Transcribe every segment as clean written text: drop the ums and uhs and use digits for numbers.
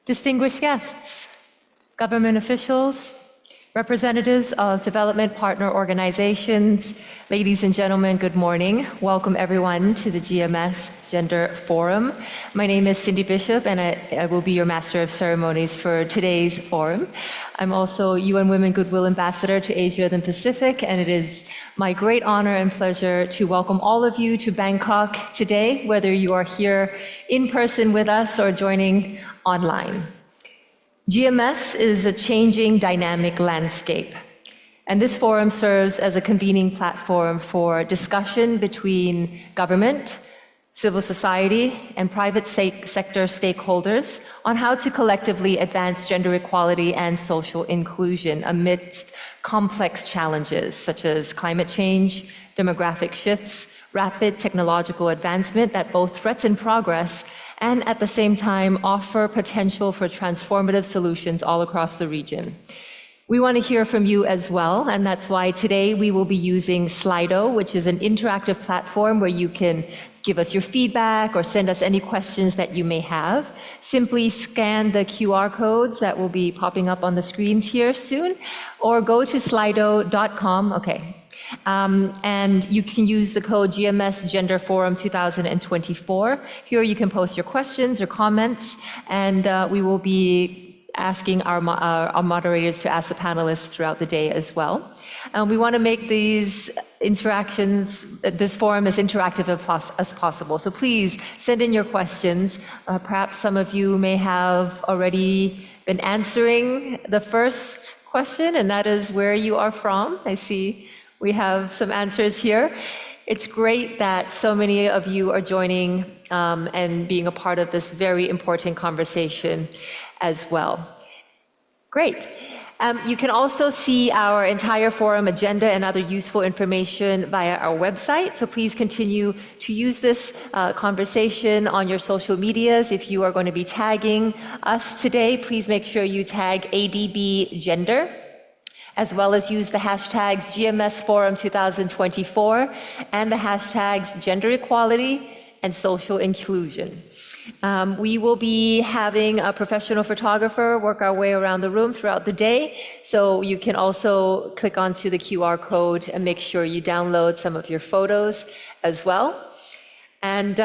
distinguished guests, government officials, representatives of development partner organizations, ladies and gentlemen, good morning. Welcome everyone to the GMS Gender Forum. My name is Cindy Bishop and I will be your Master of Ceremonies for today's forum. I'm also UN Women Goodwill Ambassador to Asia and Pacific, and it is my great honor and pleasure to welcome all of you to Bangkok today, whether you are here in person with us or joining online. GMS is a changing dynamic landscape, and this forum serves as a convening platform for discussion between government, civil society, and private sector stakeholders on how to collectively advance gender equality and social inclusion amidst complex challenges such as climate change, demographic shifts, rapid technological advancement that both threaten progress and at the same time offer potential for transformative solutions all across the region. We want to hear from you as well, and that's why today we will be using Slido, which is an interactive platform where you can give us your feedback or send us any questions that you may have. Simply scan the QR codes that will be popping up on the screens here soon, or go to slido.com. Okay. And you can use the code GMS Gender Forum 2024. Here you can post your questions or comments, and we will be asking our moderators to ask the panelists throughout the day as well. We want to make these interactions, this forum as interactive as possible. So please send in your questions. Perhaps some of you may have already been answering the first question, and that is where you are from. I see we have some answers here. It's great that so many of you are joining and being a part of this very important conversation as well. Great. You can also see our entire forum agenda and other useful information via our website. So please continue to use this conversation on your social medias. If you are going to be tagging us today, please make sure you tag ADB Gender, as well as use the hashtags GMS Forum 2024 and the hashtags gender equality and social inclusion. We will be having a professional photographer work our way around the room throughout the day, so you can also click onto the QR code and make sure you download some of your photos as well. And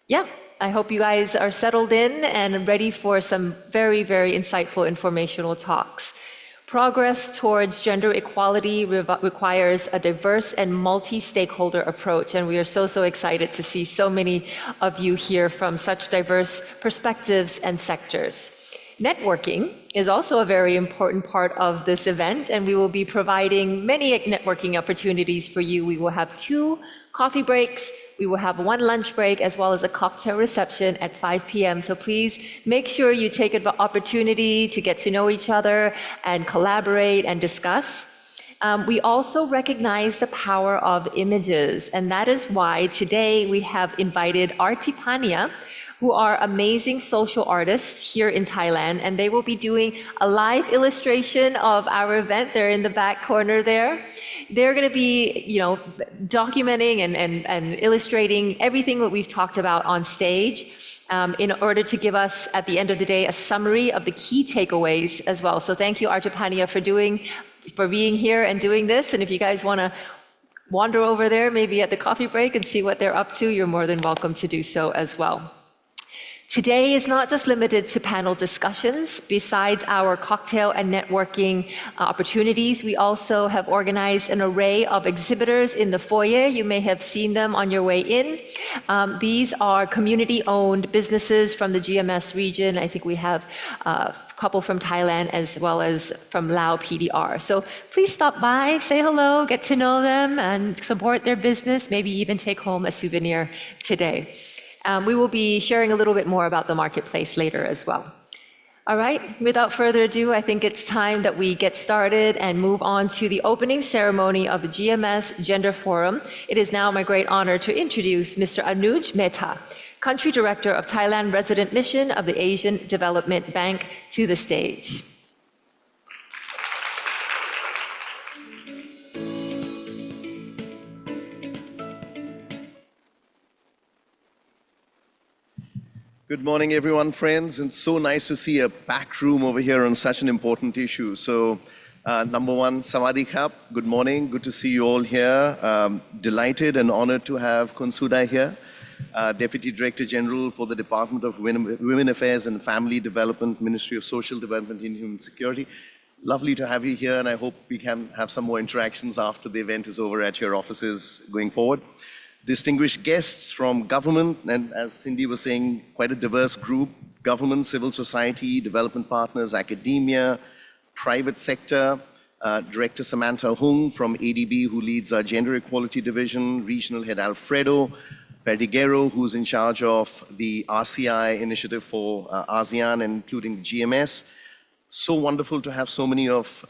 yeah, I hope you guys are settled in and ready for some very, very insightful informational talks. Progress towards gender equality requires a diverse and multi-stakeholder approach, and we are so excited to see so many of you here from such diverse perspectives and sectors. Networking is also a very important part of this event, and we will be providing many networking opportunities for you. We will have 2 coffee breaks, we will have 1 lunch break, as well as a cocktail reception at 5 p.m. So please make sure you take an opportunity to get to know each other and collaborate and discuss. We also recognize the power of images, and that is why today we have invited Artipania, who are amazing social artists here in Thailand, and they will be doing a live illustration of our event. They're in the back corner there. They're going to be, documenting and illustrating everything that we've talked about on stage in order to give us, at the end of the day, a summary of the key takeaways as well. So thank you, Artipania, for being here and doing this. And if you guys want to wander over there, maybe at the coffee break and see what they're up to, you're more than welcome to do so as well. Today is not just limited to panel discussions. Besides our cocktail and networking opportunities, we also have organized an array of exhibitors in the foyer. You may have seen them on your way in. These are community-owned businesses from the GMS region. I think we have a couple from Thailand as well as from Lao PDR. So please stop by, say hello, get to know them, and support their business, maybe even take home a souvenir today. We will be sharing a little bit more about the marketplace later as well. All right, without further ado, I think it's time that we get started and move on to the opening ceremony of the GMS Gender Forum. It is now my great honor to introduce Mr. Anuj Mehta, Country Director of Thailand Resident Mission of the Asian Development Bank, to the stage. Good morning, everyone, friends. It's so nice to see a packed room over here on such an important issue. So, number one, Sawadee Khap, good morning. Good to see you all here. Delighted and honored to have Konsuda here, Deputy Director General for the Department of Women Affairs and Family Development, Ministry of Social Development and Human Security. Lovely to have you here, and I hope we can have some more interactions after the event is over at your offices going forward. Distinguished guests from government, and as Cindy was saying, quite a diverse group: government, civil society, development partners, academia, private sector, Director Samantha Hung from ADB, who leads our Gender Equality Division, Regional Head Alfredo Perdiguero, who's in charge of the RCI initiative for ASEAN, including GMS. So wonderful to have so many of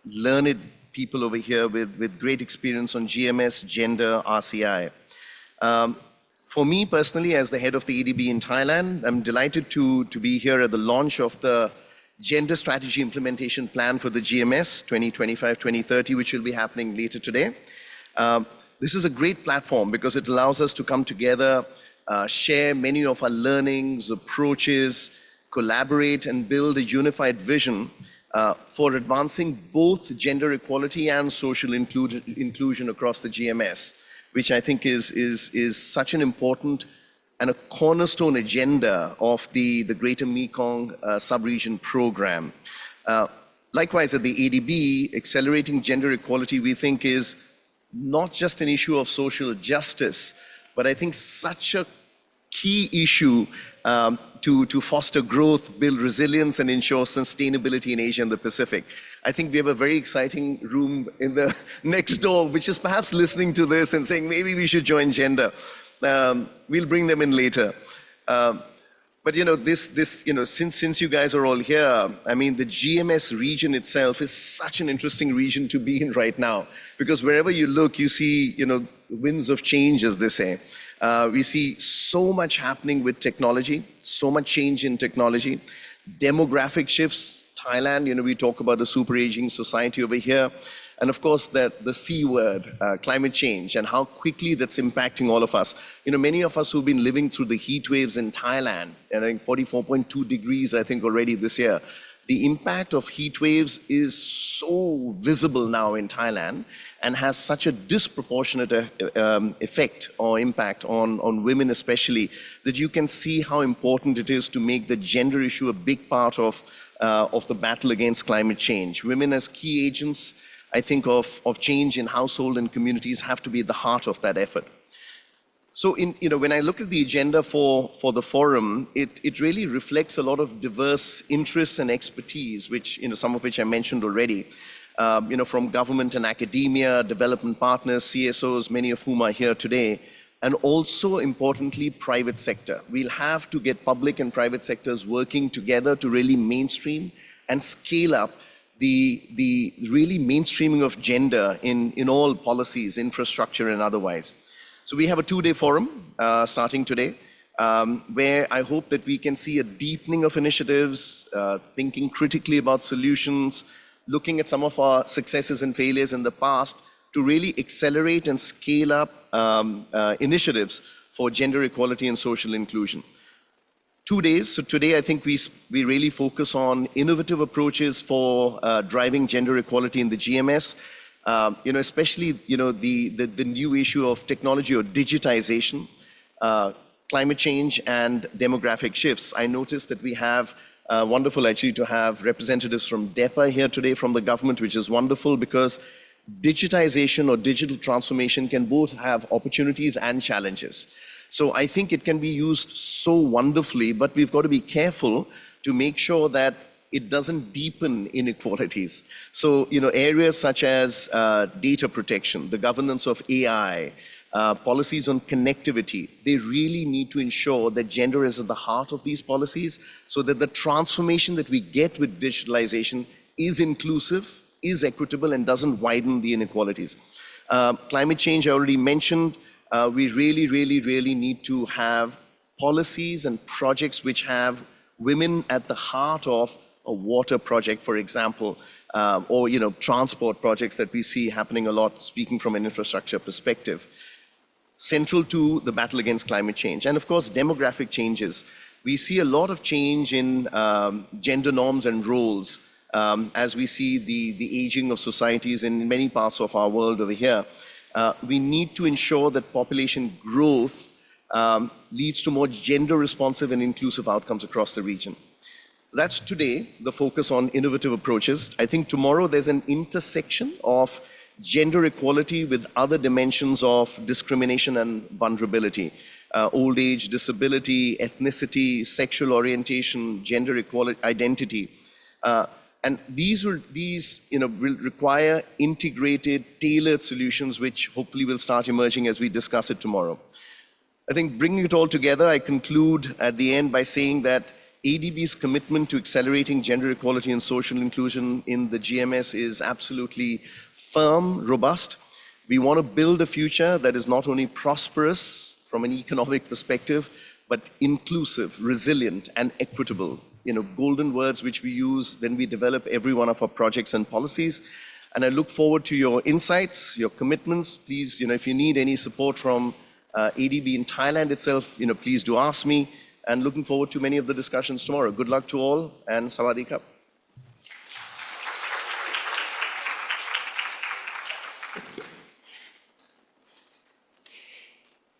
learned people over here with great experience on GMS, gender, RCI. For me personally, as the head of the ADB in Thailand, I'm delighted to be here at the launch of the Gender Strategy Implementation Plan for the GMS 2025-2030, which will be happening later today. This is a great platform because it allows us to come together, share many of our learnings, approaches, collaborate and build a unified vision for advancing both gender equality and social inclusion across the GMS, which I think is such an important and a cornerstone agenda of the Greater Mekong Sub-Region Program. Likewise, at the ADB, accelerating gender equality, we think is not just an issue of social justice, but I think such a key issue to foster growth, build resilience, and ensure sustainability in Asia and the Pacific. I think we have a very exciting room in the next door, which is perhaps listening to this and saying, maybe we should join gender. We'll bring them in later. But since you guys are all here, I mean, the GMS region itself is such an interesting region to be in right now, because wherever you look, you see, winds of change, as they say. We see so much happening with technology, so much change in technology, demographic shifts. Thailand, we talk about the super aging society over here. And of course, the C word, climate change, and how quickly that's impacting all of us. Many of us who've been living through the heat waves in Thailand, and I think 44.2 degrees, I think, already this year. The impact of heat waves is so visible now in Thailand and has such a disproportionate effect or impact on women especially, that you can see how important it is to make the gender issue a big part of the battle against climate change. Women as key agents, I think, of change in household and communities have to be at the heart of that effort. So when I look at the agenda for the forum, it really reflects a lot of diverse interests and expertise, which, some of which I mentioned already. From government and academia, development partners, CSOs, many of whom are here today, and also importantly, private sector. We'll have to get public and private sectors working together to really mainstream and scale up the really mainstreaming of gender in all policies, infrastructure and otherwise. So we have a 2-day forum starting today, where I hope that we can see a deepening of initiatives, thinking critically about solutions, looking at some of our successes and failures in the past to really accelerate and scale up initiatives for gender equality and social inclusion. 2 days. So today, I think we really focus on innovative approaches for driving gender equality in the GMS. Especially the new issue of technology or digitization, climate change, and demographic shifts. I noticed that we have wonderful actually to have representatives from DEPA here today from the government, which is wonderful because digitization or digital transformation can both have opportunities and challenges. So I think it can be used so wonderfully, but we've got to be careful to make sure that it doesn't deepen inequalities. So, areas such as data protection, the governance of AI, policies on connectivity, they really need to ensure that gender is at the heart of these policies so that the transformation that we get with digitalization is inclusive, is equitable, and doesn't widen the inequalities. Climate change, I already mentioned. We really need to have policies and projects which have women at the heart of a water project, for example, or transport projects that we see happening a lot, speaking from an infrastructure perspective, central to the battle against climate change. And of course, demographic changes. we see a lot of change in gender norms and roles as we see the aging of societies in many parts of our world over here. We need to ensure that population growth leads to more gender-responsive and inclusive outcomes across the region. That's today, the focus on innovative approaches. I think tomorrow there's an intersection of gender equality with other dimensions of discrimination and vulnerability. Old age, disability, ethnicity, sexual orientation, gender equality, identity. And these will require integrated, tailored solutions, which hopefully will start emerging as we discuss it tomorrow. I think bringing it all together, I conclude at the end by saying that ADB's commitment to accelerating gender equality and social inclusion in the GMS is absolutely firm, robust. We want to build a future that is not only prosperous from an economic perspective, but inclusive, resilient, and equitable. Golden words which we use when we develop every one of our projects and policies. And I look forward to your insights, your commitments. Please, if you need any support from ADB in Thailand itself, please do ask me. And looking forward to many of the discussions tomorrow. Good luck to all, and Sawadee Krap.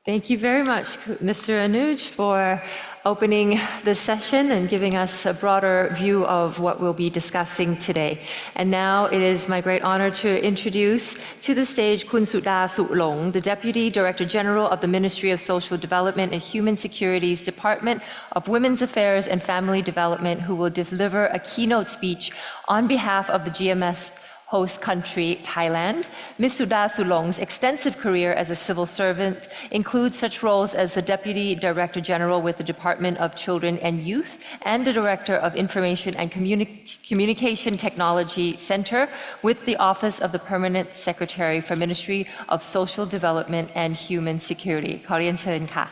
Thank you very much, Mr. Anuj, for opening the session and giving us a broader view of what we'll be discussing today. And now it is my great honor to introduce to the stage Kun Suda Sutlong, the Deputy Director General of the Ministry of Social Development and Human Security's Department of Women's Affairs and Family Development, who will deliver a keynote speech on behalf of the GMS host country, Thailand. Ms. Suda Sulong's extensive career as a civil servant includes such roles as the Deputy Director General with the Department of Children and Youth and the Director of Information and Communication Technology Center with the Office of the Permanent Secretary for Ministry of Social Development and Human Security. ขอเรียนเชิญค่ะ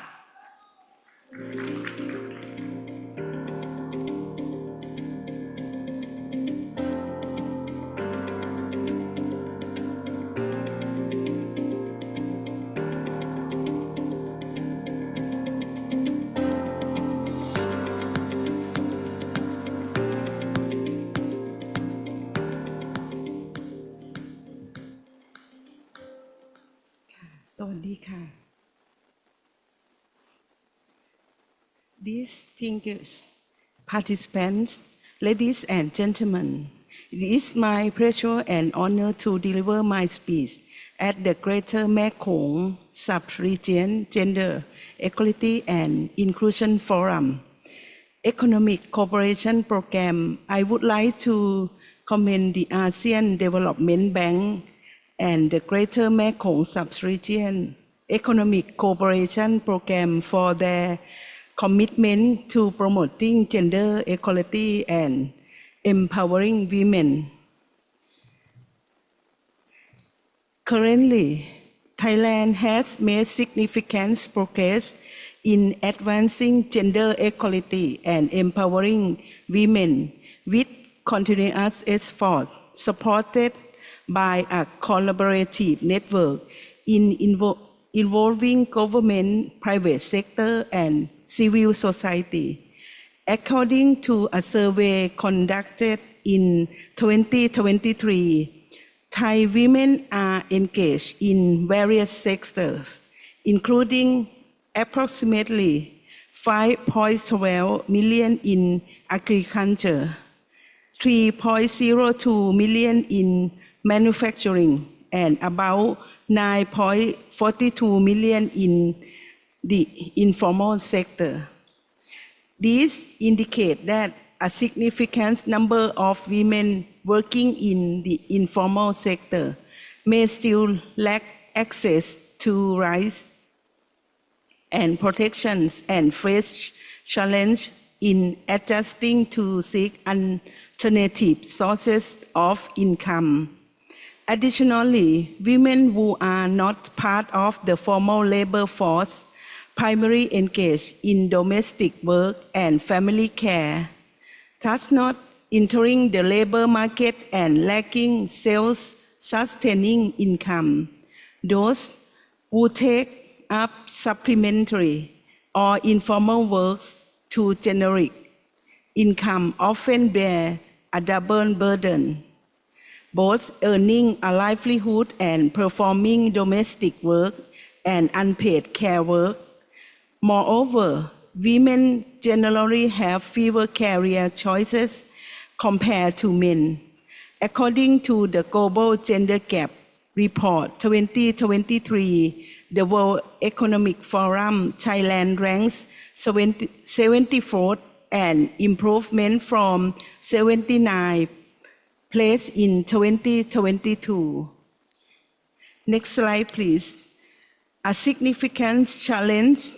Sawadee. Distinguished participants, ladies and gentlemen, it is my pleasure and honor to deliver my speech at the Greater Mekong Sub-Region Gender Equality and Inclusion Forum Economic Cooperation Program. I would like to commend the ASEAN Development Bank and the Greater Mekong Sub-Region Economic Cooperation Program for their commitment to promoting gender equality and empowering women. Currently, Thailand has made significant progress in advancing gender equality and empowering women with continuous efforts supported by a collaborative network involving government, private sector, and civil society. According to a survey conducted in 2023, Thai women are engaged in various sectors, including approximately 5.12 million in agriculture, 3.02 million in manufacturing, and about 9.42 million in the informal sector. These indicate that a significant number of women working in the informal sector may still lack access to rights and protections and face challenge in adjusting to seek alternative sources of income. Additionally, women who are not part of the formal labor force, primarily engaged in domestic work and family care, thus not entering the labor market and lacking self-sustaining income. Those who take up supplementary or informal works to generic income often bear a double burden, both earning a livelihood and performing domestic work and unpaid care work. Moreover, women generally have fewer career choices compared to men. According to the Global Gender Gap Report 2023, the World Economic Forum, Thailand ranks 74th, an improvement from 79 place in 2022. Next slide, please. A significant challenge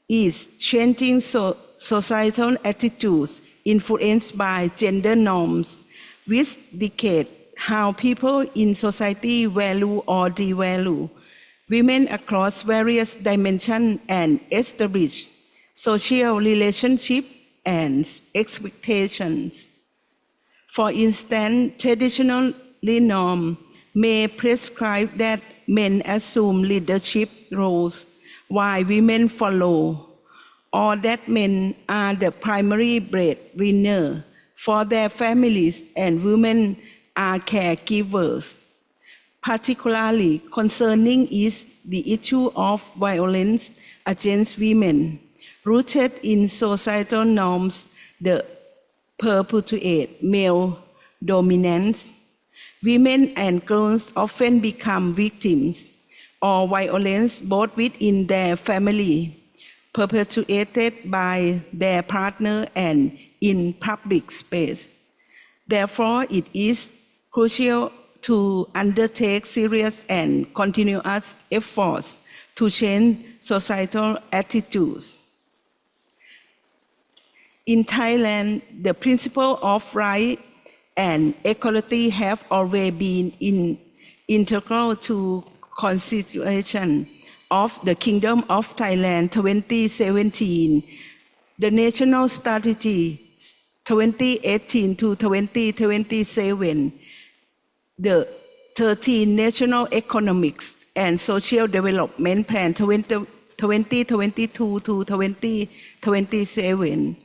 is changing societal attitudes influenced by gender norms, which dictate how people in society value or devalue women across various dimensions and establish social relationships and expectations. For instance, traditional norms may prescribe that men assume leadership roles while women follow, or that men are the primary breadwinner for their families and women are caregivers. Particularly concerning is the issue of violence against women, rooted in societal norms that perpetuate male dominance. Women and girls often become victims of violence both within their family, perpetuated by their partner, and in public space. Therefore, it is crucial to undertake serious and continuous efforts to change societal attitudes. In Thailand, the principle of right and equality have always been integral to Constitution of the Kingdom of Thailand 2017, the National Strategy 2018 to 2027, the 13 National Economics and Social Development Plan 2022 to 2027,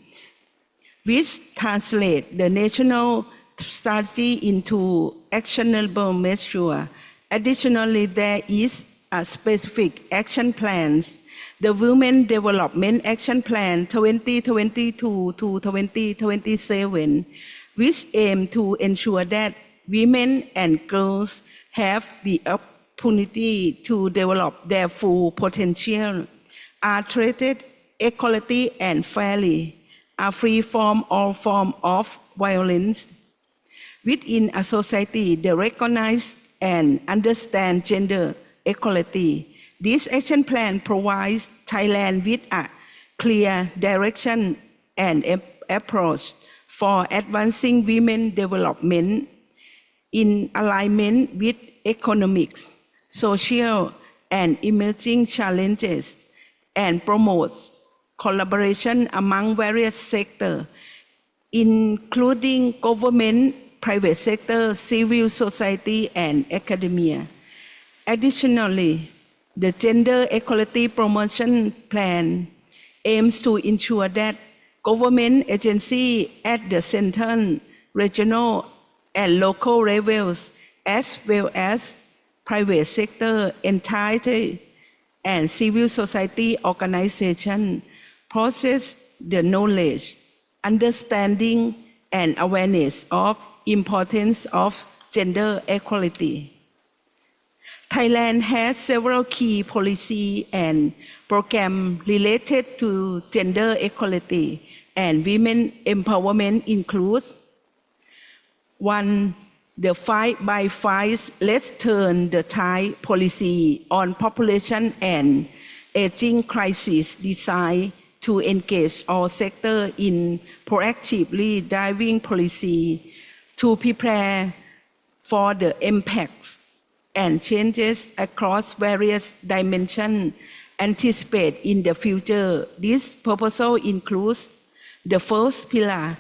which translate the national strategy into actionable measures. Additionally, there is a specific action plans, the Women Development Action Plan 2022 to 2027, which aim to ensure that women and girls have the opportunity to develop their full potential, are treated equally and fairly, are free from all forms of violence. Within a society that recognizes and understands gender equality, this action plan provides Thailand with a clear direction and approach for advancing women development in alignment with economic, social, and emerging challenges, and promotes collaboration among various sectors, including government, private sector, civil society, and academia. Additionally, the Gender Equality Promotion Plan aims to ensure that government agencies at the central, regional, and local levels, as well as private sector, entities, and civil society organizations, possess the knowledge, understanding, and awareness of importance of gender equality. Thailand has several key policies and programs related to gender equality and women empowerment includes 1. The 5x5 Let's Turn the Tide policy on population and aging crisis designed to engage all sectors in proactively driving policy to prepare for the impacts and changes across various dimensions anticipated in the future. This proposal includes the first pillar,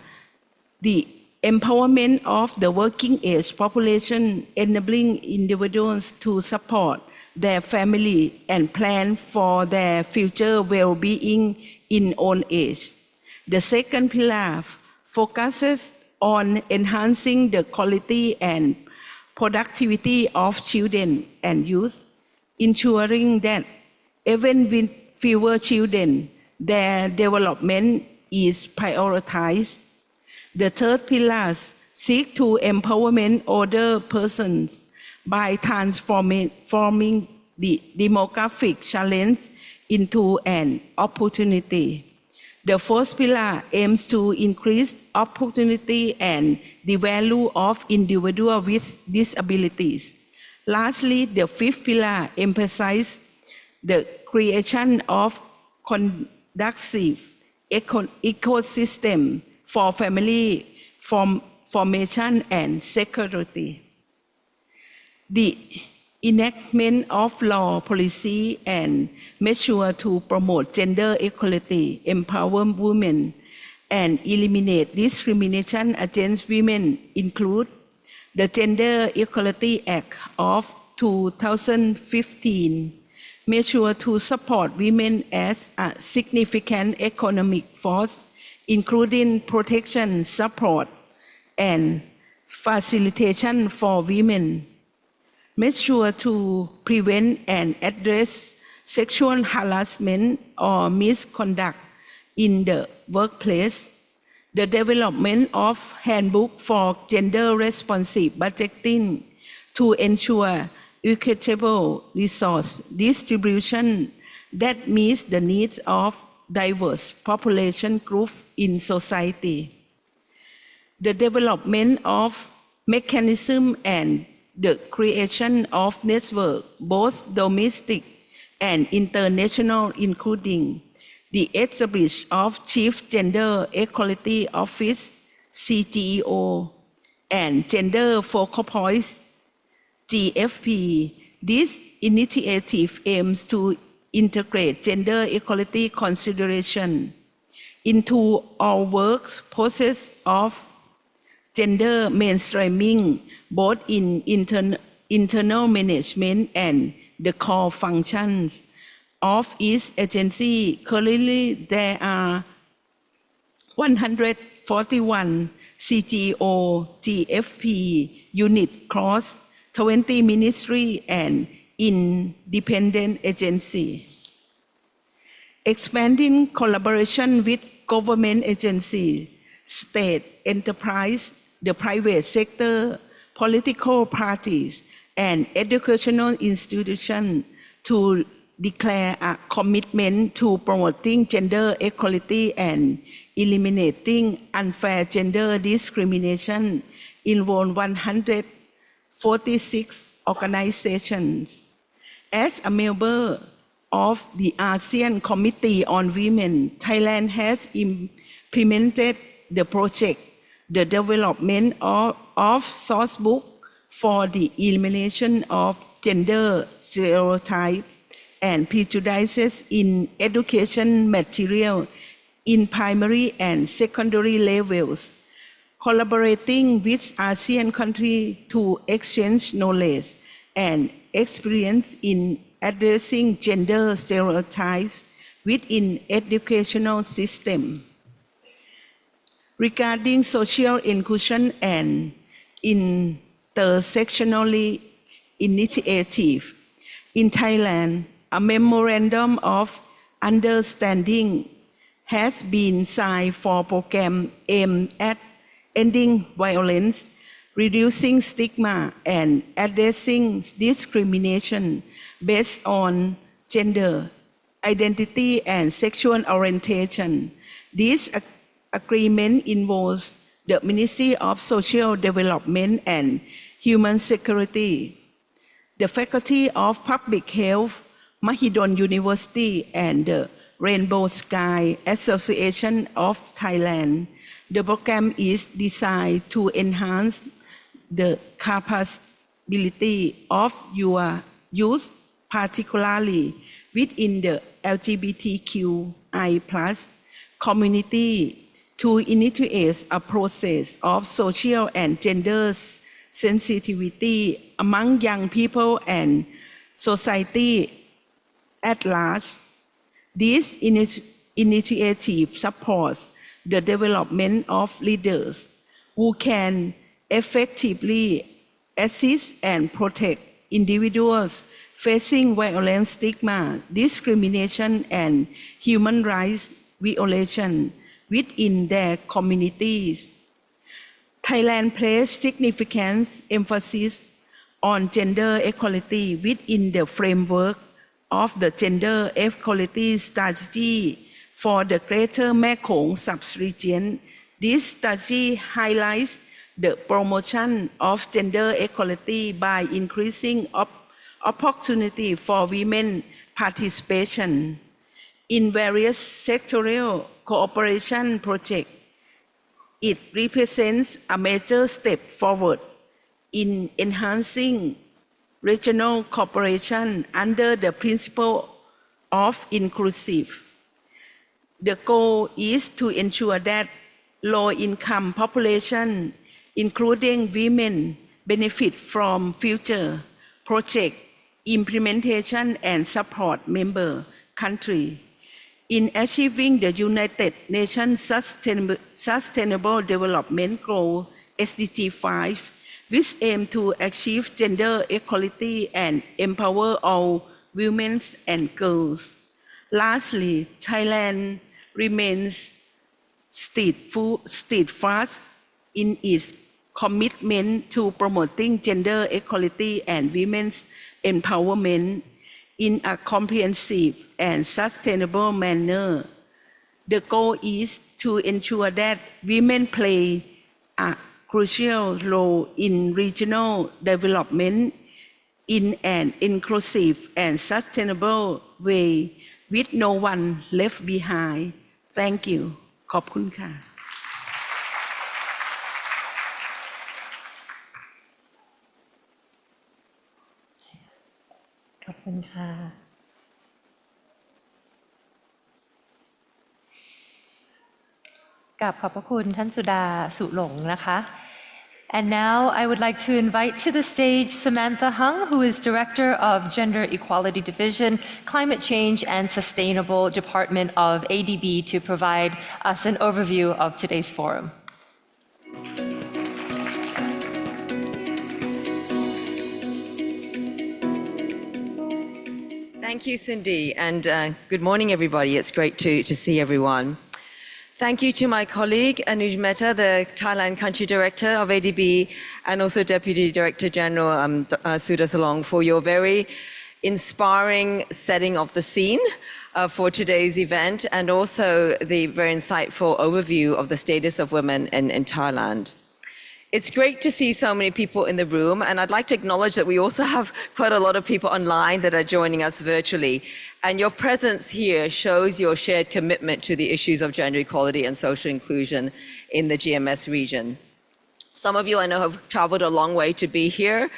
the empowerment of the working age population, enabling individuals to support their family and plan for their future well-being in old age. The second pillar focuses on enhancing the quality and productivity of children and youth, ensuring that even with fewer children, their development is prioritized. The third pillar seeks to empowerment older persons by transforming the demographic challenge into an opportunity. The fourth pillar aims to increase opportunity and the value of individuals with disabilities. Lastly, the fifth pillar emphasizes the creation of conducive ecosystem for family formation and security. The enactment of law, policy, and measures to promote gender equality, empower women, and eliminate discrimination against women include the Gender Equality Act of 2015, measures to support women as a significant economic force, including protection, support, and facilitation for women. Measures to prevent and address sexual harassment or misconduct in the workplace, the development of handbook for gender responsive budgeting to ensure equitable resource distribution that meets the needs of diverse population groups in society. The development of mechanism and the creation of networks, both domestic and international, including the establishment of Chief Gender Equality Office, CGEO, and Gender Focal Points, GFP. This initiative aims to integrate gender equality consideration into all work process of gender mainstreaming, both in internal management and the core functions of each agency. Currently, there are 141 CGO, GFP units across 20 ministries and independent agencies. Expanding collaboration with government agencies, state enterprise, the private sector, political parties, and educational institutions to declare a commitment to promoting gender equality and eliminating unfair gender discrimination involve 146 organizations. As a member of the ASEAN Committee on Women, Thailand has implemented the project, the development of source book for the elimination of gender stereotypes and prejudices in education material in primary and secondary levels, collaborating with ASEAN countries to exchange knowledge and experience in addressing gender stereotypes within educational system. Regarding social inclusion and intersectionality initiative, in Thailand, a memorandum of understanding has been signed for a program aimed at ending violence, reducing stigma, and addressing discrimination based on gender, identity, and sexual orientation. This agreement involves the Ministry of Social Development and Human Security, the Faculty of Public Health, Mahidol University, and the Rainbow Sky Association of Thailand. The program is designed to enhance the capability of your youth, particularly within the LGBTQI+ community, to initiate a process of social and gender sensitivity among young people and society at large. This initiative supports the development of leaders who can effectively assist and protect individuals facing violence, stigma, discrimination, and human rights violation within their communities. Thailand placed significant emphasis on gender equality within the framework of the Gender Equality Strategy for the Greater Mekong Sub-region. This strategy highlights the promotion of gender equality by increasing opportunity for women participation in various sectorial cooperation projects. It represents a major step forward in enhancing regional cooperation under the principle of inclusive. The goal is to ensure that low-income population, including women, benefit from future project implementation and support member countries in achieving the United Nations Sustainable Development Goal SDG 5, which aim to achieve gender equality and empower all women and girls. Lastly, Thailand remains steadfast in its commitment to promoting gender equality and women's empowerment in a comprehensive and sustainable manner. The goal is to ensure that women play a crucial role in regional development in an inclusive and sustainable way with no one left behind. Thank you. ขอบคุณค่ะ ขอบคุณค่ะกราบขอบพระคุณท่านสุดาสุหลงนะคะ And now I would like to invite to the stage Samantha Hung, who is Director of Gender Equality Division, Climate Change and Sustainable Department of ADB, to provide us an overview of today's forum. Thank you, Cindy, and good morning, everybody. It's great to see everyone. Thank you to my colleague, Anuj Mehta, the Thailand Country Director of ADB, and also Deputy Director General Suda Salong, for your very inspiring setting of the scene for today's event, and also the very insightful overview of the status of women in Thailand. It's great to see so many people in the room, and I'd like to acknowledge that we also have quite a lot of people online that are joining us virtually. And your presence here shows your shared commitment to the issues of gender equality and social inclusion in the GMS region. Some of you I know have traveled a long way to be here,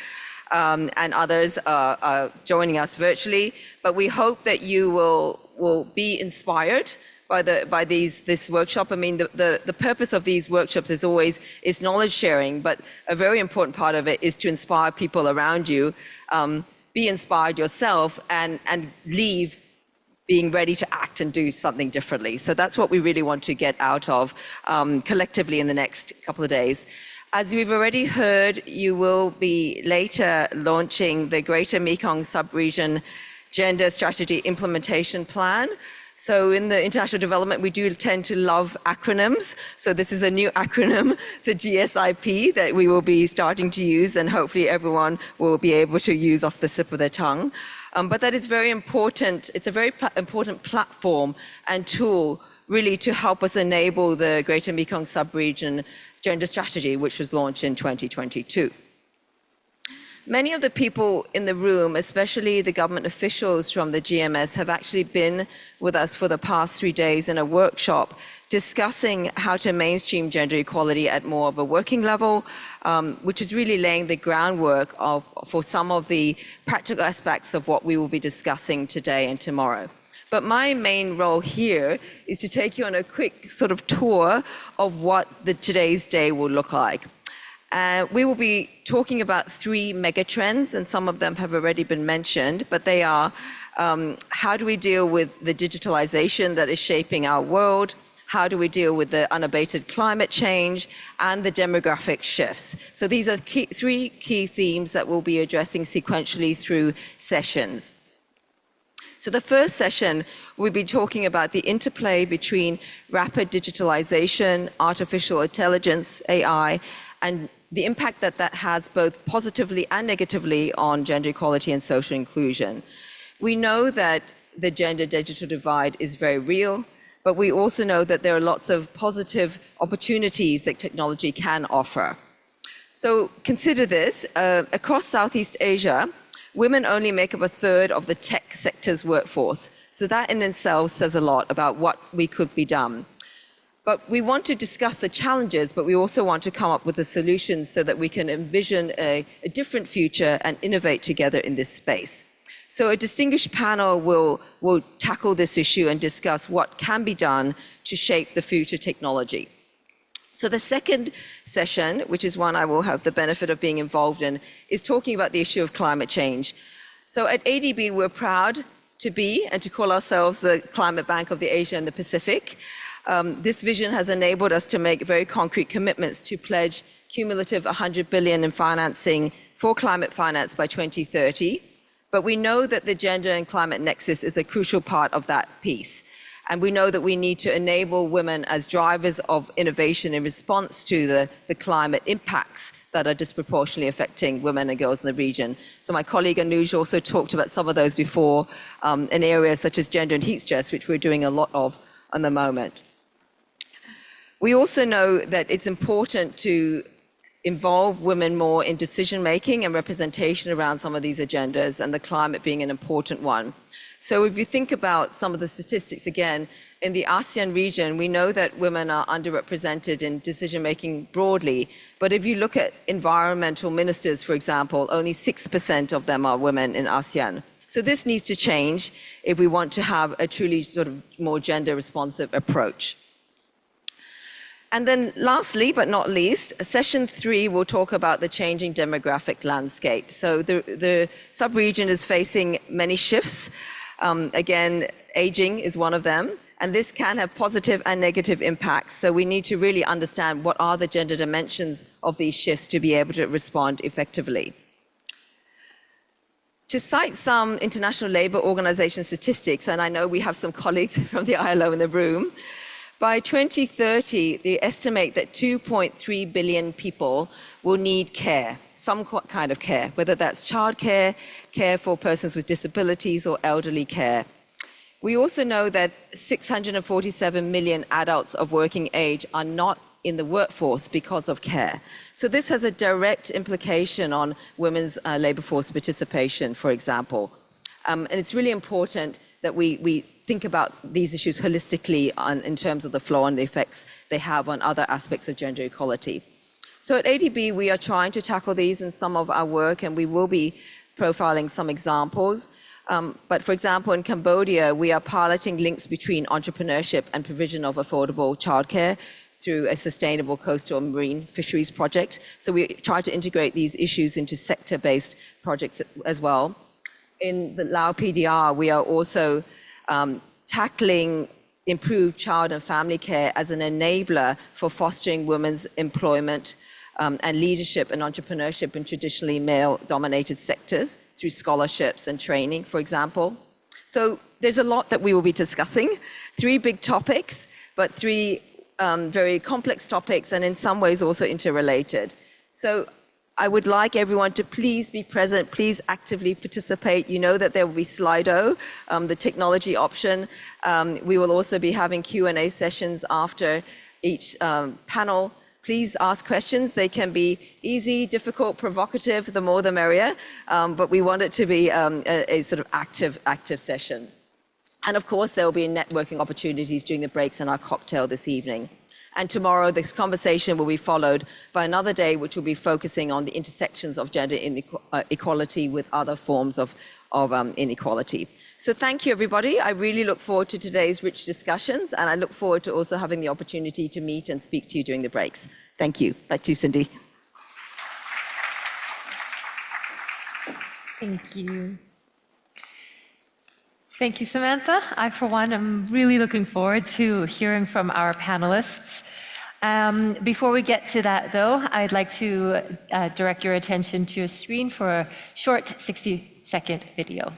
and others are joining us virtually, but we hope that you will be inspired by this workshop. I mean, the purpose of these workshops is knowledge sharing, but a very important part of it is to inspire people around you, be inspired yourself, and leave being ready to act and do something differently. So that's what we really want to get out of collectively in the next couple of days. As we've already heard, you will be later launching the Greater Mekong Sub-region Gender Strategy Implementation Plan. So in the international development, we do tend to love acronyms. So this is a new acronym, the GSIP, that we will be starting to use, and hopefully everyone will be able to use off the tip of their tongue. But that is very important. It's a very important platform and tool really to help us enable the Greater Mekong Sub-region Gender Strategy, which was launched in 2022. Many of the people in the room, especially the government officials from the GMS, have actually been with us for the past 3 days in a workshop discussing how to mainstream gender equality at more of a working level, which is really laying the groundwork for some of the practical aspects of what we will be discussing today and tomorrow. But my main role here is to take you on a quick sort of tour of what today's day will look like. We will be talking about 3 megatrends, and some of them have already been mentioned, but they are how do we deal with the digitalization that is shaping our world, how do we deal with the unabated climate change and the demographic shifts. So these are three key themes that we'll be addressing sequentially through sessions. So the first session, we'll be talking about the interplay between rapid digitalization, artificial intelligence, AI, and the impact that that has both positively and negatively on gender equality and social inclusion. We know that the gender-digital divide is very real, but we also know that there are lots of positive opportunities that technology can offer. So consider this, across Southeast Asia, women only make up a third of the tech sector's workforce. So that in itself says a lot about what we could be done. But we want to discuss the challenges, but we also want to come up with the solutions so that we can envision a different future and innovate together in this space. So a distinguished panel will tackle this issue and discuss what can be done to shape the future technology. So the second session, which is one I will have the benefit of being involved in, is talking about the issue of climate change. So at ADB, we're proud to be and to call ourselves the climate bank of the Asia and the Pacific. This vision has enabled us to make very concrete commitments to pledge cumulative 100 billion in financing for climate finance by 2030. But we know that the gender and climate nexus is a crucial part of that piece. And we know that we need to enable women as drivers of innovation in response to the climate impacts that are disproportionately affecting women and girls in the region. So my colleague Anuj also talked about some of those before in areas such as gender and heat stress, which we're doing a lot of at the moment. We also know that it's important to involve women more in decision-making and representation around some of these agendas, and the climate being an important one. So if you think about some of the statistics again, in the ASEAN region, we know that women are underrepresented in decision-making broadly, but if you look at environmental ministers, for example, only 6% of them are women in ASEAN. So this needs to change if we want to have a truly sort of more gender-responsive approach. And then lastly, but not least, session 3 will talk about the changing demographic landscape. So the sub-region is facing many shifts. Again, aging is one of them, and this can have positive and negative impacts. So we need to really understand what are the gender dimensions of these shifts to be able to respond effectively. To cite some International Labour Organization statistics, and I know we have some colleagues from the ILO in the room, by 2030, they estimate that 2.3 billion people will need care, some kind of care, whether that's childcare, care for persons with disabilities, or elderly care. We also know that 647 million adults of working age are not in the workforce because of care. So this has a direct implication on women's labour force participation, for example. And it's really important that we think about these issues holistically in terms of the flow and the effects they have on other aspects of gender equality. So at ADB, we are trying to tackle these in some of our work, and we will be profiling some examples. But for example, in Cambodia, we are piloting links between entrepreneurship and provision of affordable childcare through a sustainable coastal and marine fisheries project. So we try to integrate these issues into sector-based projects as well. In the Lao PDR, we are also tackling improved child and family care as an enabler for fostering women's employment and leadership and entrepreneurship in traditionally male-dominated sectors through scholarships and training, for example. So there's a lot that we will be discussing. 3 big topics, but 3 very complex topics, and in some ways also interrelated. So I would like everyone to please be present, please actively participate. You know that there will be Slido, the technology option. We will also be having Q&A sessions after each panel. Please ask questions. They can be easy, difficult, provocative, the more the merrier, but we want it to be a sort of active session. And of course, there will be networking opportunities during the breaks and our cocktail this evening. And tomorrow, this conversation will be followed by another day, which will be focusing on the intersections of gender inequality with other forms of inequality. So thank you, everybody. I really look forward to today's rich discussions, and I look forward to also having the opportunity to meet and speak to you during the breaks. Thank you. Back to you, Cindy. Thank you. Thank you, Samantha. I, for one, am really looking forward to hearing from our panelists. Before we get to that, though, I'd like to direct your attention to a screen for a short 60-second video.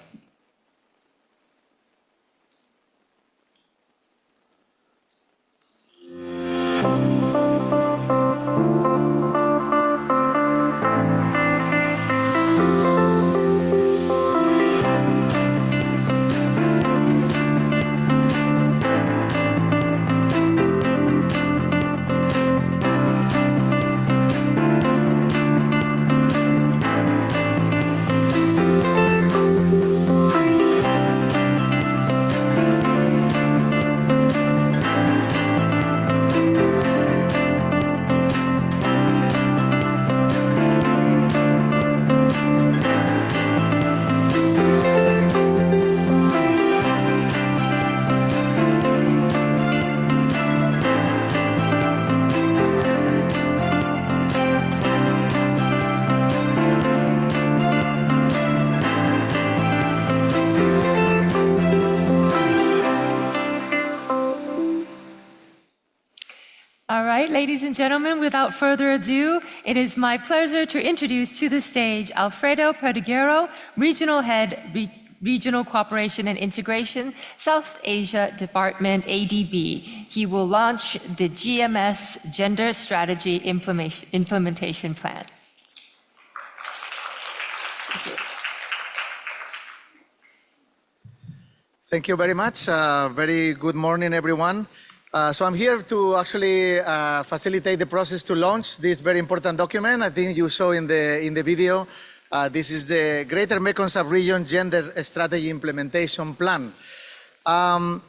All right, ladies and gentlemen, without further ado, it is my pleasure to introduce to the stage Alfredo Perdiguero, Regional Head, Regional Cooperation and Integration, South Asia Department, ADB. He will launch the GMS Gender Strategy Implementation Plan. Thank you. Thank you very much. Very good morning, everyone. So I'm here to actually facilitate the process to launch this very important document. I think you saw in the video, this is the Greater Mekong Sub-Region Gender Strategy Implementation Plan. And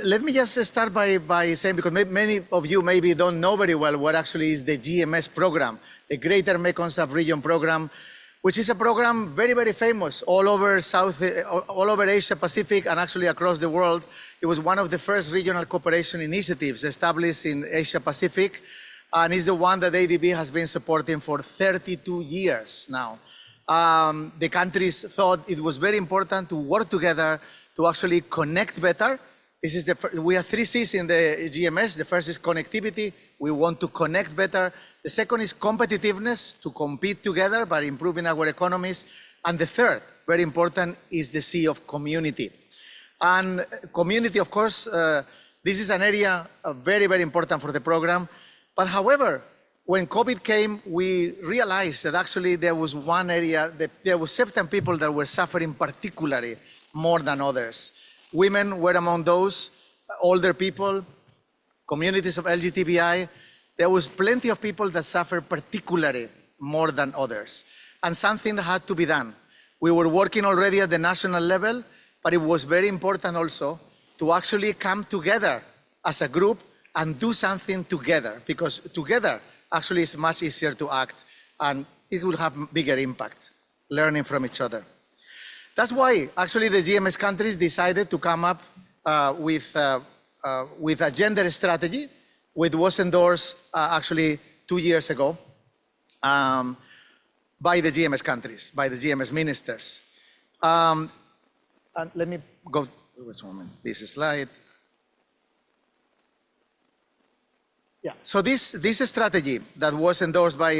let me just start by saying, because many of you maybe don't know very well what actually is the GMS program, the Greater Mekong Sub-Region program, which is a program very, very famous all over Asia Pacific and actually across the world. It was one of the first regional cooperation initiatives established in Asia Pacific, and is the one that ADB has been supporting for 32 years now. The countries thought it was very important to work together to actually connect better. We have 3 C's in the GMS. The first is connectivity. We want to connect better. The second is competitiveness, to compete together by improving our economies. And the third, very important, is the C of community. And community, of course, this is an area very, very important for the program. But however, when COVID came, we realized that actually there was one area, that there were certain people that were suffering particularly more than others. Women were among those, older people, communities of LGBTI. There was plenty of people that suffered particularly more than others. And something had to be done. We were working already at the national level, but it was very important also to actually come together as a group and do something together, because together actually it's much easier to act and it will have bigger impact, learning from each other. That's why actually the GMS countries decided to come up with a gender strategy, which was endorsed actually 2 years ago by the GMS countries, by the GMS ministers. And let me go, this slide. Yeah, so this strategy that was endorsed by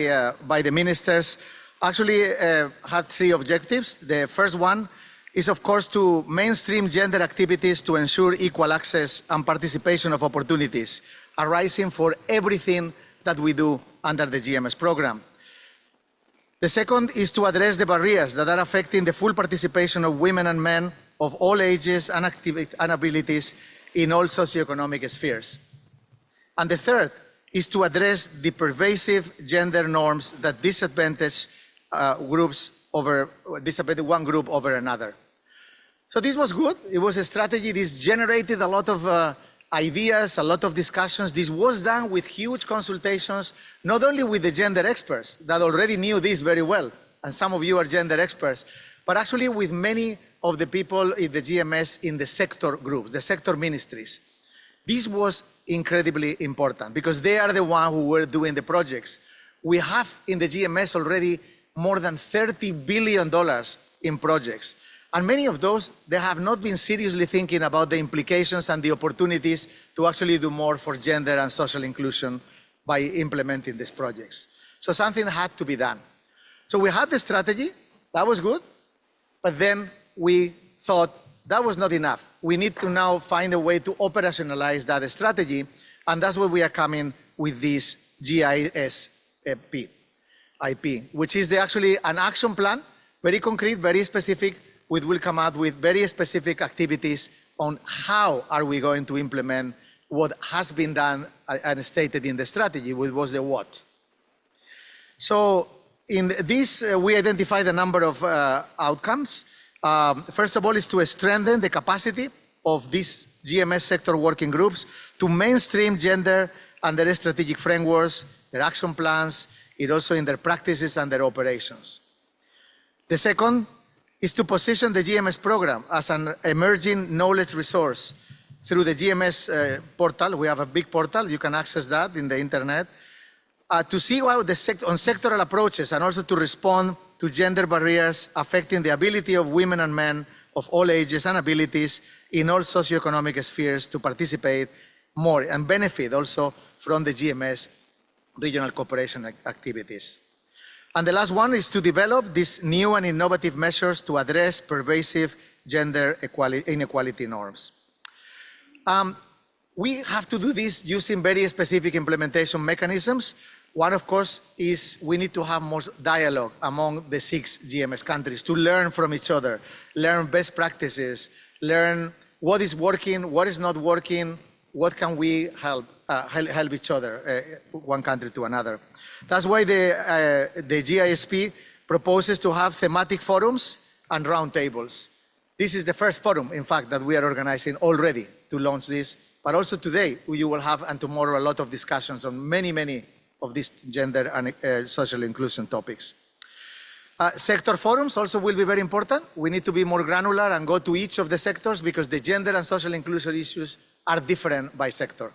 the ministers actually had 3 objectives. The first one is, of course, to mainstream gender activities to ensure equal access and participation of opportunities arising for everything that we do under the GMS program. The second is to address the barriers that are affecting the full participation of women and men of all ages and abilities in all socioeconomic spheres. And the third is to address the pervasive gender norms that disadvantage one group over another. So this was good. It was a strategy. This generated a lot of ideas, a lot of discussions. This was done with huge consultations, not only with the gender experts that already knew this very well, and some of you are gender experts, but actually with many of the people in the GMS in the sector groups, the sector ministries. This was incredibly important because they are the ones who were doing the projects. We have in the GMS already more than $30 billion in projects. And many of those, they have not been seriously thinking about the implications and the opportunities to actually do more for gender and social inclusion by implementing these projects. So something had to be done. So we had the strategy, that was good, but then we thought that was not enough. We need to now find a way to operationalize that strategy, and that's where we are coming with this GISP, which is actually an action plan, very concrete, very specific. We will come out with very specific activities on how are we going to implement what has been done and stated in the strategy, which was the what. So in this, we identified a number of outcomes. First of all, is to strengthen the capacity of these GMS sector working groups to mainstream gender and their strategic frameworks, their action plans, it also in their practices and their operations. The second is to position the GMS program as an emerging knowledge resource through the GMS portal. We have a big portal, you can access that in the internet, to see how on sectoral approaches and also to respond to gender barriers affecting the ability of women and men of all ages and abilities in all socioeconomic spheres to participate more and benefit also from the GMS regional cooperation activities. And the last one is to develop these new and innovative measures to address pervasive gender inequality norms. We have to do this using very specific implementation mechanisms. One, of course, is we need to have more dialogue among the 6 GMS countries to learn from each other, learn best practices, learn what is working, what is not working, what can we help each other, one country to another. That's why the GISP proposes to have thematic forums and roundtables. This is the first forum, in fact, that we are organizing already to launch this, but also today you will have, and tomorrow, a lot of discussions on many of these gender and social inclusion topics. Sector forums also will be very important. We need to be more granular and go to each of the sectors because the gender and social inclusion issues are different by sector.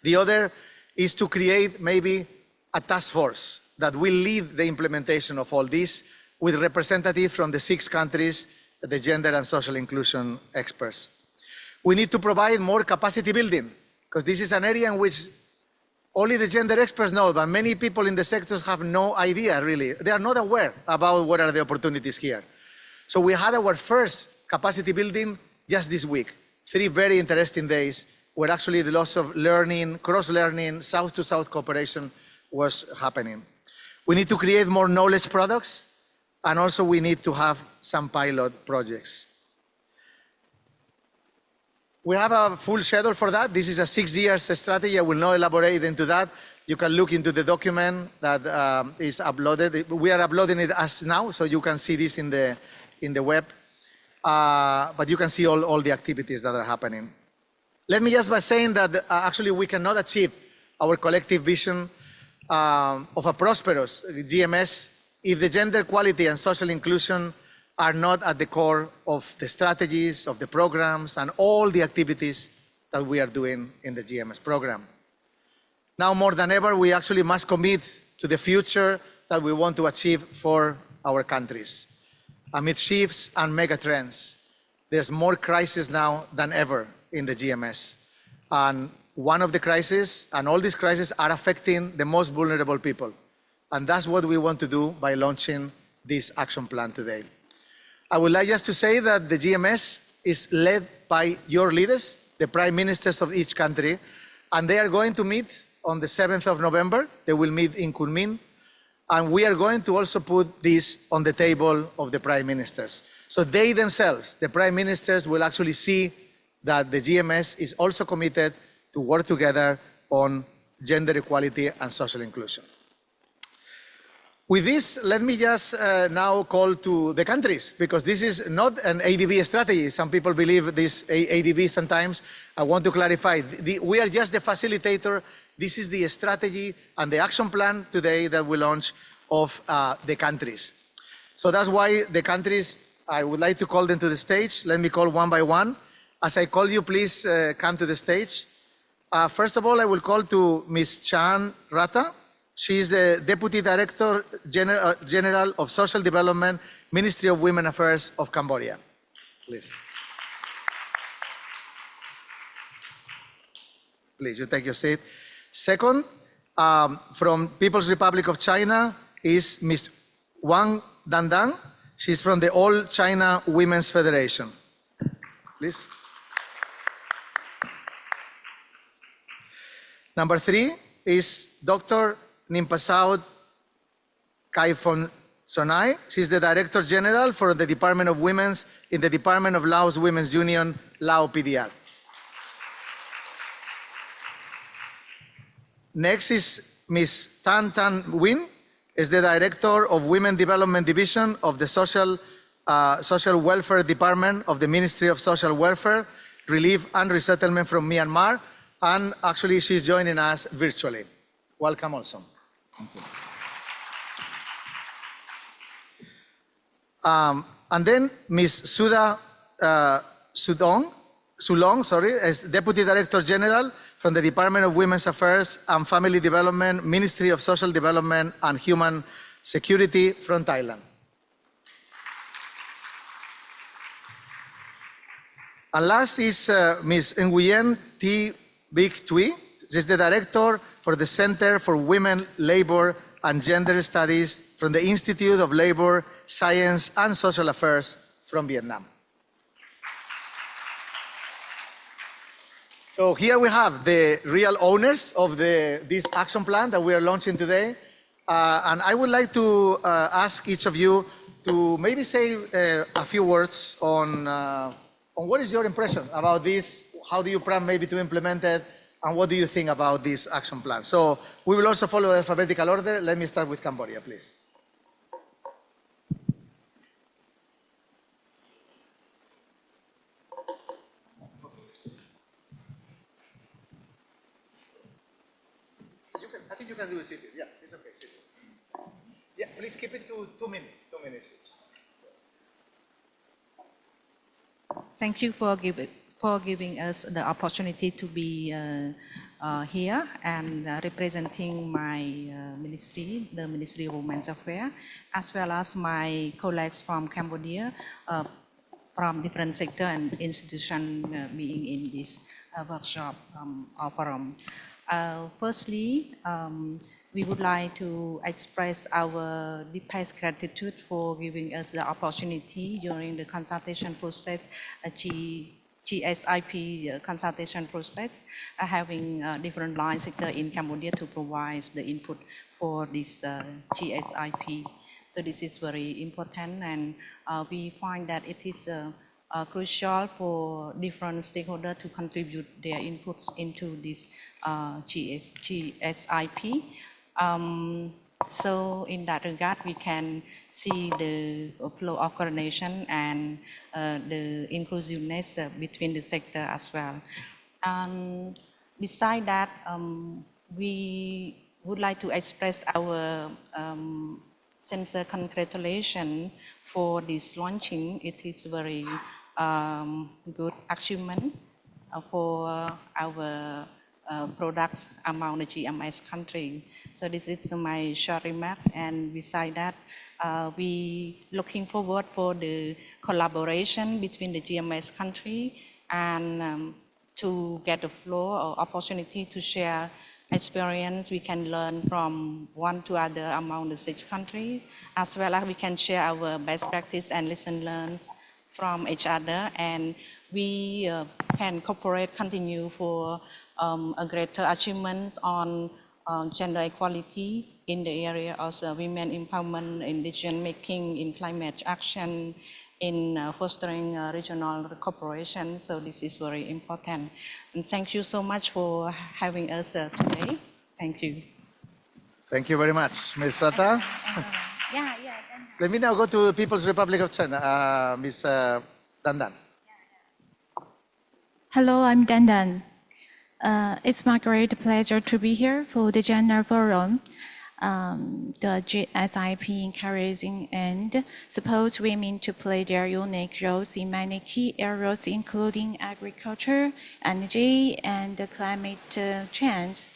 The other is to create maybe a task force that will lead the implementation of all this with representatives from the 6 countries, the gender and social inclusion experts. We need to provide more capacity building because this is an area in which only the gender experts know, but many people in the sectors have no idea, really. They are not aware about what are the opportunities here. So we had our first capacity building just this week. 3 very interesting days where actually the lots of learning, cross-learning, south-to-south cooperation was happening. We need to create more knowledge products, and also we need to have some pilot projects. We have a full schedule for that. This is a 6-year strategy. I will not elaborate into that. You can look into the document that is uploaded. We are uploading it as now, so you can see this in the web. But you can see all the activities that are happening. Let me just by saying that actually we cannot achieve our collective vision of a prosperous GMS if the gender equality and social inclusion are not at the core of the strategies, of the programs, and all the activities that we are doing in the GMS program. Now more than ever, we actually must commit to the future that we want to achieve for our countries. Amid shifts and mega trends, there's more crisis now than ever in the GMS. And one of the crises, and all these crises are affecting the most vulnerable people. And that's what we want to do by launching this action plan today. I would like just to say that the GMS is led by your leaders, the prime ministers of each country, and they are going to meet on the 7th of November. They will meet in Kunming, and we are going to also put this on the table of the prime ministers. So they themselves, the prime ministers, will actually see that the GMS is also committed to work together on gender equality and social inclusion. With this, let me just now call to the countries, because this is not an ADB strategy. Some people believe this ADB sometimes. I want to clarify, we are just the facilitator. This is the strategy and the action plan today that we launch of the countries. So that's why the countries, I would like to call them to the stage. Let me call one by one. As I call you, please come to the stage. First of all, I will call to Ms. Chan Rata. She is the Deputy Director General of Social Development Ministry of Women Affairs of Cambodia. Please. Please, you take your seat. Second, from People's Republic of China is Ms. Wang Dandang. She's from the All China Women's Federation. Please. Number 3 is Dr. Nimpasaud Kaifon Sonai. She's the Director General for the Department of Women's in the Department of Laos Women's Union, Lao PDR. Next is Ms. Tan Tan Win, is the Director of Women Development Division of the Social Welfare Department of the Ministry of Social Welfare, Relief and Resettlement from Myanmar, and actually she's joining us virtually. Welcome also. Thank you. And then Ms. Sudha Sulong, is Deputy Director General from the Department of Women's Affairs and Family Development, Ministry of Social Development and Human Security from Thailand. And last is Ms. Nguyen T. Big Tui. She's the Director for the Center for Women, Labor and Gender Studies from the Institute of Labor, Science and Social Affairs from Vietnam. So here we have the real owners of this action plan that we are launching today. And I would like to ask each of you to maybe say a few words on what is your impression about this, how do you plan maybe to implement it, and what do you think about this action plan? So we will also follow alphabetical order. Let me start with Cambodia, please. I think you can do it sitting. Yeah, it's okay, sitting. Yeah, please keep it to 2 minutes, 2 minutes each. Thank you for giving us the opportunity to be here and representing my ministry, the Ministry of Women's Affairs, as well as my colleagues from Cambodia, from different sector and institutions being in this workshop or forum. Firstly, we would like to express our deepest gratitude for giving us the opportunity during the consultation process, GSIP consultation process, having different line sector in Cambodia to provide the input for this GSIP. So this is very important, and we find that it is crucial for different stakeholders to contribute their inputs into this GSIP. So in that regard, we can see the flow of coordination and the inclusiveness between the sector as well. Beside that, we would like to express our sincere congratulations for this launching. It is very good achievement for our products among the GMS country. So this is my short remarks, and beside that, we looking forward for the collaboration between the GMS country and to get a flow or opportunity to share experience. We can learn from one to other among the 6 countries, as well as we can share our best practice and lesson learned from each other, and we can cooperate, continue for a greater achievements on gender equality in the area of women empowerment in decision making, in climate action, in fostering regional cooperation. So this is very important. And thank you so much for having us today. Thank you. Thank you very much, Ms. Rata. Let me now go to the People's Republic of China, Ms. Dandan. Hello, I'm Dandan. It's my great pleasure to be here for the Gender Forum. The GSIP encouraging and supports women to play their unique roles in many key areas, including agriculture, energy, and climate change.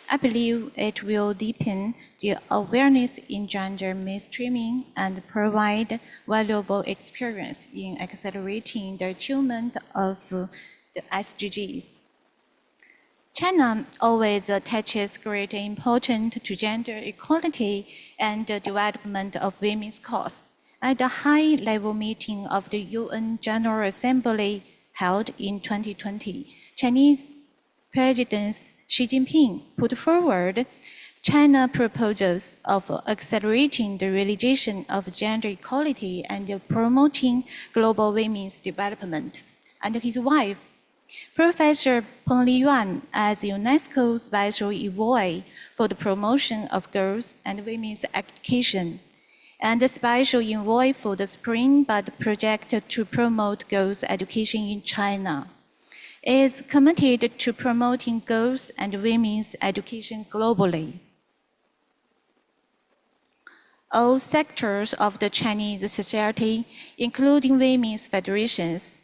I believe it will deepen the awareness in gender mainstreaming and provide valuable experience in accelerating the achievement of the SDGs. China always attaches great importance to gender equality and the development of women's cause. At the high-level meeting of the UN General Assembly held in 2020, Chinese President Xi Jinping put forward China proposals of accelerating the realization of gender equality and promoting global women's development. And his wife, Professor Peng Liyuan, as UNESCO's Special Envoy for the promotion of girls and women's education, and the Special Envoy for the Spring Bud Project to promote girls' education in China, is committed to promoting girls' and women's education globally. All sectors of the Chinese society, including women's federations,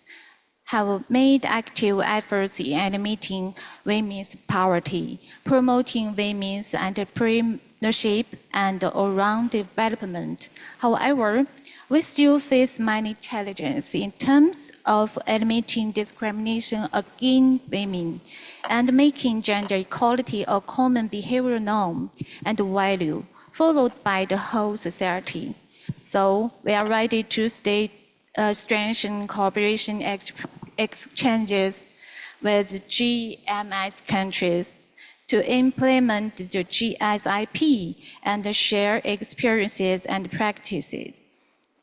have made active efforts in eliminating women's poverty, promoting women's entrepreneurship, and all-round development. However, we still face many challenges in terms of eliminating discrimination against women and making gender equality a common behavioral norm and value followed by the whole society. So we are ready to strengthen cooperation exchanges with GMS countries to implement the GSIP and share experiences and practices.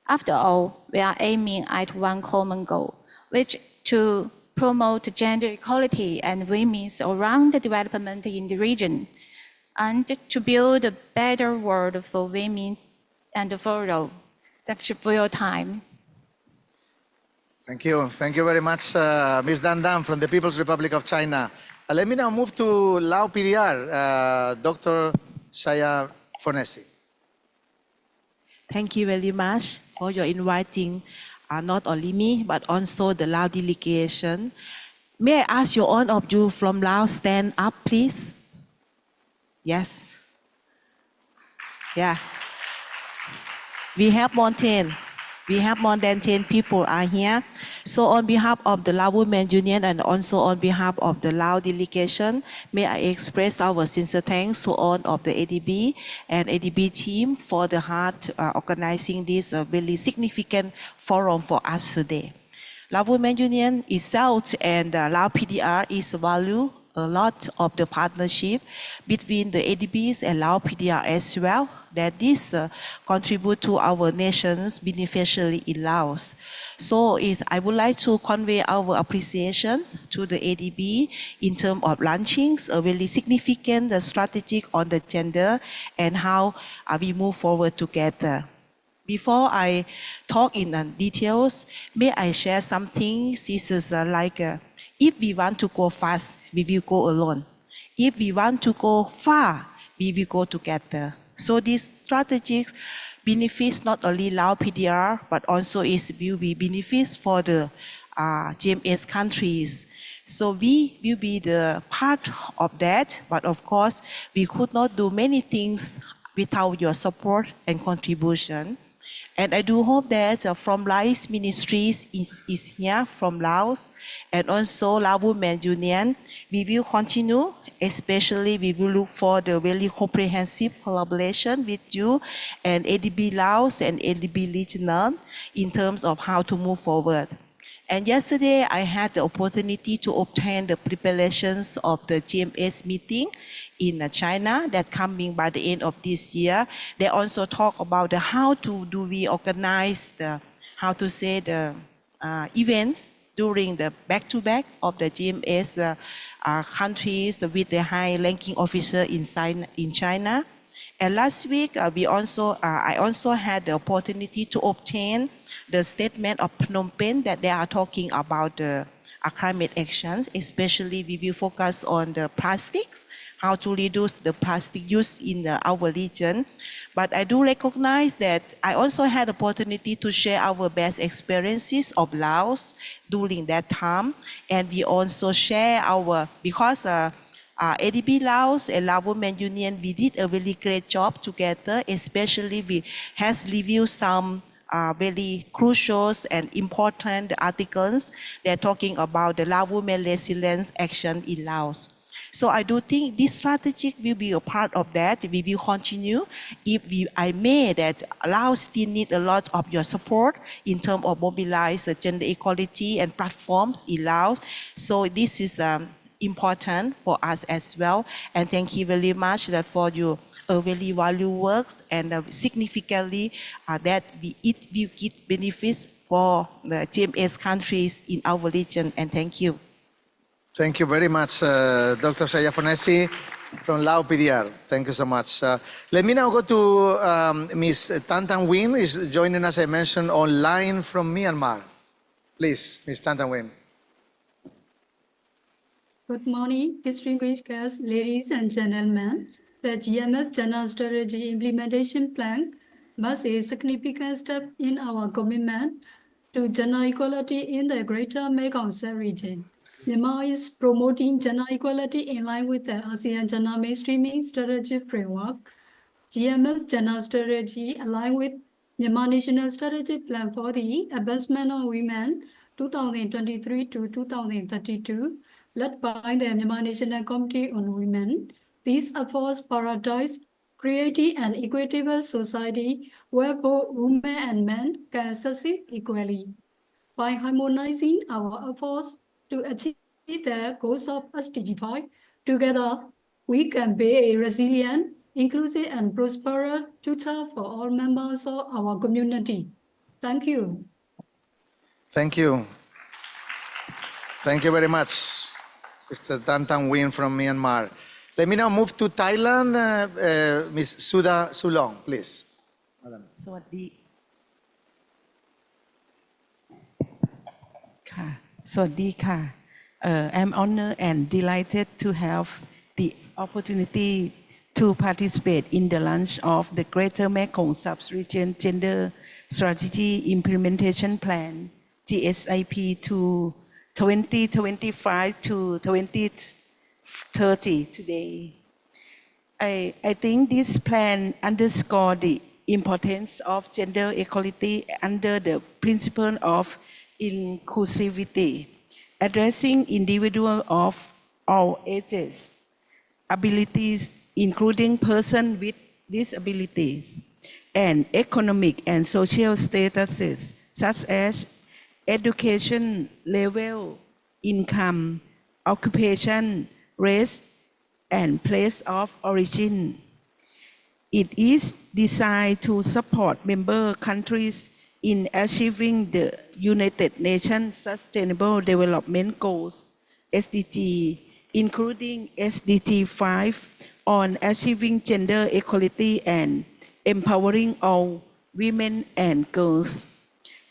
After all, we are aiming at one common goal, which is to promote gender equality and women's all-round development in the region, and to build a better world for women and for all. Thank you for your time. Thank you. Thank you very much, Ms. Dan Dan from the People's Republic of China. Let me now move to Lao PDR, Dr. Shaya Fonesi. Thank you very much for your inviting not only me, but also the Lao delegation. May I ask you all of you from Laos stand up, please? Yes. Yeah. We have more than 10 people are here. So on behalf of the Lao Women's Union and also on behalf of the Lao delegation, may I express our sincere thanks to all of the ADB and ADB team for the hard organizing this really significant forum for us today. Lao Women's Union itself and Lao PDR is value a lot of the partnership between the ADBs and Lao PDR as well, that this contribute to our nations beneficially in Laos. So I would like to convey our appreciations to the ADB in terms of launching a really significant strategic on the gender and how we move forward together. Before I talk in details, may I share something? This is if we want to go fast, we will go alone. If we want to go far, we will go together. So this strategic benefits not only Lao PDR, but also will be benefits for the GMS countries. So we will be the part of that, but of course, we could not do many things without your support and contribution. And I do hope that from Laos Ministries is here from Laos and also Lao Women's Union, we will continue, especially we will look for the very comprehensive collaboration with you and ADB Laos and ADB Regional in terms of how to move forward. And yesterday, I had the opportunity to obtain the preparations of the GMS meeting in China that coming by the end of this year. They also talk about how do we organize the, events during the back-to-back of the GMS countries with the high-ranking officer in China. And last week, I also had the opportunity to obtain the statement of Phnom Penh that they are talking about the climate actions, especially we will focus on the plastics, how to reduce the plastic use in our region. But I do recognize that I also had the opportunity to share our best experiences of Laos during that time. And we also share because ADB Laos and Lao Women Union, we did a really great job together, especially we has reviewed some very crucial and important articles. They're talking about the Lao women resilience action in Laos. So I do think this strategy will be a part of that. We will continue. I may that Laos still need a lot of your support in terms of mobilize gender equality and platforms in Laos. So this is important for us as well. And thank you very much that for your very value works and significantly that it will give benefits for the GMS countries in our region. And thank you. Thank you very much, Dr. Sayafonesi from Lao PDR. Thank you so much. Let me now go to Ms. Tan Tan Win, is joining us, I mentioned, online from Myanmar. Please, Ms. Tan Tan Win. Good morning, distinguished guests, ladies and gentlemen. The GMS General Strategy Implementation Plan marks a significant step in our commitment to gender equality in the Greater Mekong region. Myanmar is promoting gender equality in line with the ASEAN Gender Mainstreaming Strategy Framework. GMS General Strategy aligned with Myanmar National Strategy Plan for the Advancement of Women 2023 to 2032, led by the Myanmar National Committee on Women. These efforts prioritize creating an equitable society where both women and men can succeed equally. By harmonizing our efforts to achieve the goals of SDG 5, together we can be a resilient, inclusive, and prosperous future for all members of our community. Thank you. Thank you. Thank you very much, Mr. Tan Tan Win from Myanmar. Let me now move to Thailand. Ms. Sudha Sulong, please. Madam. สวัสดีค่ะสวัสดีค่ะ I'm honored and delighted to have the opportunity to participate in the launch of the Greater Mekong Sub-region Gender Strategy Implementation Plan, GSIP, to 2025 to 2030 today. I think this plan underscores the importance of gender equality under the principle of inclusivity, addressing individuals of all ages, abilities, including persons with disabilities, and economic and social statuses, such as education level, income, occupation, race, and place of origin. It is designed to support member countries in achieving the United Nations Sustainable Development Goals, SDG, including SDG 5 on achieving gender equality and empowering all women and girls,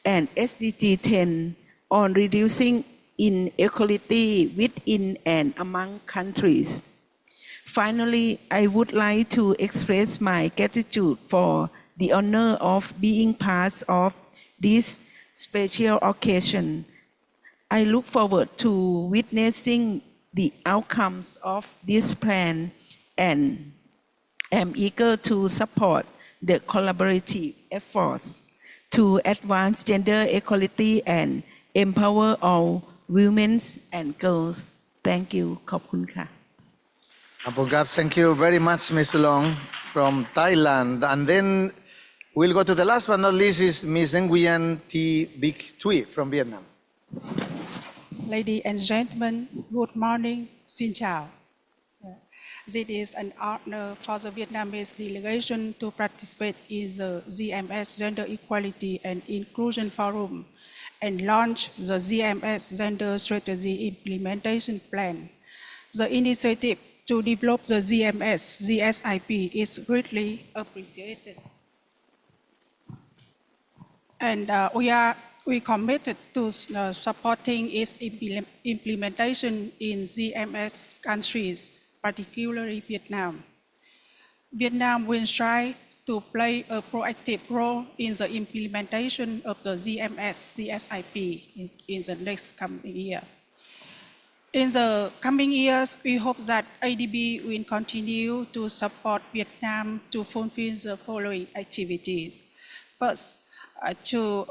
and SDG 10 on reducing inequality within and among countries. Finally, I would like to express my gratitude for the honor of being part of this special occasion. I look forward to witnessing the outcomes of this plan and am eager to support the collaborative efforts to advance gender equality and empower all women and girls. Thank you. ขอบคุณค่ะ Thank you very much, Ms. Long from Thailand. And then we'll go to the last but not least is Ms. Nguyen T. Big Thuy from Vietnam. Ladies and gentlemen, good morning. Xin chào. It is an honor for the Vietnamese delegation to participate in the GMS Gender Equality and Inclusion Forum and launch the GMS Gender Strategy Implementation Plan. The initiative to develop the GMS GSIP is greatly appreciated. And we committed to supporting its implementation in GMS countries, particularly Vietnam. Vietnam will strive to play a proactive role in the implementation of the GMS GSIP in the next coming year. In the coming years, we hope that ADB will continue to support Vietnam to fulfill the following activities. First, to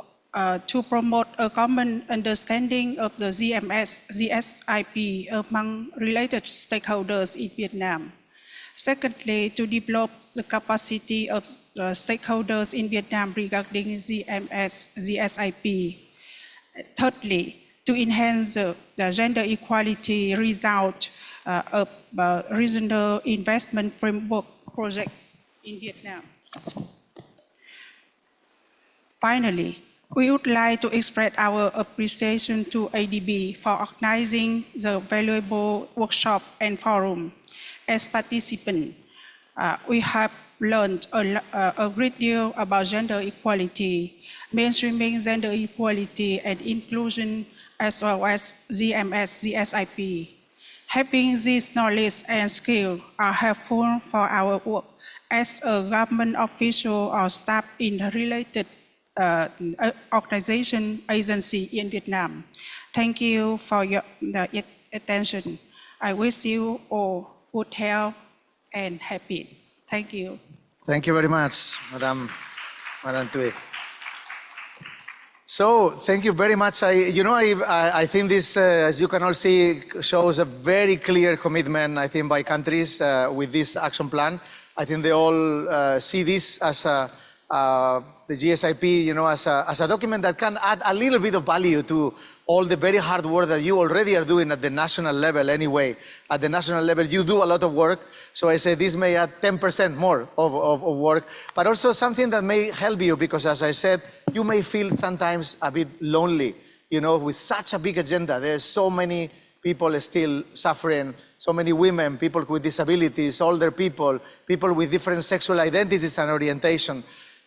promote a common understanding of the GMS, GSIP among related stakeholders in Vietnam. Secondly, to develop the capacity of stakeholders in Vietnam regarding GMS, GSIP. Thirdly, to enhance the gender equality result of regional investment framework projects in Vietnam. Finally, we would like to express our appreciation to ADB for organizing the valuable workshop and forum. As participants, we have learned a great deal about gender equality, mainstreaming gender equality and inclusion, as well as GMS, GSIP. Having this knowledge and skill are helpful for our work as a government official or staff in a related organization agency in Vietnam. Thank you for your attention. I wish you all good health and happiness. Thank you. Thank you very much, Madam Thuy. So, thank you very much. I think this, as you can all see, shows a very clear commitment, I think, by countries with this action plan. I think they all see this as the GSIP, as a document that can add a little bit of value to all the very hard work that you already are doing at the national level anyway. At the national level, you do a lot of work. So I say this may add 10% more of work, but also something that may help you because, as I said, you may feel sometimes a bit lonely, with such a big agenda. There's so many people still suffering, so many women, people with disabilities, older people, people with different sexual identities and orientation.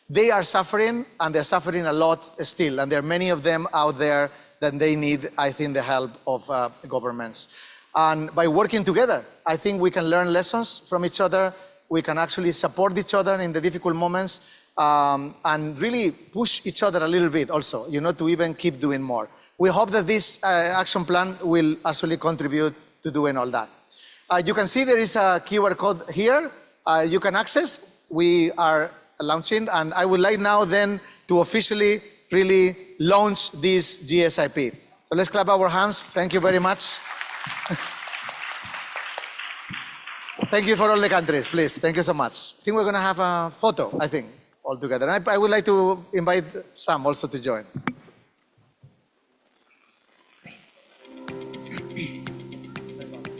They are suffering, and they're suffering a lot still, and there are many of them out there that they need, I think, the help of governments. And by working together, I think we can learn lessons from each other, we can actually support each other in the difficult moments, and really push each other a little bit also, to even keep doing more. We hope that this action plan will actually contribute to doing all that. You can see there is a QR code here you can access. We are launching, and I would like now then to officially really launch this GSIP. So let's clap our hands. Thank you very much. Thank you for all the countries, please. Thank you so much. I think we're going to have a photo, I think, all together. And I would like to invite Sam also to join.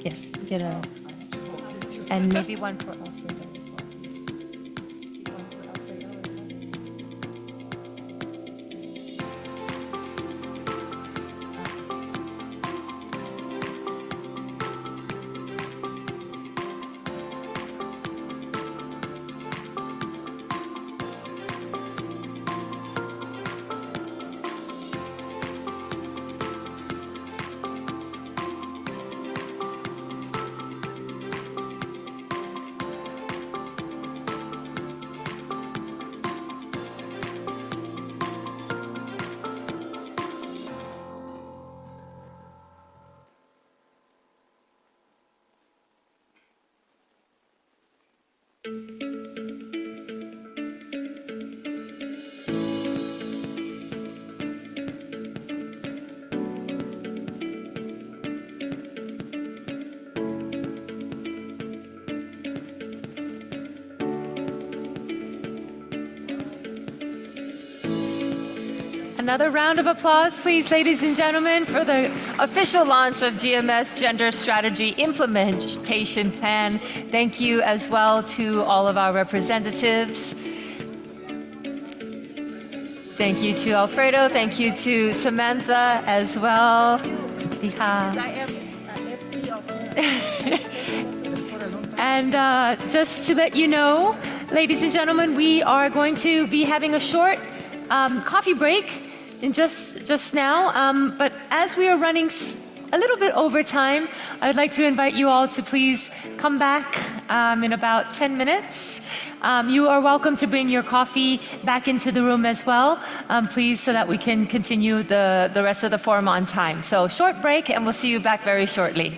Yes, get a, and maybe one for Alfredo as well. Another round of applause, please, ladies and gentlemen, for the official launch of GMS Gender Strategy Implementation Plan. Thank you as well to all of our representatives. Thank you to Alfredo. Thank you to Samantha as well. And just to let you know, ladies and gentlemen, we are going to be having a short coffee break in just now. But as we are running a little bit over time. I'd like to invite you all to please come back in about 10 minutes. You are welcome to bring your coffee back into the room as well, please, so that we can continue the rest of the forum on time. So short break, and we'll see you back very shortly.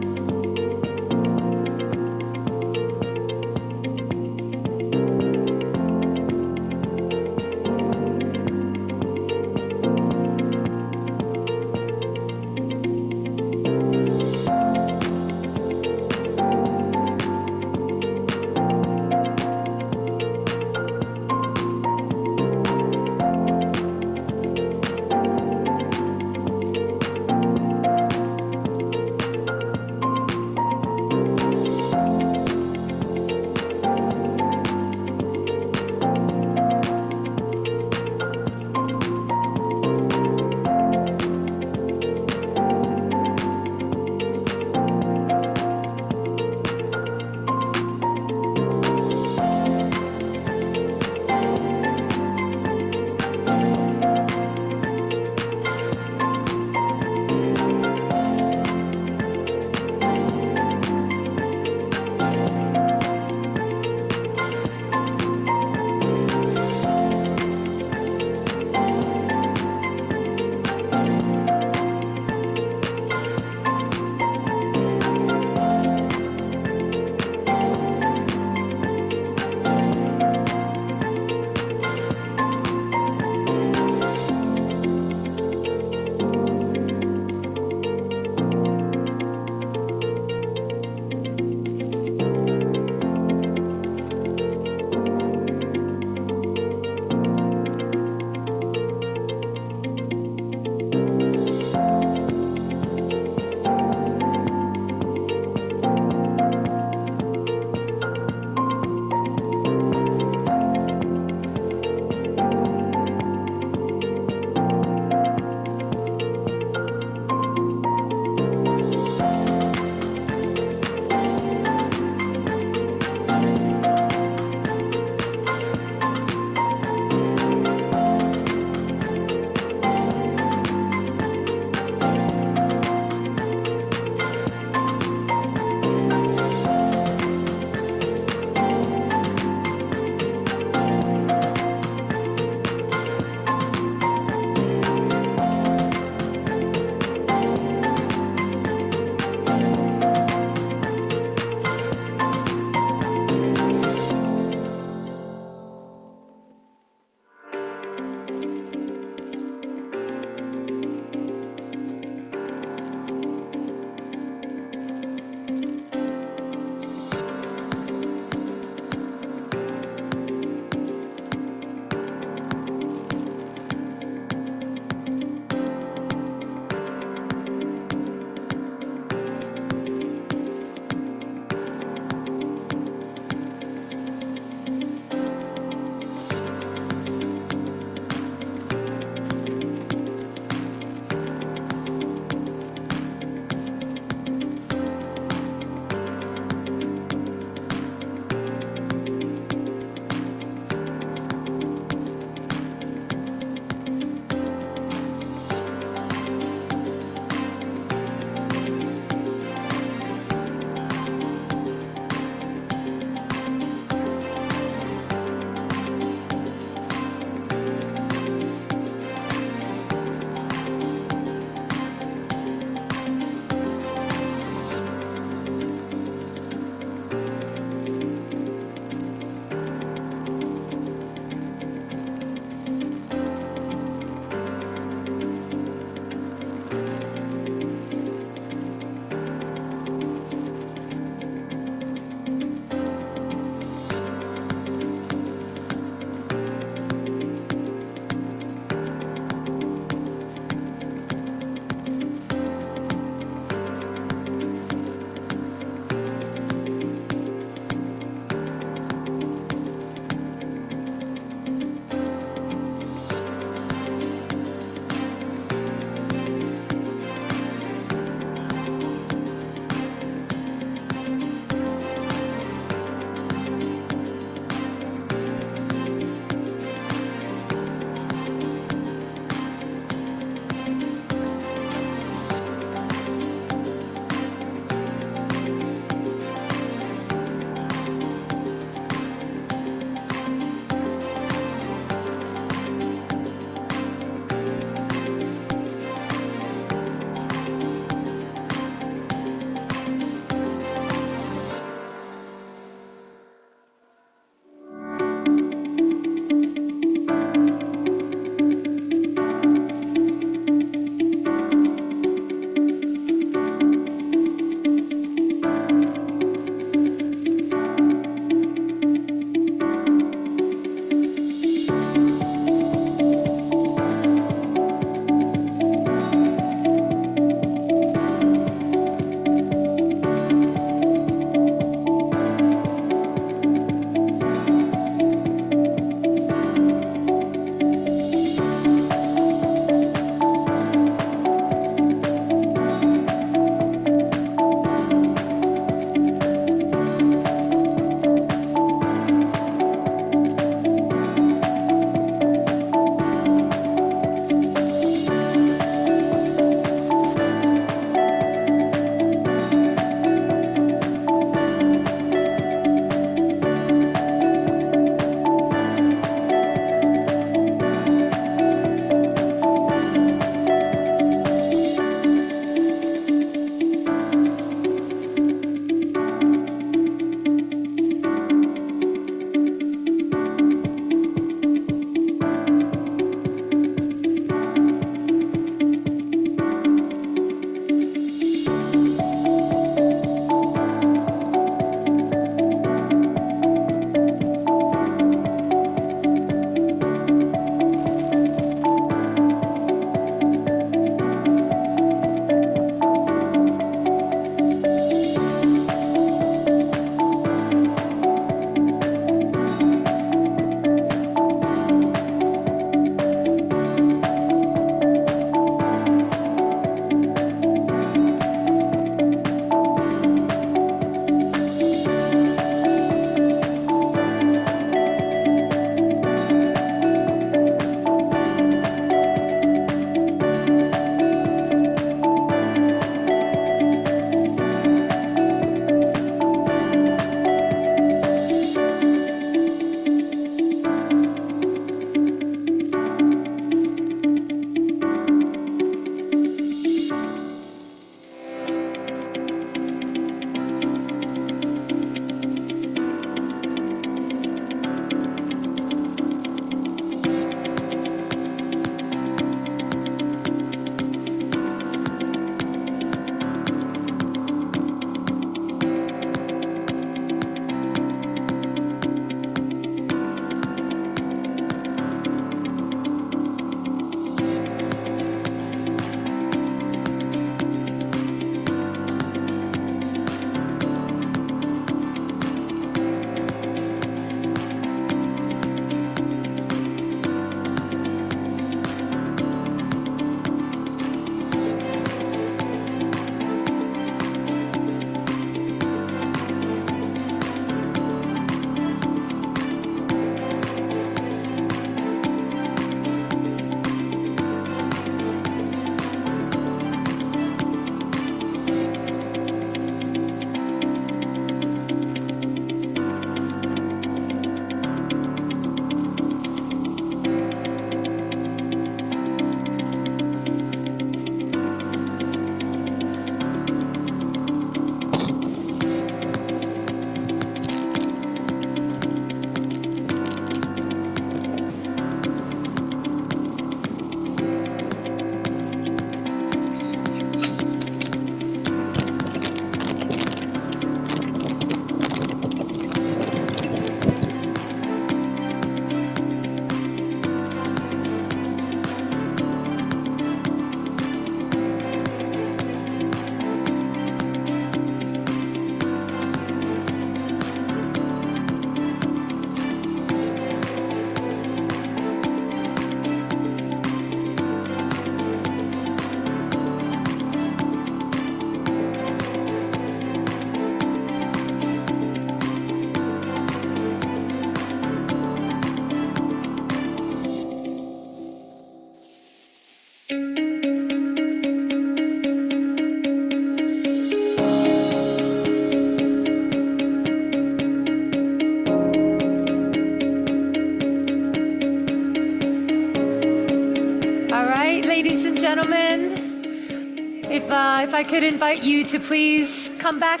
if I could invite you to please come back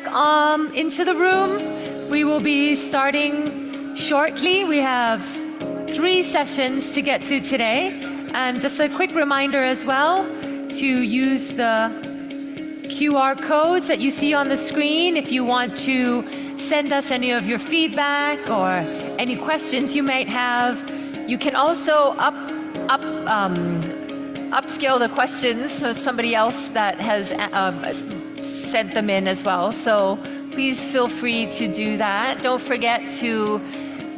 into the room. We will be starting shortly. We have 3 sessions to get to today. And just a quick reminder as well to use the QR codes that you see on the screen if you want to send us any of your feedback or any questions you might have. You can also upscale the questions, so somebody else that has sent them in as well. So please feel free to do that. Don't forget to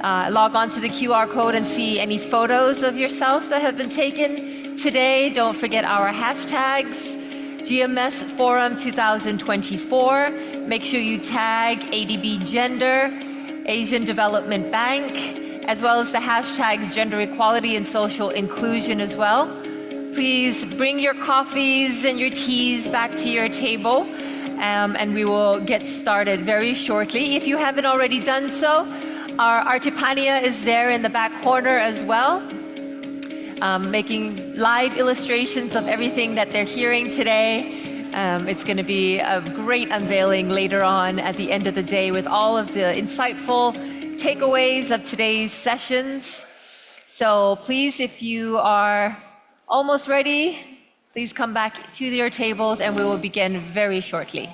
log on to the QR code and see any photos of yourself that have been taken today. Don't forget our hashtags, GMS Forum 2024. Make sure you tag ADB Gender, Asian Development Bank, as well as the hashtags gender equality and social inclusion as well. Please bring your coffees and your teas back to your table, and we will get started very shortly. If you haven't already done so, our Artipania is there in the back corner as well, making live illustrations of everything that they're hearing today. It's going to be a great unveiling later on at the end of the day with all of the insightful takeaways of today's sessions. So please, if you are almost ready, please come back to your tables and we will begin very shortly.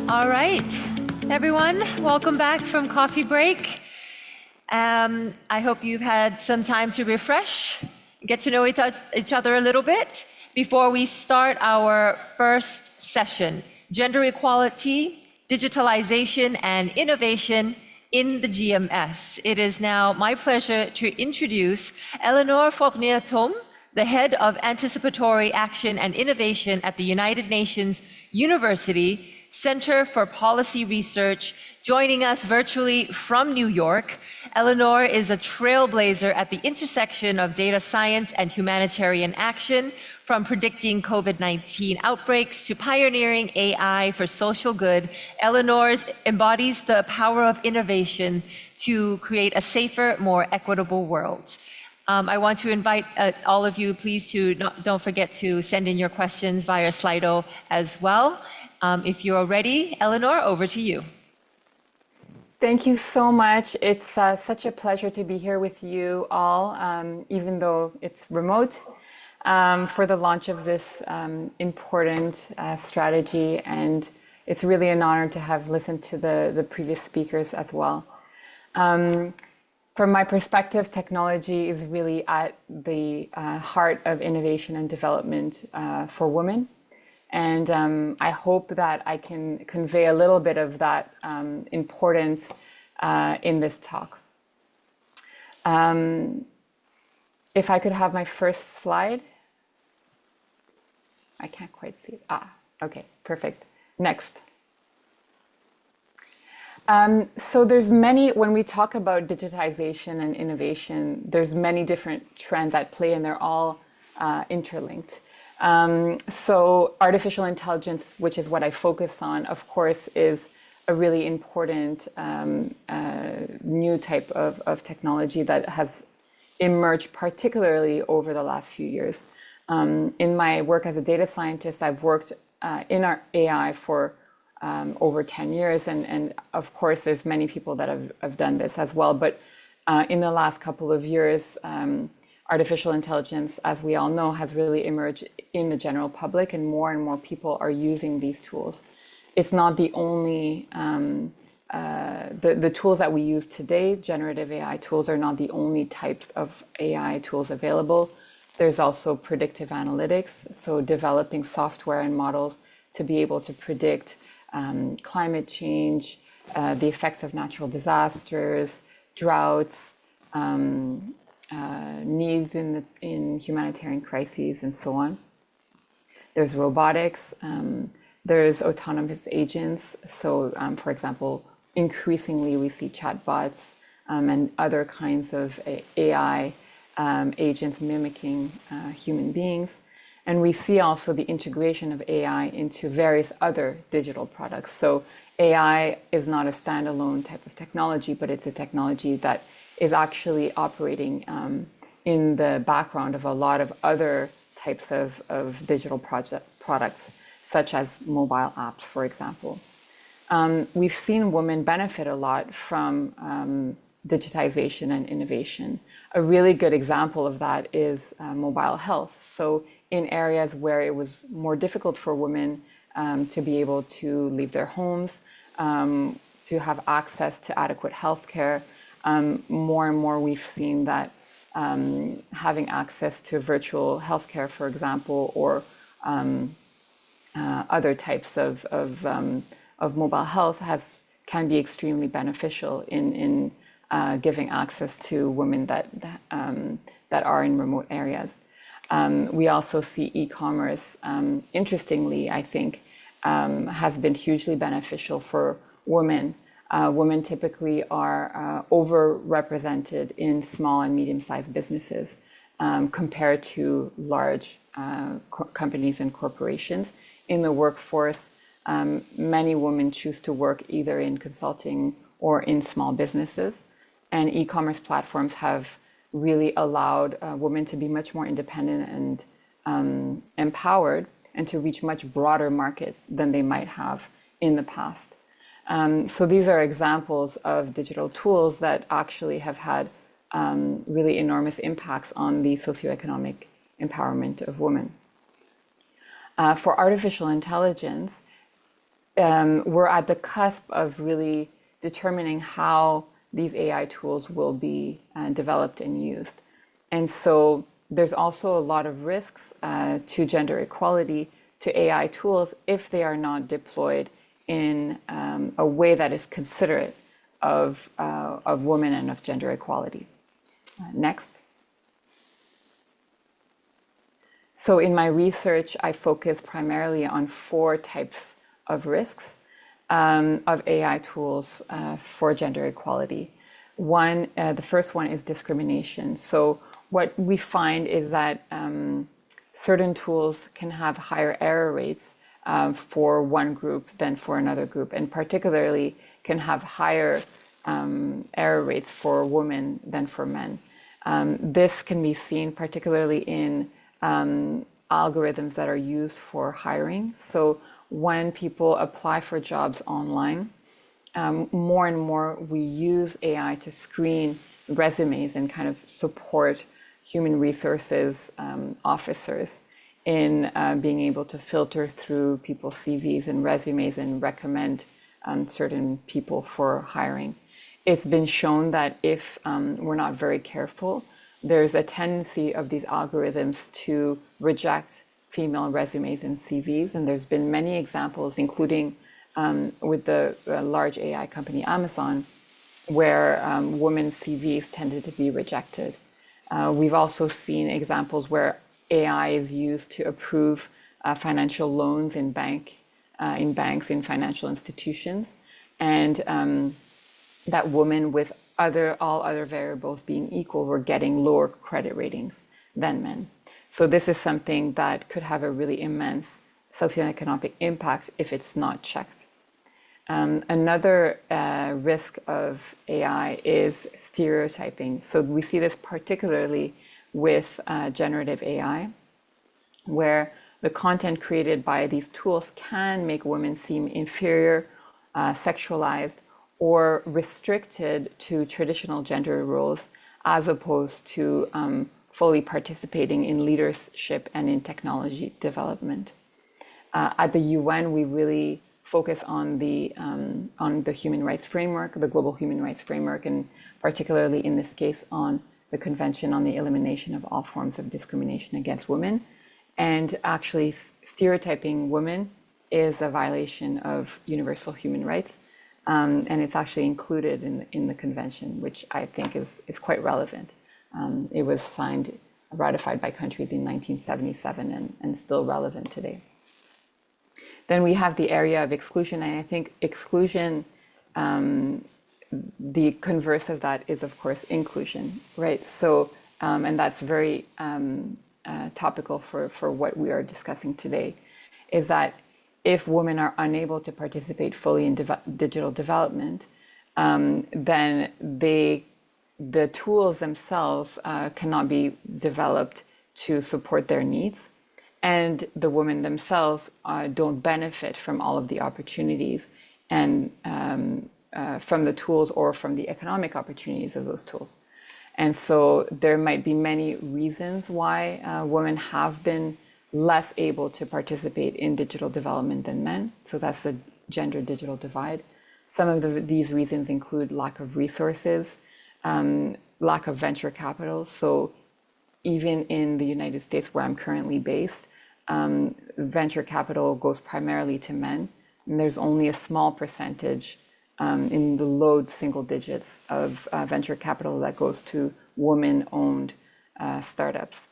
All right, everyone, welcome back from coffee break. I hope you've had some time to refresh, get to know each other a little bit before we start our first session, Gender Equality, Digitalization and Innovation in the GMS. It is now my pleasure to introduce Eleanor Fournier-Thom, the head of Anticipatory Action and Innovation at the United Nations University Center for Policy Research, joining us virtually from New York. Eleanor is a trailblazer at the intersection of data science and humanitarian action, from predicting COVID-19 outbreaks to pioneering AI for social good. Eleanor embodies the power of innovation to create a safer, more equitable world. I want to invite all of you, please, to don't forget to send in your questions via Slido as well. If you're ready, Eleanor, over to you. Thank you so much. It's such a pleasure to be here with you all, even though it's remote, for the launch of this important strategy. And it's really an honor to have listened to the previous speakers as well. From my perspective, technology is really at the heart of innovation and development for women. And I hope that I can convey a little bit of that importance in this talk. If I could have my first slide. I can't quite see it. Okay, perfect. Next. So there's many, when we talk about digitization and innovation, there's many different trends at play, and they're all interlinked. So artificial intelligence, which is what I focus on, of course, is a really important new type of technology that has emerged particularly over the last few years. In my work as a data scientist, I've worked in our AI for over 10 years. And of course, there's many people that have done this as well. But in the last couple of years, artificial intelligence, as we all know, has really emerged in the general public, and more people are using these tools. It's not the only, the tools that we use today, generative AI tools, are not the only types of AI tools available. There's also predictive analytics, so developing software and models to be able to predict climate change, the effects of natural disasters, droughts, needs in humanitarian crises, and so on. There's robotics, there's autonomous agents. So, for example, increasingly we see chatbots and other kinds of AI agents mimicking human beings. And we see also the integration of AI into various other digital products. So AI is not a standalone type of technology, but it's a technology that is actually operating in the background of a lot of other types of digital products, such as mobile apps, for example. We've seen women benefit a lot from digitization and innovation. A really good example of that is mobile health. So in areas where it was more difficult for women to be able to leave their homes, to have access to adequate health care, more and more we've seen that having access to virtual healthcare, for example, or other types of mobile health can be extremely beneficial in giving access to women that are in remote areas. We also see e-commerce, interestingly, I think, has been hugely beneficial for women. Women typically are overrepresented in small and medium-sized businesses compared to large companies and corporations. In the workforce, many women choose to work either in consulting or in small businesses. And e-commerce platforms have really allowed women to be much more independent and empowered, and to reach much broader markets than they might have in the past. So these are examples of digital tools that actually have had really enormous impacts on the socioeconomic empowerment of women. For artificial intelligence, we're at the cusp of really determining how these AI tools will be developed and used. And so there's also a lot of risks to gender equality, to AI tools, if they are not deployed in a way that is considerate of women and of gender equality. Next. So in my research, I focus primarily on 4 types of risks of AI tools for gender equality. The first one is discrimination. So what we find is that certain tools can have higher error rates for one group than for another group, and particularly can have higher error rates for women than for men. This can be seen particularly in algorithms that are used for hiring. So when people apply for jobs online, more and more we use AI to screen resumes and kind of support human resources officers in being able to filter through people's CVs and resumes and recommend certain people for hiring. It's been shown that if we're not very careful, there's a tendency of these algorithms to reject female resumes and CVs. And there's been many examples, including with the large AI company Amazon, where women's CVs tended to be rejected. We've also seen examples where AI is used to approve financial loans in banks, in financial institutions, and that women with all other variables being equal were getting lower credit ratings than men. So this is something that could have a really immense socioeconomic impact if it's not checked. Another risk of AI is stereotyping. So we see this particularly with generative AI, where the content created by these tools can make women seem inferior, sexualized, or restricted to traditional gender roles, as opposed to fully participating in leadership and in technology development. At the UN, we really focus on the human rights framework, the global human rights framework, and particularly in this case on the Convention on the Elimination of All Forms of Discrimination Against Women. And actually, stereotyping women is a violation of universal human rights. And it's actually included in the convention, which I think is quite relevant. It was ratified by countries in 1977 and still relevant today. Then we have the area of exclusion, and I think exclusion, the converse of that is, of course, inclusion, right? So, and that's very topical for what we are discussing today, is that if women are unable to participate fully in digital development, then the tools themselves cannot be developed to support their needs. And the women themselves don't benefit from all of the opportunities and from the tools or from the economic opportunities of those tools. And so there might be many reasons why women have been less able to participate in digital development than men. So that's the gender digital divide. Some of these reasons include lack of resources, lack of venture capital. So even in the United States, where I'm currently based, venture capital goes primarily to men. And there's only a small percentage in the low single digits of venture capital that goes to women-owned startups.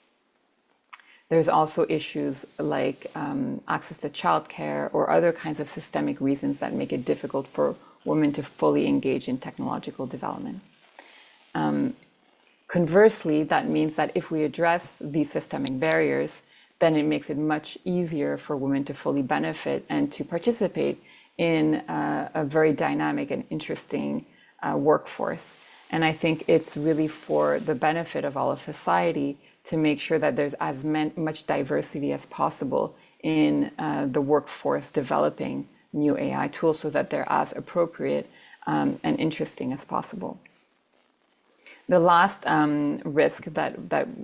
There's also issues like access to childcare or other kinds of systemic reasons that make it difficult for women to fully engage in technological development. Conversely, that means that if we address these systemic barriers, then it makes it much easier for women to fully benefit and to participate in a very dynamic and interesting workforce. And I think it's really for the benefit of all of society to make sure that there's as much diversity as possible in the workforce developing new AI tools so that they're as appropriate and interesting as possible. The last risk that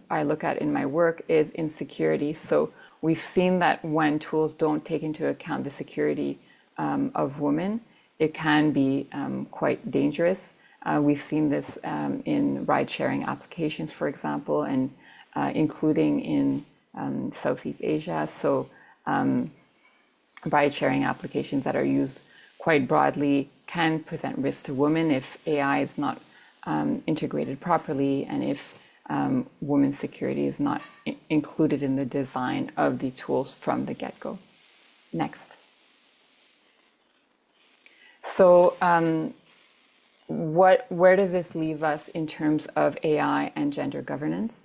I look at in my work is insecurity. So we've seen that when tools don't take into account the security of women, it can be quite dangerous. We've seen this in ride-sharing applications, for example, and including in Southeast Asia. So ride-sharing applications that are used quite broadly can present risk to women if AI is not integrated properly and if women's security is not included in the design of the tools from the get-go. Next. So where does this leave us in terms of AI and gender governance?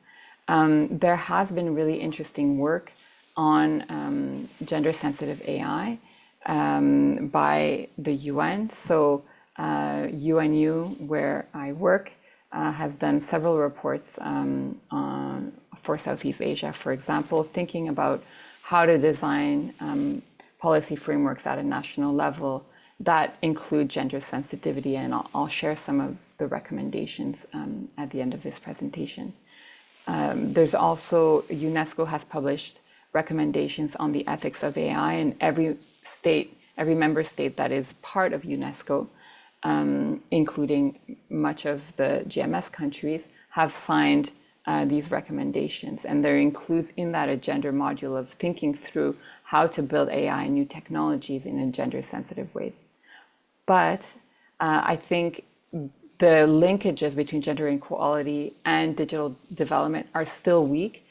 There has been really interesting work on gender-sensitive AI by the UN. So UNU, where I work, has done several reports for Southeast Asia, for example, thinking about how to design policy frameworks at a national level that include gender sensitivity, and I'll share some of the recommendations at the end of this presentation. There's also, UNESCO has published recommendations on the ethics of AI, and every member state that is part of UNESCO, including much of the GMS countries, have signed these recommendations. And there includes in that a gender module of thinking through how to build AI and new technologies in a gender-sensitive ways. But I think the linkages between gender equality and digital development are still weak.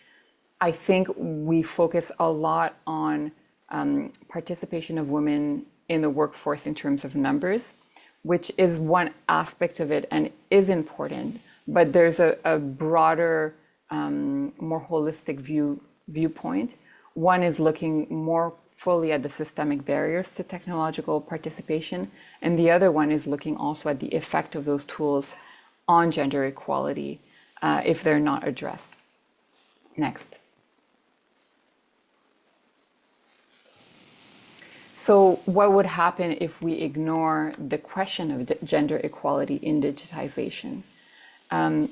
I think we focus a lot on participation of women in the workforce in terms of numbers, which is one aspect of it and is important, but there's a broader, more holistic viewpoint. One is looking more fully at the systemic barriers to technological participation, and the other one is looking also at the effect of those tools on gender equality if they're not addressed. Next. So what would happen if we ignore the question of gender equality in digitization?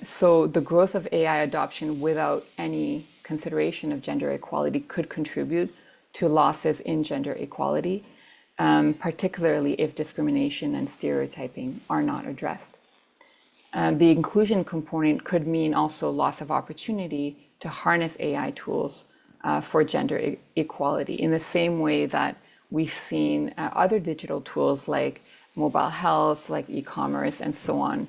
So the growth of AI adoption without any consideration of gender equality could contribute to losses in gender equality, particularly if discrimination and stereotyping are not addressed. The inclusion component could mean also loss of opportunity to harness AI tools for gender equality in the same way that we've seen other digital tools like mobile health, like e-commerce, and so on,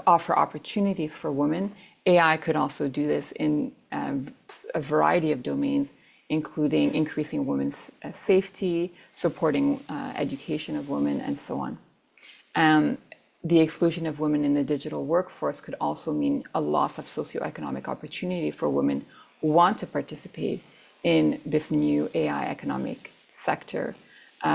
offer opportunities for women. AI could also do this in a variety of domains, including increasing women's safety, supporting education of women, and so on. The exclusion of women in the digital workforce could also mean a loss of socioeconomic opportunity for women who want to participate in this new AI economic sector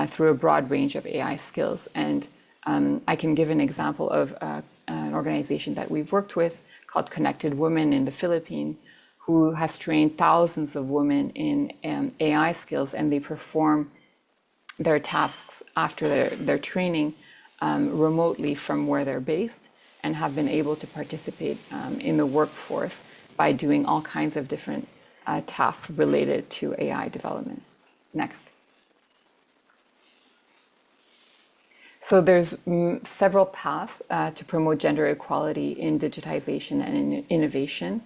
through a broad range of AI skills. And I can give an example of an organization that we've worked with called Connected Women in the Philippines, who has trained thousands of women in AI skills, and they perform their tasks after their training remotely from where they're based, and have been able to participate in the workforce by doing all kinds of different tasks related to AI development. Next. So there's several paths to promote gender equality in digitization and in innovation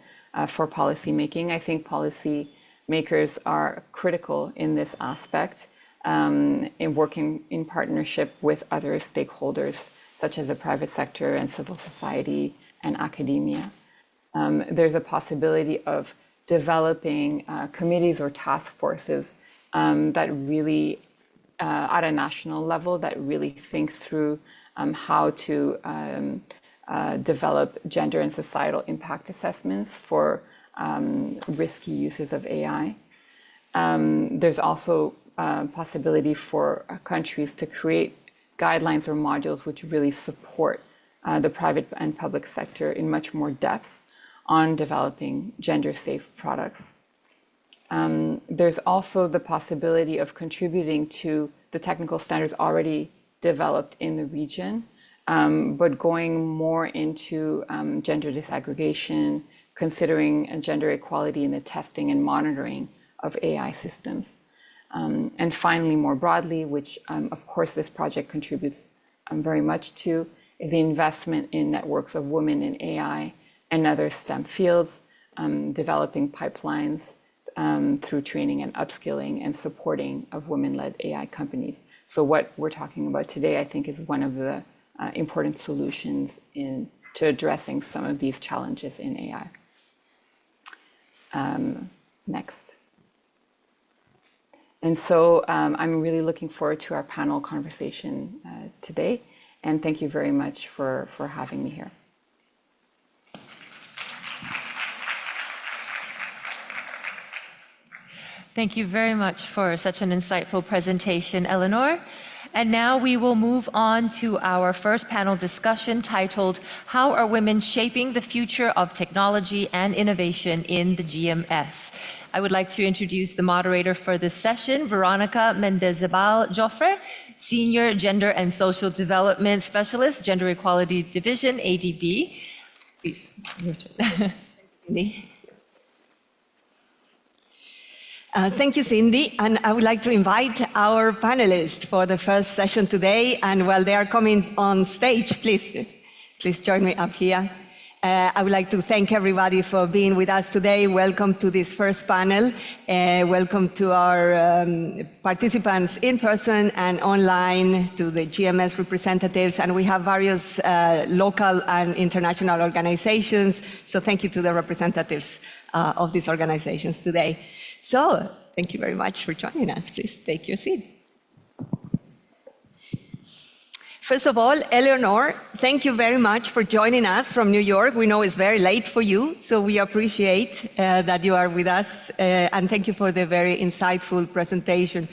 for policymaking. I think policymakers are critical in this aspect in working in partnership with other stakeholders, such as the private sector and civil society and academia. There's a possibility of developing committees or task forces that really at a national level that really think through how to develop gender and societal impact assessments for risky uses of AI. There's also a possibility for countries to create guidelines or modules which really support the private and public sector in much more depth on developing gender-safe products. There's also the possibility of contributing to the technical standards already developed in the region, but going more into gender disaggregation, considering gender equality in the testing and monitoring of AI systems. And finally, more broadly, which of course this project contributes very much to is the investment in networks of women in AI and other STEM fields, developing pipelines through training and upskilling and supporting of women-led AI companies. So what we're talking about today, I think, is one of the important solutions to addressing some of these challenges in AI. Next. And so I'm really looking forward to our panel conversation today, and thank you very much for having me here. Thank you very much for such an insightful presentation, Eleanor. And now we will move on to our first panel discussion titled, How Are Women Shaping the Future of Technology and Innovation in the GMS? I would like to introduce the moderator for this session, Veronica Mendezabal Joffre, Senior Gender and Social Development Specialist, Gender Equality Division, ADB. Please, your turn. Thank you, Cindy. And I would like to invite our panelists for the first session today. And while they are coming on stage, please join me up here. I would like to thank everybody for being with us today. Welcome to this first panel. Welcome to our participants in person and online, to the GMS representatives. And we have various local and international organizations. So thank you to the representatives of these organizations today. So, thank you very much for joining us. Please take your seat. First of all, Eleanor, thank you very much for joining us from New York. We know it's very late for you, so we appreciate that you are with us, and thank you for the very insightful presentation.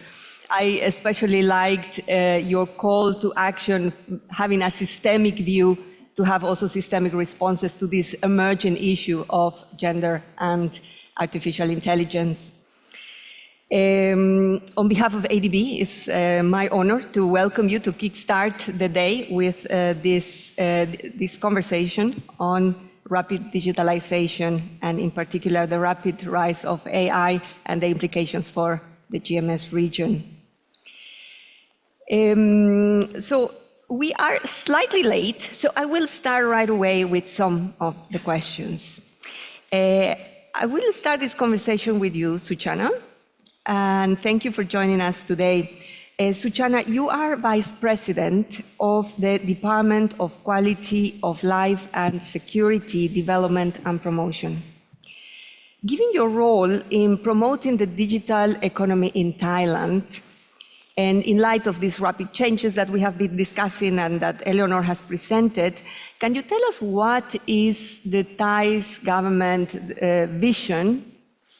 I especially liked your call to action, having a systemic view to have also systemic responses to this emerging issue of gender and artificial intelligence. On behalf of ADB, it's my honor to welcome you to kickstart the day with this conversation on rapid digitalization, and in particular the rapid rise of AI and the implications for the GMS region. So we are slightly late, so I will start right away with some of the questions. I will start this conversation with you, Suchana. And thank you for joining us today. Suchana, you are Vice President of the Department of Quality of Life and Security Development and Promotion. Given your role in promoting the digital economy in Thailand, and in light of these rapid changes that we have been discussing and that Eleanor has presented, can you tell us what is the Thai's government vision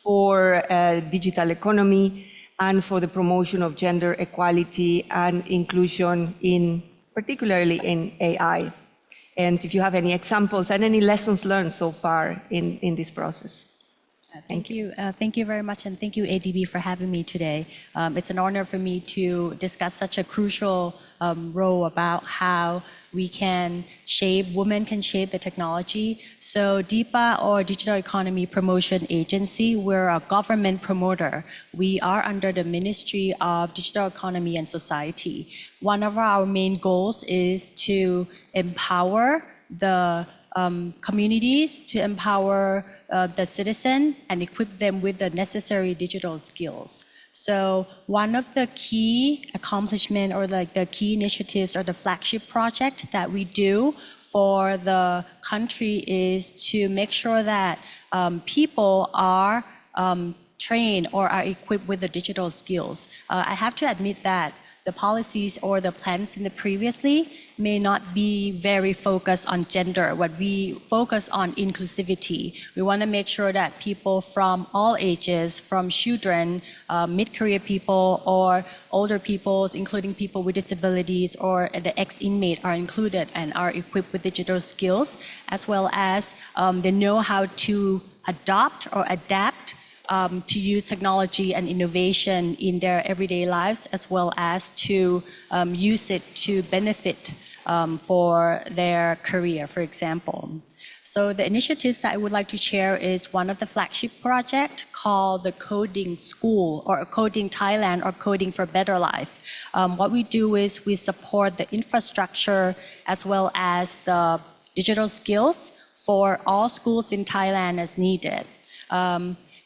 for digital economy and for the promotion of gender equality and inclusion, particularly in AI? And if you have any examples and any lessons learned so far in this process. Thank you. Thank you very much, and thank you, ADB, for having me today. It's an honor for me to discuss such a crucial role about how women can shape the technology. So DIPA, or Digital Economy Promotion Agency, we're a government promoter. We are under the Ministry of Digital Economy and Society. One of our main goals is to empower the communities, to empower the citizen and equip them with the necessary digital skills. So one of the key accomplishments, or the key initiatives, or the flagship project that we do for the country is to make sure that people are trained or are equipped with the digital skills. I have to admit that the policies or the plans in the previously may not be very focused on gender. What we focus on inclusivity. We want to make sure that people from all ages, from children, mid-career people, or older peoples, including people with disabilities, or the ex-inmate, are included and are equipped with digital skills, as well as they know how to adopt or adapt to use technology and innovation in their everyday lives, as well as to use it to benefit for their career, for example. So the initiatives that I would like to share is one of the flagship project called the Coding School or Coding Thailand or Coding for Better Life. What we do is we support the infrastructure as well as the digital skills for all schools in Thailand as needed.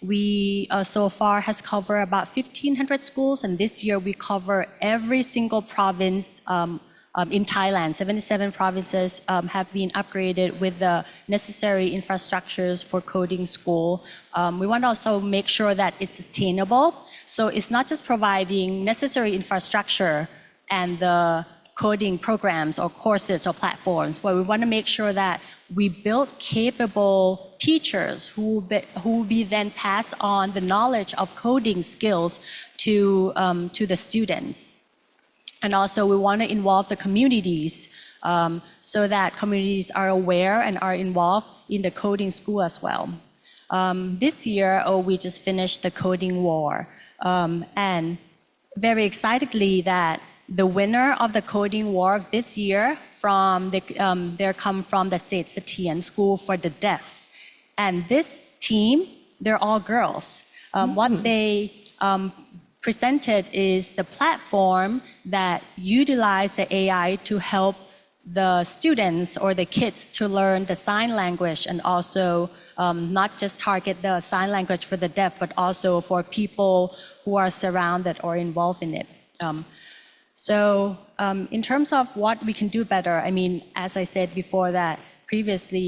We so far has covered about 1,500 schools, and this year we cover every single province in Thailand. 77 provinces have been upgraded with the necessary infrastructures for coding school. We want to also make sure that it's sustainable. So it's not just providing necessary infrastructure and the coding programs or courses or platforms, but we want to make sure that we build capable teachers who will be then pass on the knowledge of coding skills to the students. And also we want to involve the communities so that communities are aware and are involved in the coding school as well. This year, we just finished the coding war. And very excitedly that the winner of the coding war of this year they come from the Seth Satien School for the Deaf. And this team, they're all girls. What they presented is the platform that utilize the AI to help the students or the kids to learn the sign language and also not just target the sign language for the deaf, but also for people who are surrounded or involved in it. So in terms of what we can do better, I mean, as I said before that previously,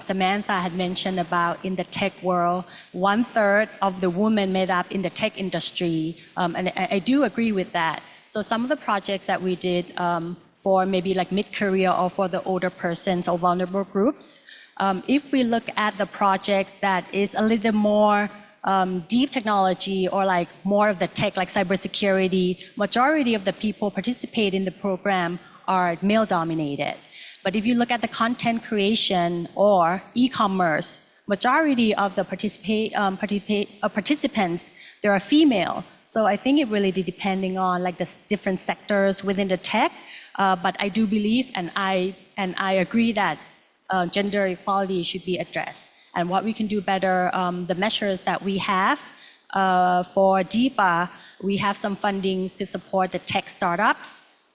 Samantha had mentioned about in the tech world, 1/3 of the women made up in the tech industry. And I do agree with that. So some of the projects that we did for maybe like mid-career or for the older persons or vulnerable groups, if we look at the projects that is a little more deep technology or like more of the tech, like cybersecurity, majority of the people participate in the program are male-dominated. But if you look at the content creation or e-commerce, majority of the participants, they are female. So I think it really depending on like the different sectors within the tech. But I do believe and I agree that gender equality should be addressed. And what we can do better, the measures that we have for DEPA, we have some fundings to support the tech startups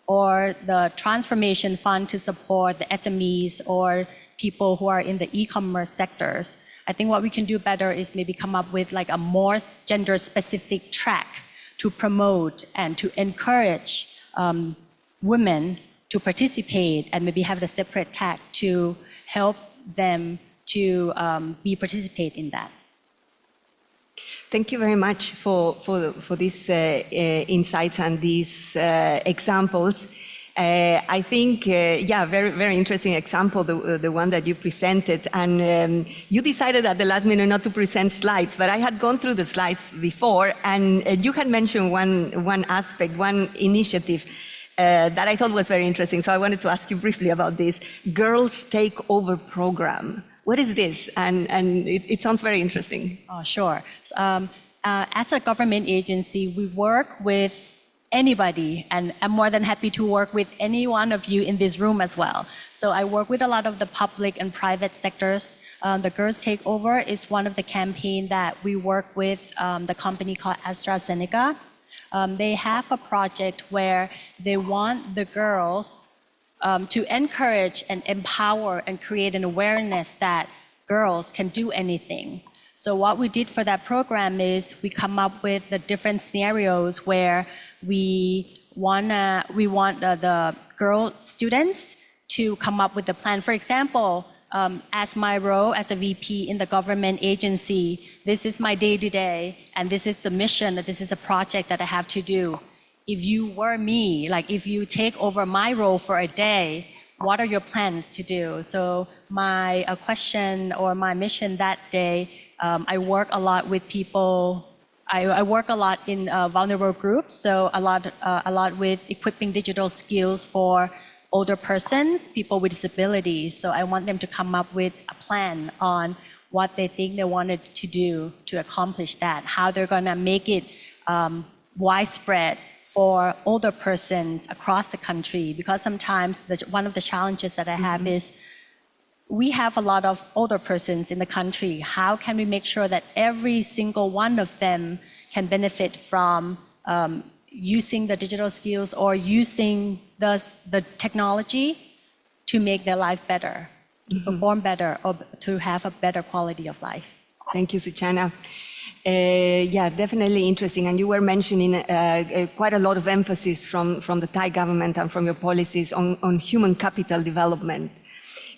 or the transformation fund to support the SMEs or people who are in the e-commerce sectors. I think what we can do better is maybe come up with like a more gender-specific track to promote and to encourage women to participate and maybe have a separate track to help them to participate in that. Thank you very much for these insights and these examples. I think, very, very interesting example, the one that you presented. And you decided at the last minute not to present slides, but I had gone through the slides before, and you had mentioned one aspect, one initiative that I thought was very interesting. So I wanted to ask you briefly about this Girls Take Over program. What is this? And it sounds very interesting. Oh, sure. As a government agency, we work with anybody, and I'm more than happy to work with any one of you in this room as well. So I work with a lot of the public and private sectors. The Girls Take Over is one of the campaigns that we work with the company called AstraZeneca. They have a project where they want the girls to encourage and empower and create an awareness that girls can do anything. So what we did for that program is we come up with the different scenarios where we want the girl students to come up with a plan. For example, as my role as a VP in the government agency, this is my day-to-day, and this is the mission, this is the project that I have to do. If you were me, like if you take over my role for a day, what are your plans to do? So my question or my mission that day, I work a lot with people. I work a lot in vulnerable groups, so a lot with equipping digital skills for older persons, people with disabilities. So I want them to come up with a plan on what they think they wanted to do to accomplish that, how they're gonna make it widespread for older persons across the country. Because sometimes one of the challenges that I have is we have a lot of older persons in the country. How can we make sure that every single one of them can benefit from using the digital skills or using the technology to make their life better, to perform better, or to have a better quality of life? Thank you, Suchana. Yeah, definitely interesting. And you were mentioning quite a lot of emphasis from the Thai government and from your policies on human capital development.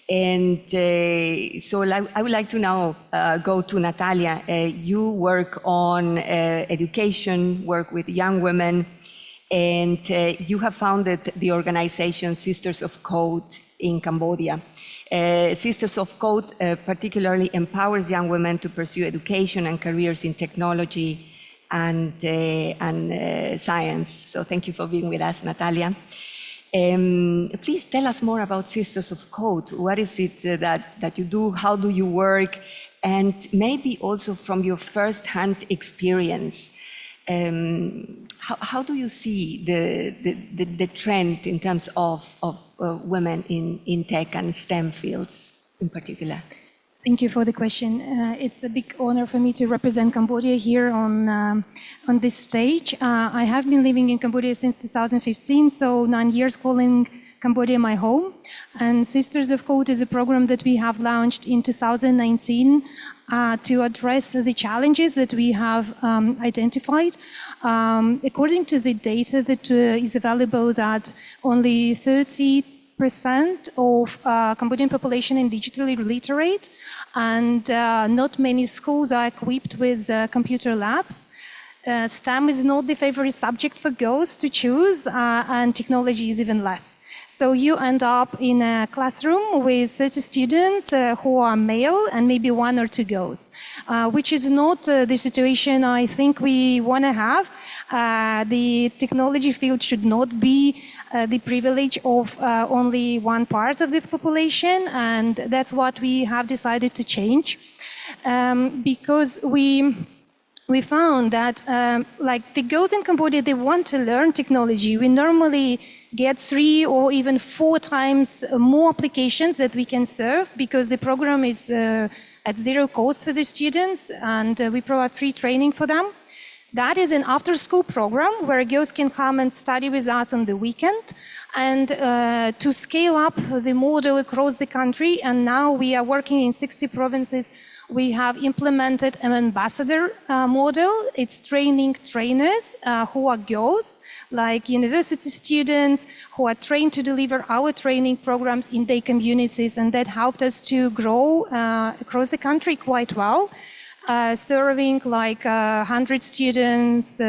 And so I would like to now go to Natalia. You work on education, work with young women, and you have founded the organization Sisters of Code in Cambodia. Sisters of Code particularly empowers young women to pursue education and careers in technology and science. So thank you for being with us, Natalia. Please tell us more about Sisters of Code. What is it that you do? How do you work? And maybe also from your first-hand experience, how do you see the trend in terms of women in tech and STEM fields in particular? Thank you for the question. It's a big honor for me to represent Cambodia here on this stage. I have been living in Cambodia since 2015, so 9 years calling Cambodia my home. And Sisters of Code is a program that we have launched in 2019 to address the challenges that we have identified. According to the data that is available, that only 30% of Cambodian population is digitally literate, and not many schools are equipped with computer labs. STEM is not the favorite subject for girls to choose, and technology is even less. So you end up in a classroom with 30 students who are male and maybe 1 or 2 girls, which is not the situation I think we want to have. The technology field should not be the privilege of only one part of the population, and that's what we have decided to change, because we found that like the girls in Cambodia, they want to learn technology. We normally get 3 or even 4 times more applications that we can serve, because the program is at 0 cost for the students, and we provide free training for them. That is an after-school program where girls can come and study with us on the weekend, and to scale up the model across the country. And now we are working in 60 provinces. We have implemented an ambassador model. It's training trainers who are girls, like university students, who are trained to deliver our training programs in their communities, and that helped us to grow across the country quite well. Serving like 100 students,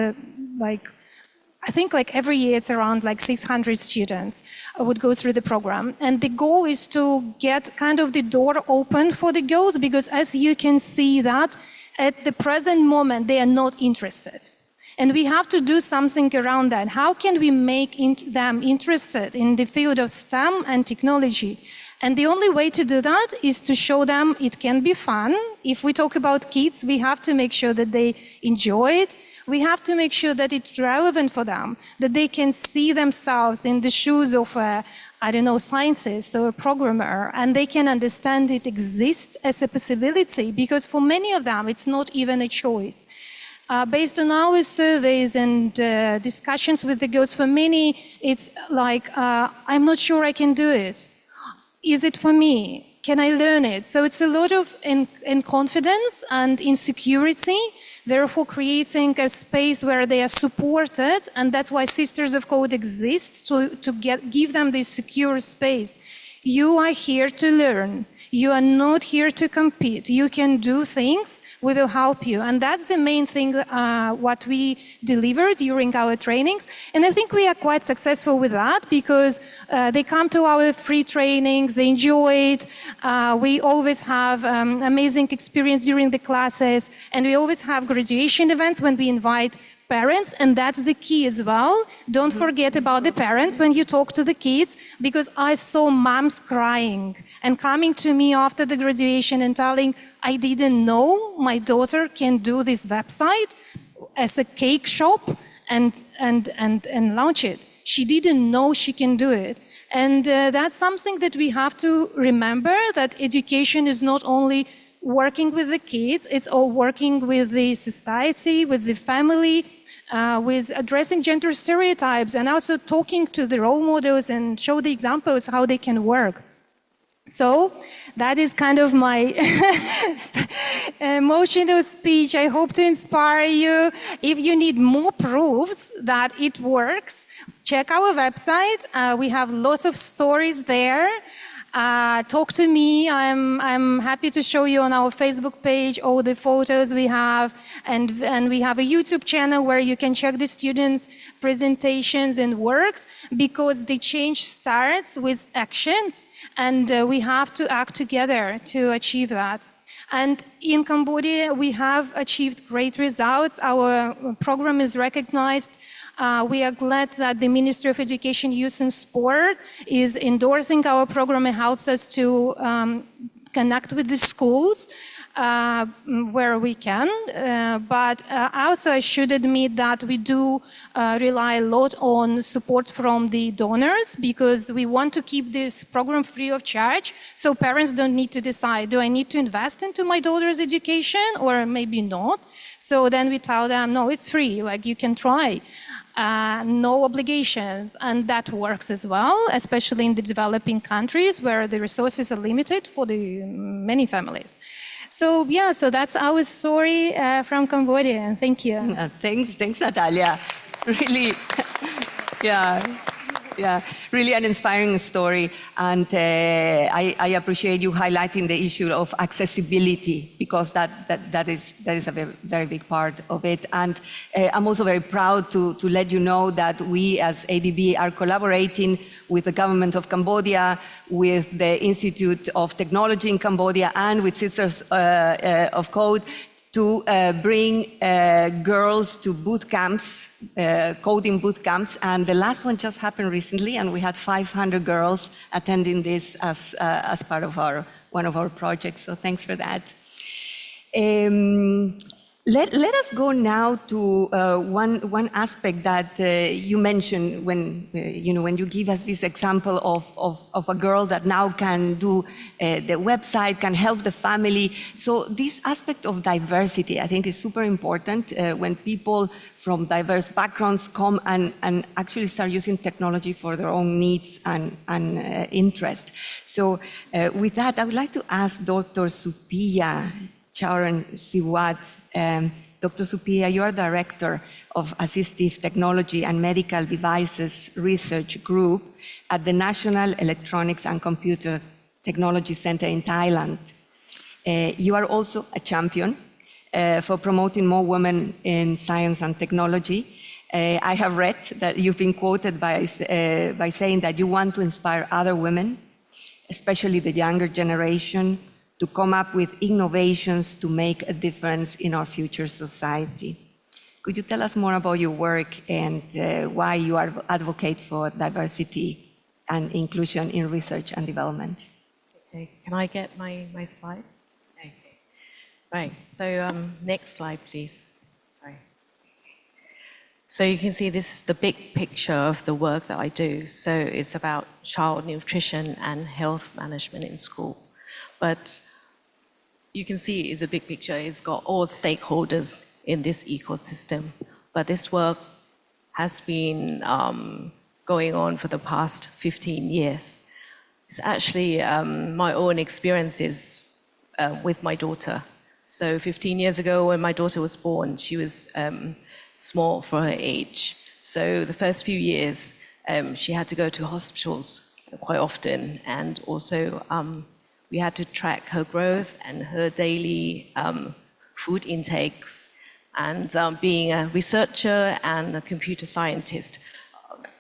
I think like every year it's around like 600 students would go through the program. And the goal is to get kind of the door open for the girls, because as you can see that at the present moment, they are not interested. And we have to do something around that. How can we make them interested in the field of STEM and technology? And the only way to do that is to show them it can be fun. If we talk about kids, we have to make sure that they enjoy it. We have to make sure that it's relevant for them, that they can see themselves in the shoes of a, scientist or a programmer, and they can understand it exists as a possibility, because for many of them, it's not even a choice. Based on our surveys and discussions with the girls, for many, it's like, I'm not sure I can do it. Is it for me? Can I learn it? So it's a lot of confidence and insecurity, therefore creating a space where they are supported, and that's why Sisters of Code exists, to give them this secure space. You are here to learn. You are not here to compete. You can do things. We will help you. And that's the main thing what we deliver during our trainings. And I think we are quite successful with that, because they come to our free trainings, they enjoy it. We always have amazing experience during the classes. And we always have graduation events when we invite parents, and that's the key as well. Don't forget about the parents when you talk to the kids, because I saw moms crying and coming to me after the graduation and telling, I didn't know my daughter can do this website as a cake shop and launch it. She didn't know she can do it. And that's something that we have to remember, that education is not only working with the kids, it's all working with the society, with the family, with addressing gender stereotypes, and also talking to the role models and show the examples how they can work. So that is kind of my emotional speech. I hope to inspire you. If you need more proofs that it works, check our website. We have lots of stories there. Talk to me. I'm happy to show you on our Facebook page all the photos we have, and we have a YouTube channel where you can check the students' presentations and works, because the change starts with actions, and we have to act together to achieve that. And in Cambodia, we have achieved great results. Our program is recognized. We are glad that the Ministry of Education, Youth and Sport is endorsing our program and helps us to connect with the schools where we can. But also I should admit that we do rely a lot on support from the donors, because we want to keep this program free of charge, so parents don't need to decide, do I need to invest into my daughter's education or maybe not? So then we tell them, no, it's free, like you can try. No obligations, and that works as well, especially in the developing countries where the resources are limited for the many families. So yeah, so that's our story from Cambodia. Thank you. Thanks, Natalia. Really, yeah, really an inspiring story, and I appreciate you highlighting the issue of accessibility, because that is a very big part of it. And I'm also very proud to let you know that we as ADB are collaborating with the government of Cambodia, with the Institute of Technology in Cambodia, and with Sisters of Code to bring girls to boot camps, coding boot camps, and the last one just happened recently, and we had 500 girls attending this as part of one of our projects. So thanks for that. Let us go now to one aspect that you mentioned when you give us this example of a girl that now can do the website, can help the family. So this aspect of diversity, I think, is super important when people from diverse backgrounds come and actually start using technology for their own needs and interest. So with that, I would like to ask Dr. Supriya Charan Siwat. Dr. Supriya, you are Director of Assistive Technology and Medical Devices Research Group at the National Electronics and Computer Technology Center in Thailand. You are also a champion for promoting more women in science and technology. I have read that you've been quoted by saying that you want to inspire other women, especially the younger generation, to come up with innovations to make a difference in our future society. Could you tell us more about your work and why you advocate for diversity and inclusion in research and development? Okay. Can I get my slide? Okay. Right, so next slide, please. Sorry. So you can see this is the big picture of the work that I do. So it's about child nutrition and health management in school. But you can see it's a big picture. It's got all stakeholders in this ecosystem. But this work has been going on for the past 15 years. It's actually my own experiences with my daughter. So 15 years ago, when my daughter was born, she was small for her age. So the first few years, she had to go to hospitals quite often, and also we had to track her growth and her daily food intakes. And being a researcher and a computer scientist,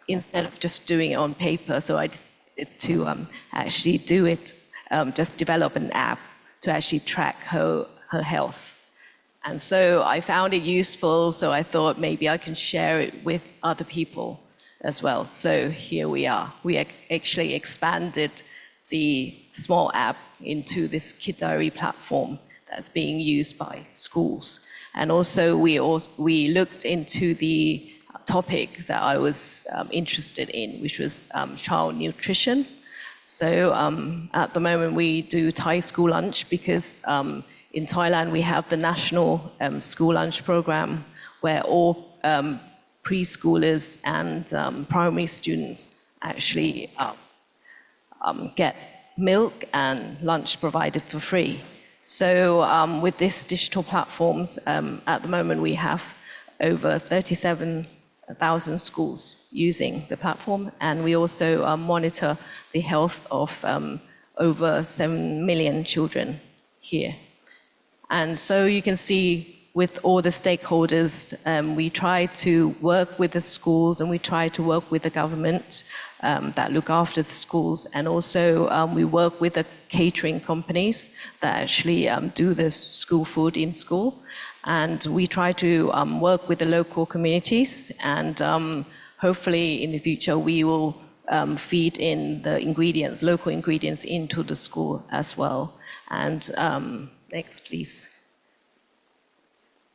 instead of just doing it on paper, so I decided to actually do it, just develop an app to actually track her health. And so I found it useful, so I thought maybe I can share it with other people as well. So here we are. We actually expanded the small app into this Kid Diary platform that's being used by schools. And also we looked into the topic that I was interested in, which was child nutrition. So at the moment we do Thai school lunch because in Thailand we have the national school lunch program where all preschoolers and primary students actually get milk and lunch provided for free. So with these digital platforms, at the moment we have over 37,000 schools using the platform, and we also monitor the health of over 7 million children here. And so you can see with all the stakeholders, we try to work with the schools and we try to work with the government that look after the schools, and also we work with the catering companies that actually do the school food in school. And we try to work with the local communities, and hopefully in the future we will feed in the ingredients, local ingredients into the school as well. And next, please.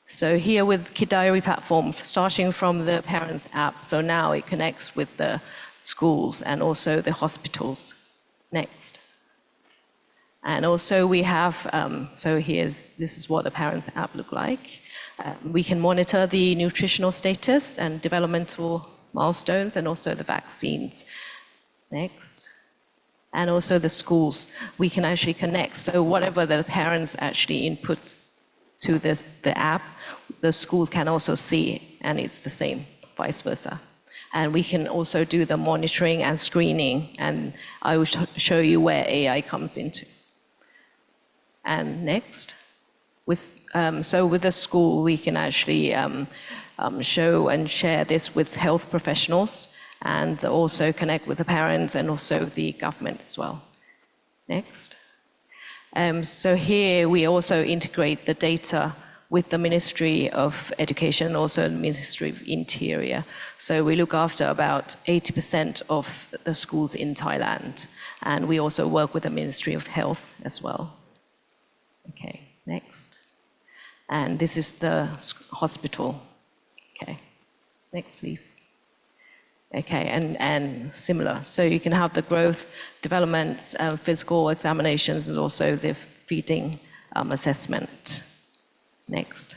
So here with Kid Diary platform, starting from the Parents app, so now it connects with the schools and also the hospitals. Next. And also we have, so this is what the Parents app look like. We can monitor the nutritional status and developmental milestones and also the vaccines. Next. And also the schools, we can actually connect. So whatever the parents actually input to the app, the schools can also see it, and it's the same, vice versa. And we can also do the monitoring and screening, and I will show you where AI comes into. And next, so with the school, we can actually show and share this with health professionals, and also connect with the parents and also the government as well. Next. So here we also integrate the data with the Ministry of Education and also the Ministry of Interior. So we look after about 80% of the schools in Thailand, and we also work with the Ministry of Health as well. Okay, next. And this is the hospital. Okay, next please. Okay, and similar. So you can have the growth, development, physical examinations, and also the feeding assessment. Next.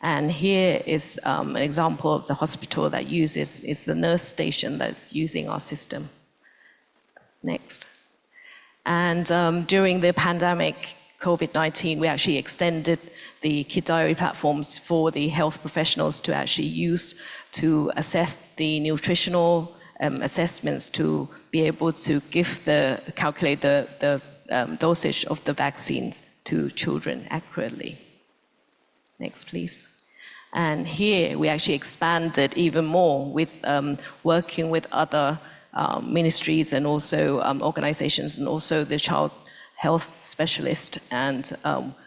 And here is an example of the hospital that uses, it's the nurse station that's using our system. Next. And during the pandemic, COVID-19, we actually extended the Kid Diary platforms for the health professionals to actually use to assess the nutritional assessments to be able to calculate the dosage of the vaccines to children accurately. Next, please. And here we actually expanded even more with working with other ministries and also organizations and also the child health specialist, and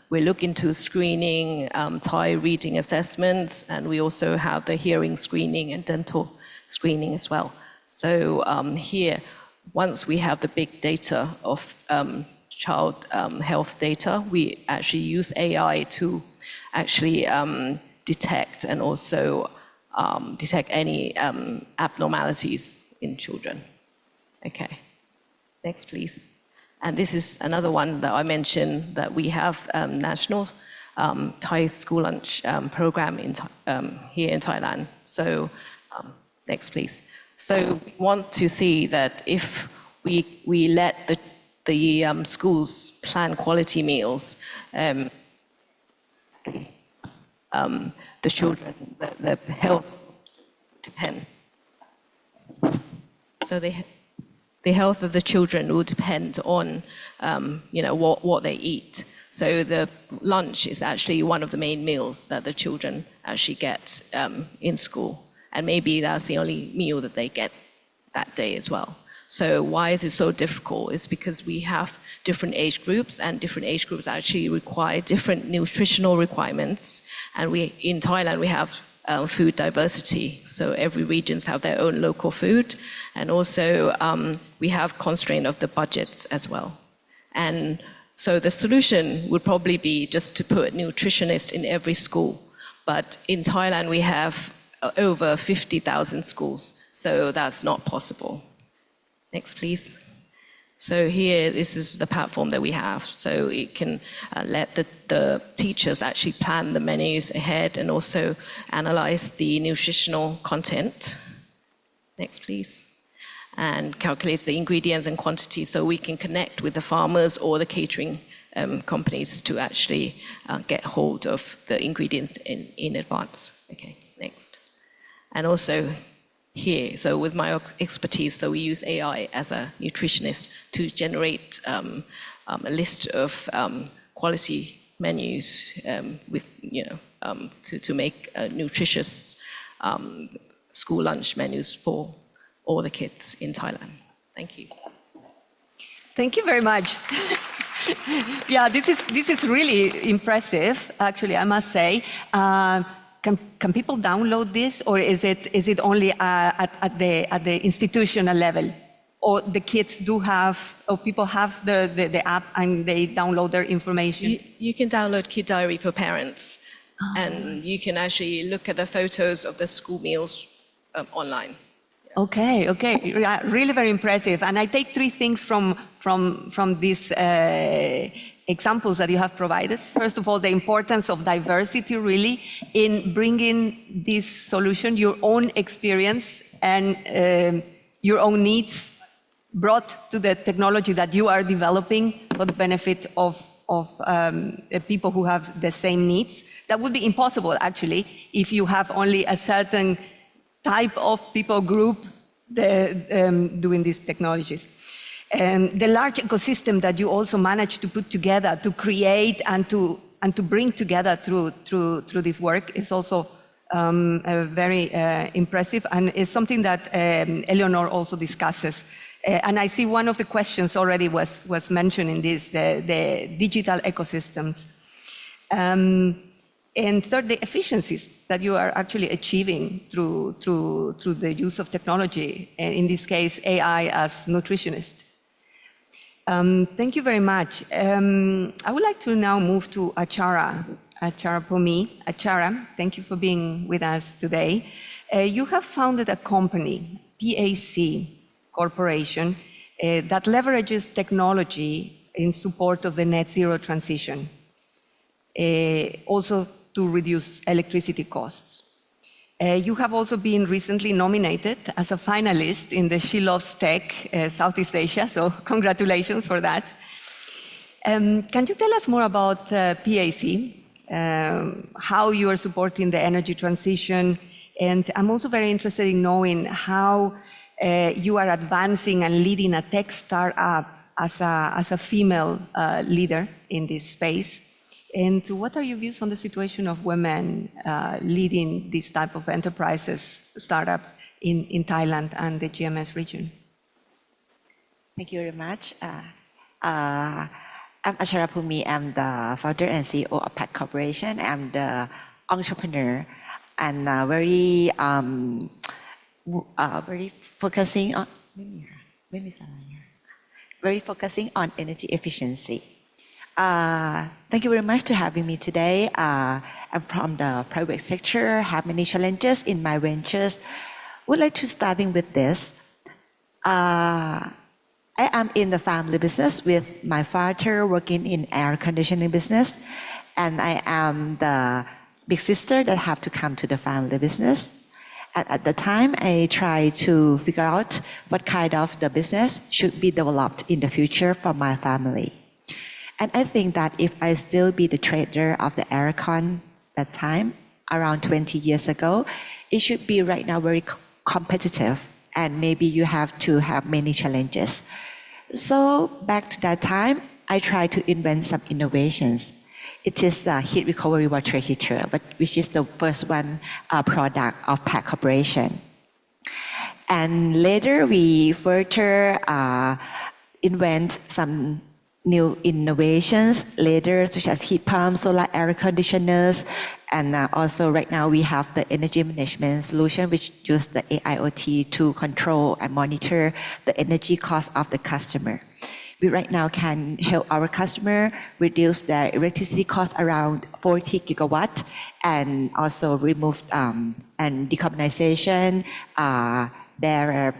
we look into screening, Thai reading assessments, and we also have the hearing screening and dental screening as well. So here, once we have the big data of child health data, we actually use AI to actually detect and also detect any abnormalities in children. Okay, next please. And this is another one that I mentioned, that we have national Thai school lunch program here in Thailand. So next, please. So we want to see that if we let the schools plan quality meals, the children, the health depend. So the health of the children will depend on, what they eat. So the lunch is actually one of the main meals that the children actually get in school. And maybe that's the only meal that they get that day as well. So why is it so difficult? It's because we have different age groups, and different age groups actually require different nutritional requirements. And in Thailand, we have food diversity. So every regions have their own local food. And also we have constraint of the budgets as well. And so the solution would probably be just to put nutritionists in every school. But in Thailand, we have over 50,000 schools. So that's not possible. Next, please. So here, this is the platform that we have. So it can let the teachers actually plan the menus ahead and also analyze the nutritional content. Next, please. And calculates the ingredients and quantities so we can connect with the farmers or the catering companies to actually get hold of the ingredients in advance. Okay, next. And also here, so with my expertise, so we use AI as a nutritionist to generate a list of quality menus with, to make nutritious school lunch menus for all the kids in Thailand. Thank you. Thank you very much. Yeah, this is really impressive, actually, I must say. Can people download this, or is it only at the institutional level, or the kids do have, or people have the app and they download their information? You can download Kid Diary for parents, and you can actually look at the photos of the school meals online. Okay, yeah, really very impressive. And I take three things from these examples that you have provided. First of all, the importance of diversity really in bringing this solution, your own experience and your own needs brought to the technology that you are developing for the benefit of people who have the same needs. That would be impossible, actually, if you have only a certain type of people group doing these technologies. The large ecosystem that you also managed to put together, to create and to bring together through this work is also very impressive, and is something that Eleanor also discusses. And I see one of the questions already was mentioned in this, the digital ecosystems. And third, the efficiencies that you are actually achieving through the use of technology, in this case, AI as nutritionist. Thank you very much. I would like to now move to Achara Pomi. Achara, thank you for being with us today. You have founded a company, PAC Corporation, that leverages technology in support of the net zero transition. Also to reduce electricity costs. You have also been recently nominated as a finalist in the She Loves Tech Southeast Asia, so congratulations for that. Can you tell us more about PAC, how you are supporting the energy transition? And I'm also very interested in knowing how you are advancing and leading a tech startup as a female leader in this space. And what are your views on the situation of women leading these type of enterprises, startups in Thailand and the GMS region? Thank you very much. I'm Achara Pumi. I'm the founder and CEO of PAC Corporation. I'm the entrepreneur and very focusing on energy efficiency. Thank you very much for having me today. I'm from the private sector, have many challenges in my ventures. Would like to starting with this. I am in the family business with my father working in air conditioning business, and I am the big sister that have to come to the family business. And at the time, I try to figure out what kind of the business should be developed in the future for my family. And I think that if I still be the trader of the aircon that time, around 20 years ago, it should be right now very competitive, and maybe you have to have many challenges. So back to that time, I tried to invent some innovations. It is the heat recovery water heater, which is the first one product of PAC Corporation. And later we further invent some new innovations later, such as heat pumps, solar air conditioners, and also right now we have the energy management solution, which use the AIoT to control and monitor the energy cost of the customer. we right now can help our customer reduce their electricity cost around 40 gigawatt and also remove and decarbonization their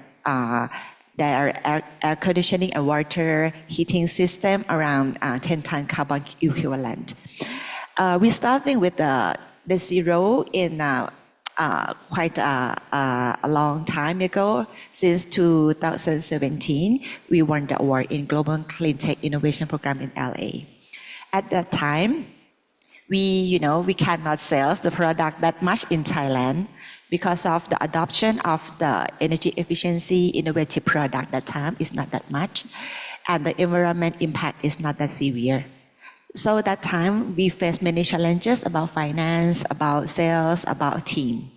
air conditioning and water heating system around 10 ton carbon equivalent. We're starting with the zero in quite a long time ago. Since 2017, we won the award in Global Clean Tech Innovation Program in LA. At that time, we cannot sell the product that much in Thailand because of the adoption of the energy efficiency innovative product that time is not that much, and the environment impact is not that severe. So at that time, we faced many challenges about finance, about sales, about team.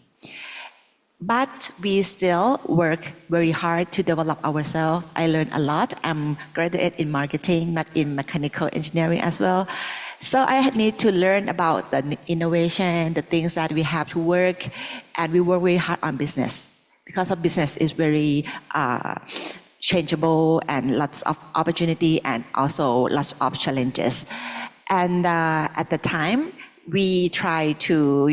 But we still work very hard to develop ourselves. I learned a lot. I'm graduate in marketing, not in mechanical engineering as well. So I need to learn about the innovation, the things that we have to work, and we work very hard on business because of business is very changeable and lots of opportunity and also lots of challenges. And at the time, we try to,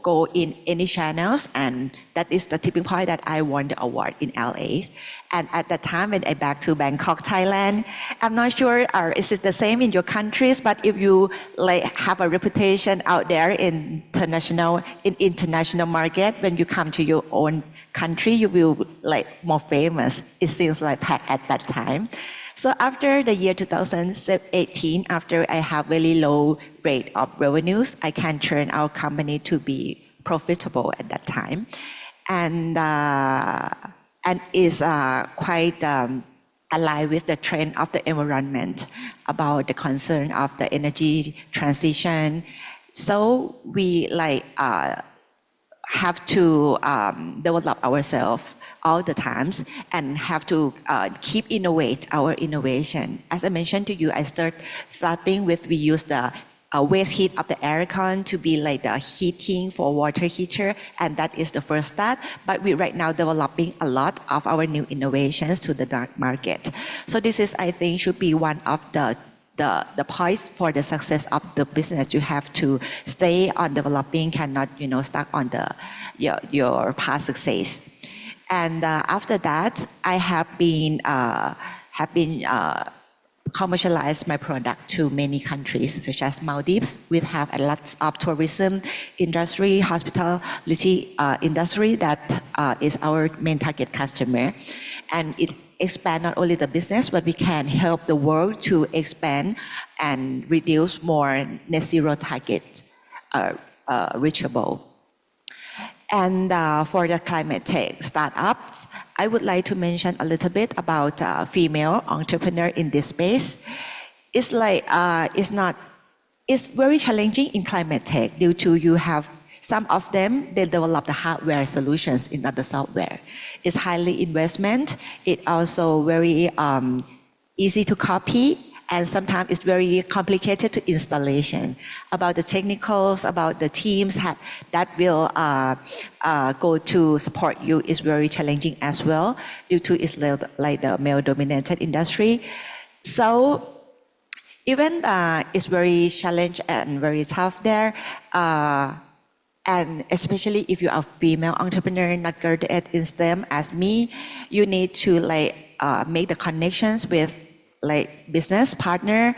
go in any channels, and that is the tipping point that I won the award in LA. And at that time, when I back to Bangkok, Thailand, I'm not sure is it the same in your countries, but if you have a reputation out there in international market, when you come to your own country, you will more famous. It seems like at that time. So after the year 2018, after I have very low rate of revenues, I can turn our company to be profitable at that time, and is quite aligned with the trend of the environment about the concern of the energy transition. So we have to develop ourselves all the times and have to keep innovate our innovation. As I mentioned to you, starting with we use the waste heat of the aircon to be the heating for water heater, and that is the first start. But we right now developing a lot of our new innovations to the dark market. So this is, I think, should be one of the points for the success of the business. You have to stay on developing, cannot stuck on your past success. And after that, I have been commercialized my product to many countries, such as Maldives. We have a lot of tourism industry, hospitality industry that is our main target customer, and it expand not only the business, but we can help the world to expand and reduce more net zero targets reachable. And for the climate tech startups, I would like to mention a little bit about female entrepreneur in this space. It's very challenging in climate tech due to you have some of them, they develop the hardware solutions in other software. It's highly investment. It also very easy to copy, and sometimes it's very complicated to installation. About the technicals, about the teams that will go to support you is very challenging as well, due to it's like the male-dominated industry. So even it's very challenging and very tough there. And especially if you are a female entrepreneur, not graduate in STEM as me, you need to make the connections with business partner.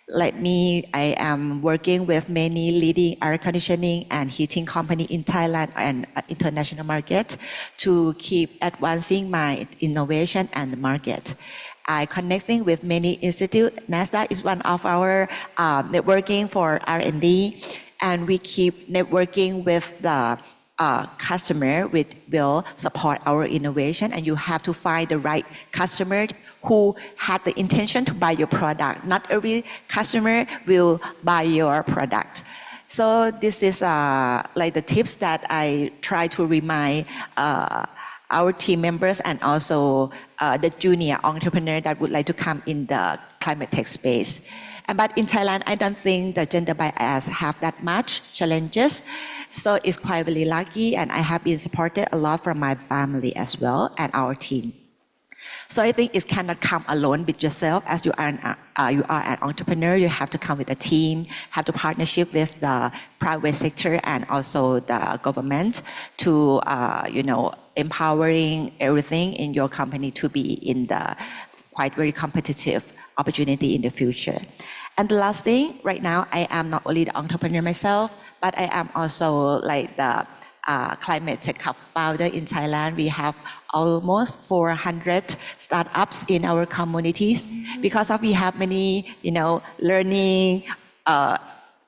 Like me, I am working with many leading air conditioning and heating company in Thailand and international market to keep advancing my innovation and the market. I connecting with many institutes. NASDAQ is one of our networking for R&D. And we keep networking with the customer, which will support our innovation. And you have to find the right customer who had the intention to buy your product. Not every customer will buy your product. So this is the tips that I try to remind our team members and also the junior entrepreneur that would like to come in the climate tech space. But in Thailand, I don't think the gender bias have that much challenges. So it's quite really lucky, and I have been supported a lot from my family as well and our team. So I think it cannot come alone with yourself. As you are an entrepreneur, you have to come with a team, have to partnership with the private sector and also the government to empowering everything in your company to be in the quite very competitive opportunity in the future. And the last thing, right now, I am not only the entrepreneur myself, but I am also like the climate tech hub founder in Thailand. We have almost 400 startups in our communities because of we have many, learning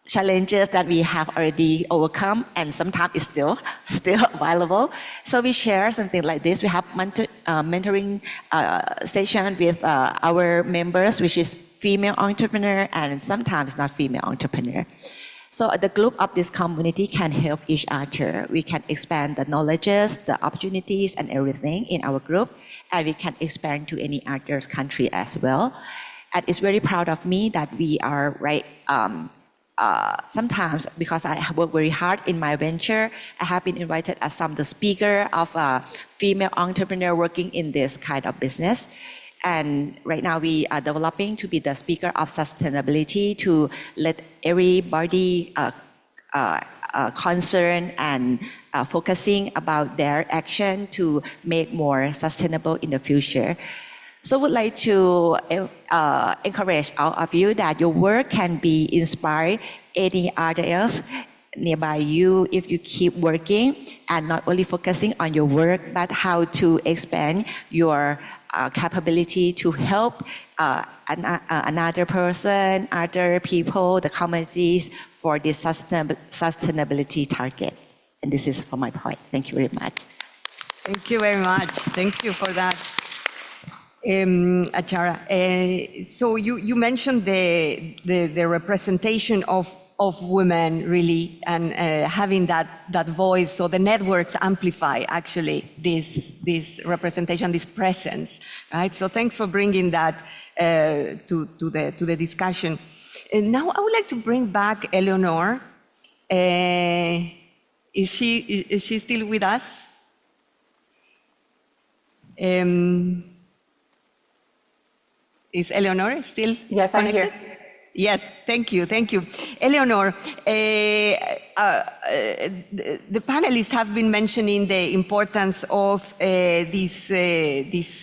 challenges that we have already overcome, and sometimes it's still available. So we share something like this. We have mentoring session with our members, which is female entrepreneur and sometimes not female entrepreneur. So the group of this community can help each other. We can expand the knowledges, the opportunities, and everything in our group, and we can expand to any other country as well. And it's very proud of me that we are sometimes because I have worked very hard in my venture, I have been invited as the speaker of a female entrepreneur working in this kind of business. And right now we are developing to be the speaker of sustainability to let everybody concerned and focusing about their action to make more sustainable in the future. So I would like to encourage all of you that your work can be inspired any other else nearby you if you keep working and not only focusing on your work, but how to expand your capability to help another person, other people, the communities for this sustainability target. And this is for my point. Thank you very much. Thank you very much. Thank you for that, Achara. So you mentioned the representation of women really and having that voice. So the networks amplify actually this representation, this presence, right? So thanks for bringing that to the discussion. And now I would like to bring back Eleanor. Is she still with us? Is Eleanor still Yes, connected? I'm here. Yes, thank you. Eleanor, the panelists have been mentioning the importance of these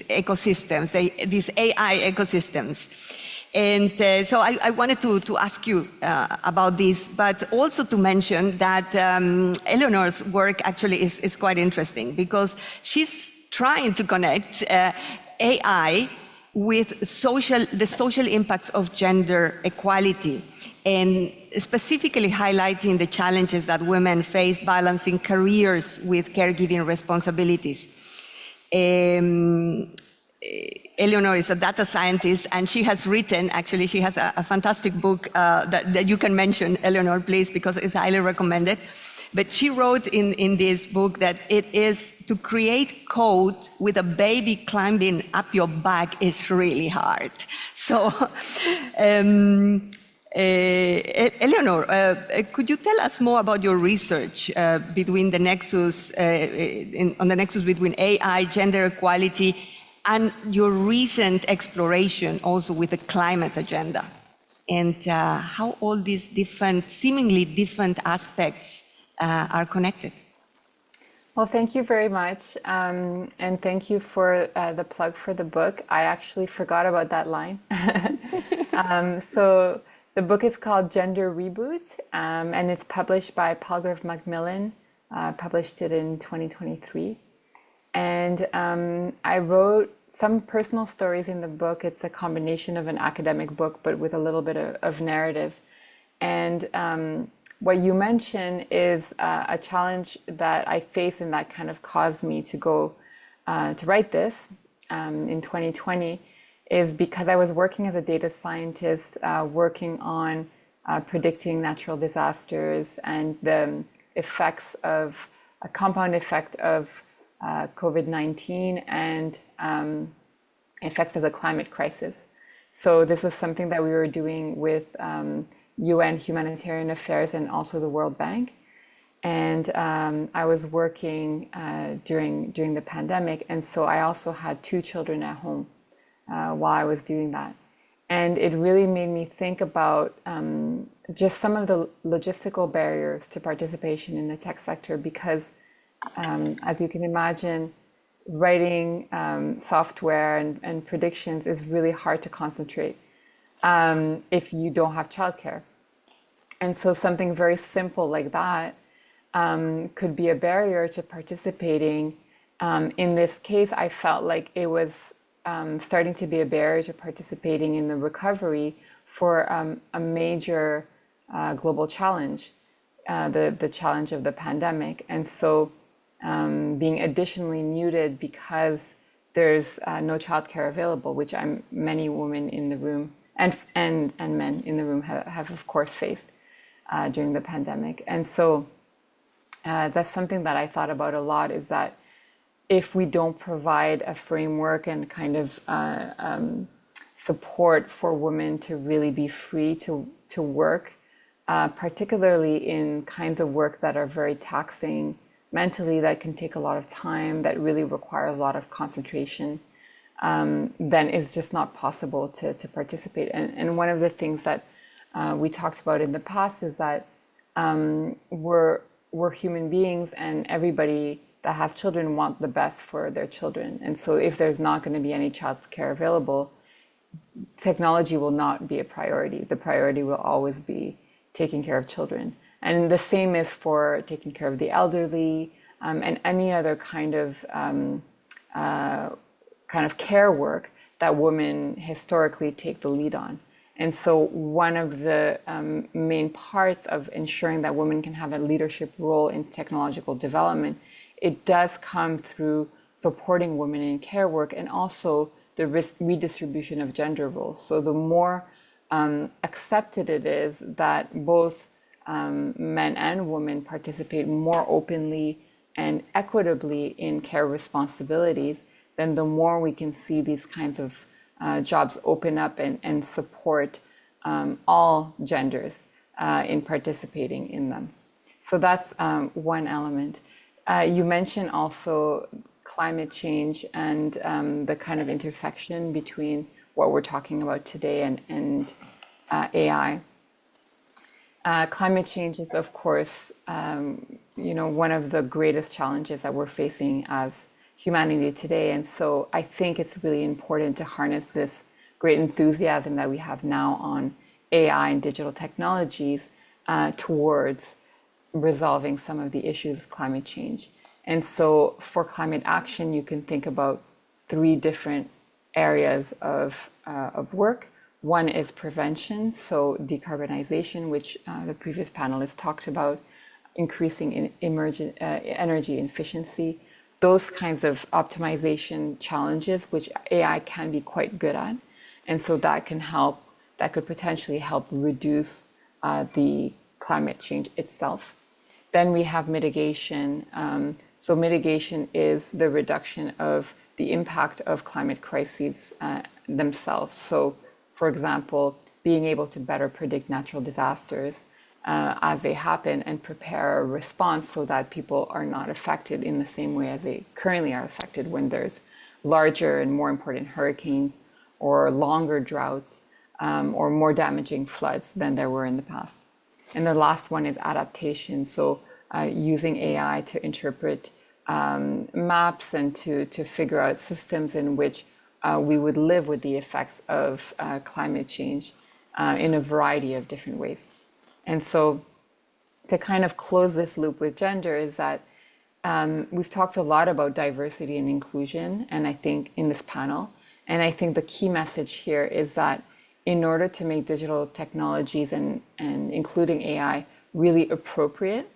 ecosystems, these AI ecosystems. And so I wanted to ask you about this, but also to mention that Eleanor's work actually is quite interesting because she's trying to connect AI with the social impacts of gender equality, and specifically highlighting the challenges that women face balancing careers with caregiving responsibilities. Eleanor is a data scientist, and she has written, actually, she has a fantastic book that you can mention, Eleanor, please, because it's highly recommended. But she wrote in this book that it is to create code with a baby climbing up your back is really hard. So, Eleanor, could you tell us more about your research between the nexus, on the nexus between AI, gender equality, and your recent exploration also with the climate agenda, and how all these seemingly different aspects are connected? Well, thank you very much. And thank you for the plug for the book. I actually forgot about that line. So the book is called Gender Reboot, and it's published by Palgrave Macmillan, published it in 2023. And I wrote some personal stories in the book. It's a combination of an academic book, but with a little bit of narrative. And what you mention is a challenge that I face and that kind of caused me to go to write this in 2020 is because I was working as a data scientist, working on predicting natural disasters and the effects of a compound effect of COVID-19 and effects of the climate crisis. So this was something that we were doing with UN Humanitarian Affairs and also the World Bank. And I was working during the pandemic, and so I also had 2 children at home while I was doing that. And it really made me think about just some of the logistical barriers to participation in the tech sector, because as you can imagine, writing software and predictions is really hard to concentrate if you don't have childcare. And so something very simple like that could be a barrier to participating. In this case, I felt like it was starting to be a barrier to participating in the recovery for a major global challenge, the challenge of the pandemic. And so being additionally muted because there's no childcare available, which many women in the room and men in the room have of course faced during the pandemic. And so that's something that I thought about a lot, is that if we don't provide a framework and kind of support for women to really be free to work, particularly in kinds of work that are very taxing mentally, that can take a lot of time, that really require a lot of concentration, then it's just not possible to participate. And one of the things that we talked about in the past is that we're human beings, and everybody that has children want the best for their children. And so if there's not going to be any child care available, technology will not be a priority. The priority will always be taking care of children. And the same is for taking care of the elderly and any other kind of care work that women historically take the lead on. And so one of the main parts of ensuring that women can have a leadership role in technological development, it does come through supporting women in care work and also the redistribution of gender roles. So the more accepted it is that both men and women participate more openly and equitably in care responsibilities, then the more we can see these kinds of jobs open up and support all genders in participating in them. So that's one element. You mentioned also climate change and the kind of intersection between what we're talking about today and AI. Climate change is, of course, one of the greatest challenges that we're facing as humanity today. And so I think it's really important to harness this great enthusiasm that we have now on AI and digital technologies towards resolving some of the issues of climate change. And so for climate action, you can think about 3 different areas of work. One is prevention, so decarbonization, which the previous panelists talked about, increasing energy efficiency, those kinds of optimization challenges, which AI can be quite good at. And so that could potentially help reduce the climate change itself. Then we have mitigation. So mitigation is the reduction of the impact of climate crises themselves. So for example, being able to better predict natural disasters as they happen and prepare a response so that people are not affected in the same way as they currently are affected when there's larger and more important hurricanes or longer droughts or more damaging floods than there were in the past. And the last one is adaptation. So using AI to interpret maps and to figure out systems in which we would live with the effects of climate change in a variety of different ways. And so to kind of close this loop with gender is that we've talked a lot about diversity and inclusion, and I think in this panel, and I think the key message here is that in order to make digital technologies and including AI really appropriate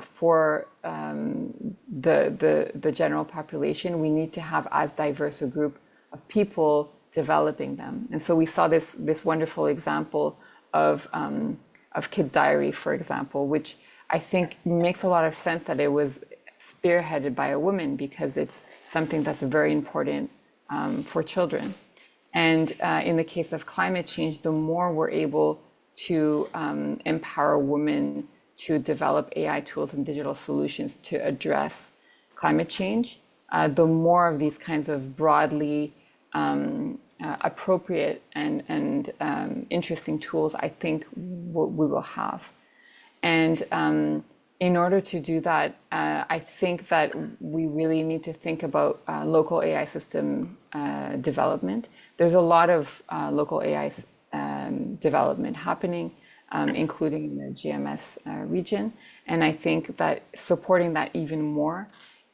for the general population, we need to have as diverse a group of people developing them. And so we saw this wonderful example of Kids Diary, for example, which I think makes a lot of sense that it was spearheaded by a woman because it's something that's very important for children. And in the case of climate change, the more we're able to empower women to develop AI tools and digital solutions to address climate change, the more of these kinds of broadly appropriate and interesting tools I think we will have. And in order to do that, I think that we really need to think about local AI system development. There's a lot of local AI development happening, including in the GMS region. And I think that supporting that even more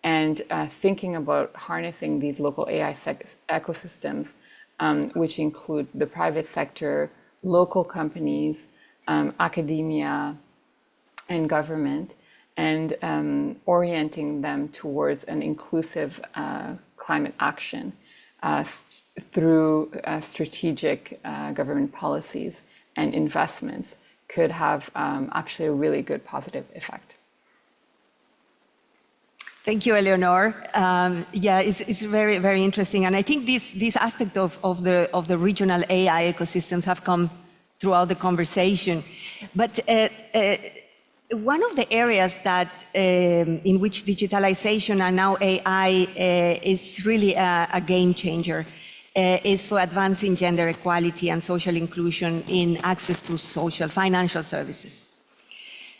and thinking about harnessing these local AI ecosystems, which include the private sector, local companies, academia, and government, and orienting them towards an inclusive climate action through strategic government policies and investments could have actually a really good positive effect. Thank you, Eleonore. Yeah, it's very, very interesting. And I think this aspect of the regional AI ecosystems have come throughout the conversation. But one of the areas that in which digitalization and now AI is really a game changer is for advancing gender equality and social inclusion in access to social financial services.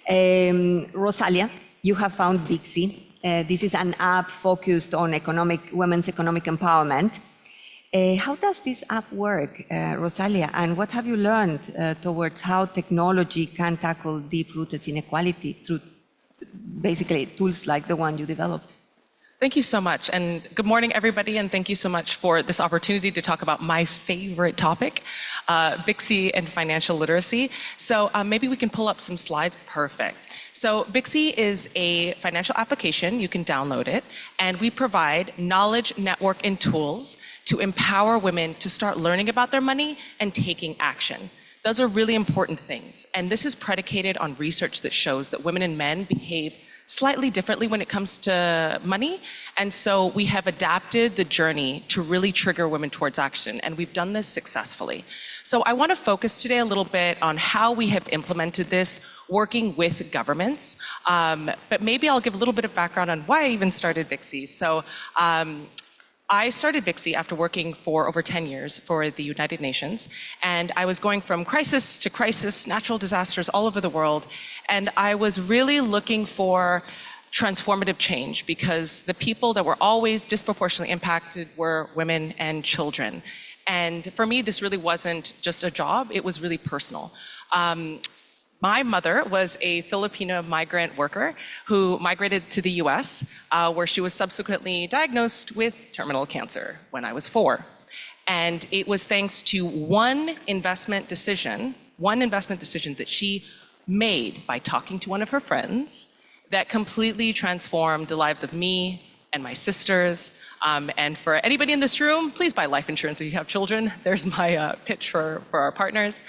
Rosalia, you have found Bixi. This is an app focused on women's economic empowerment. How does this app work, Rosalia? And what have you learned towards how technology can tackle deep-rooted inequality through basically tools like the one you developed? Thank you so much. And good morning, everybody. And thank you so much for this opportunity to talk about my favorite topic, Bixi and financial literacy. So maybe we can pull up some slides. Perfect. So Bixi is a financial application. You can download it. And we provide knowledge, network, and tools to empower women to start learning about their money and taking action. Those are really important things. And this is predicated on research that shows that women and men behave slightly differently when it comes to money. And so we have adapted the journey to really trigger women towards action. And we've done this successfully. So I want to focus today a little bit on how we have implemented this working with governments. But maybe I'll give a little bit of background on why I even started Bixi. So I started Bixi after working for over 10 years for the United Nations, and I was going from crisis to crisis, natural disasters all over the world, and I was really looking for transformative change because the people that were always disproportionately impacted were women and children. And for me, this really wasn't just a job, it was really personal. My mother was a Filipino migrant worker who migrated to the US, where she was subsequently diagnosed with terminal cancer when I was 4. And it was thanks to one investment decision that she made by talking to one of her friends that completely transformed the lives of me and my sisters. And for anybody in this room, please buy life insurance if you have children. There's my pitch for our partners.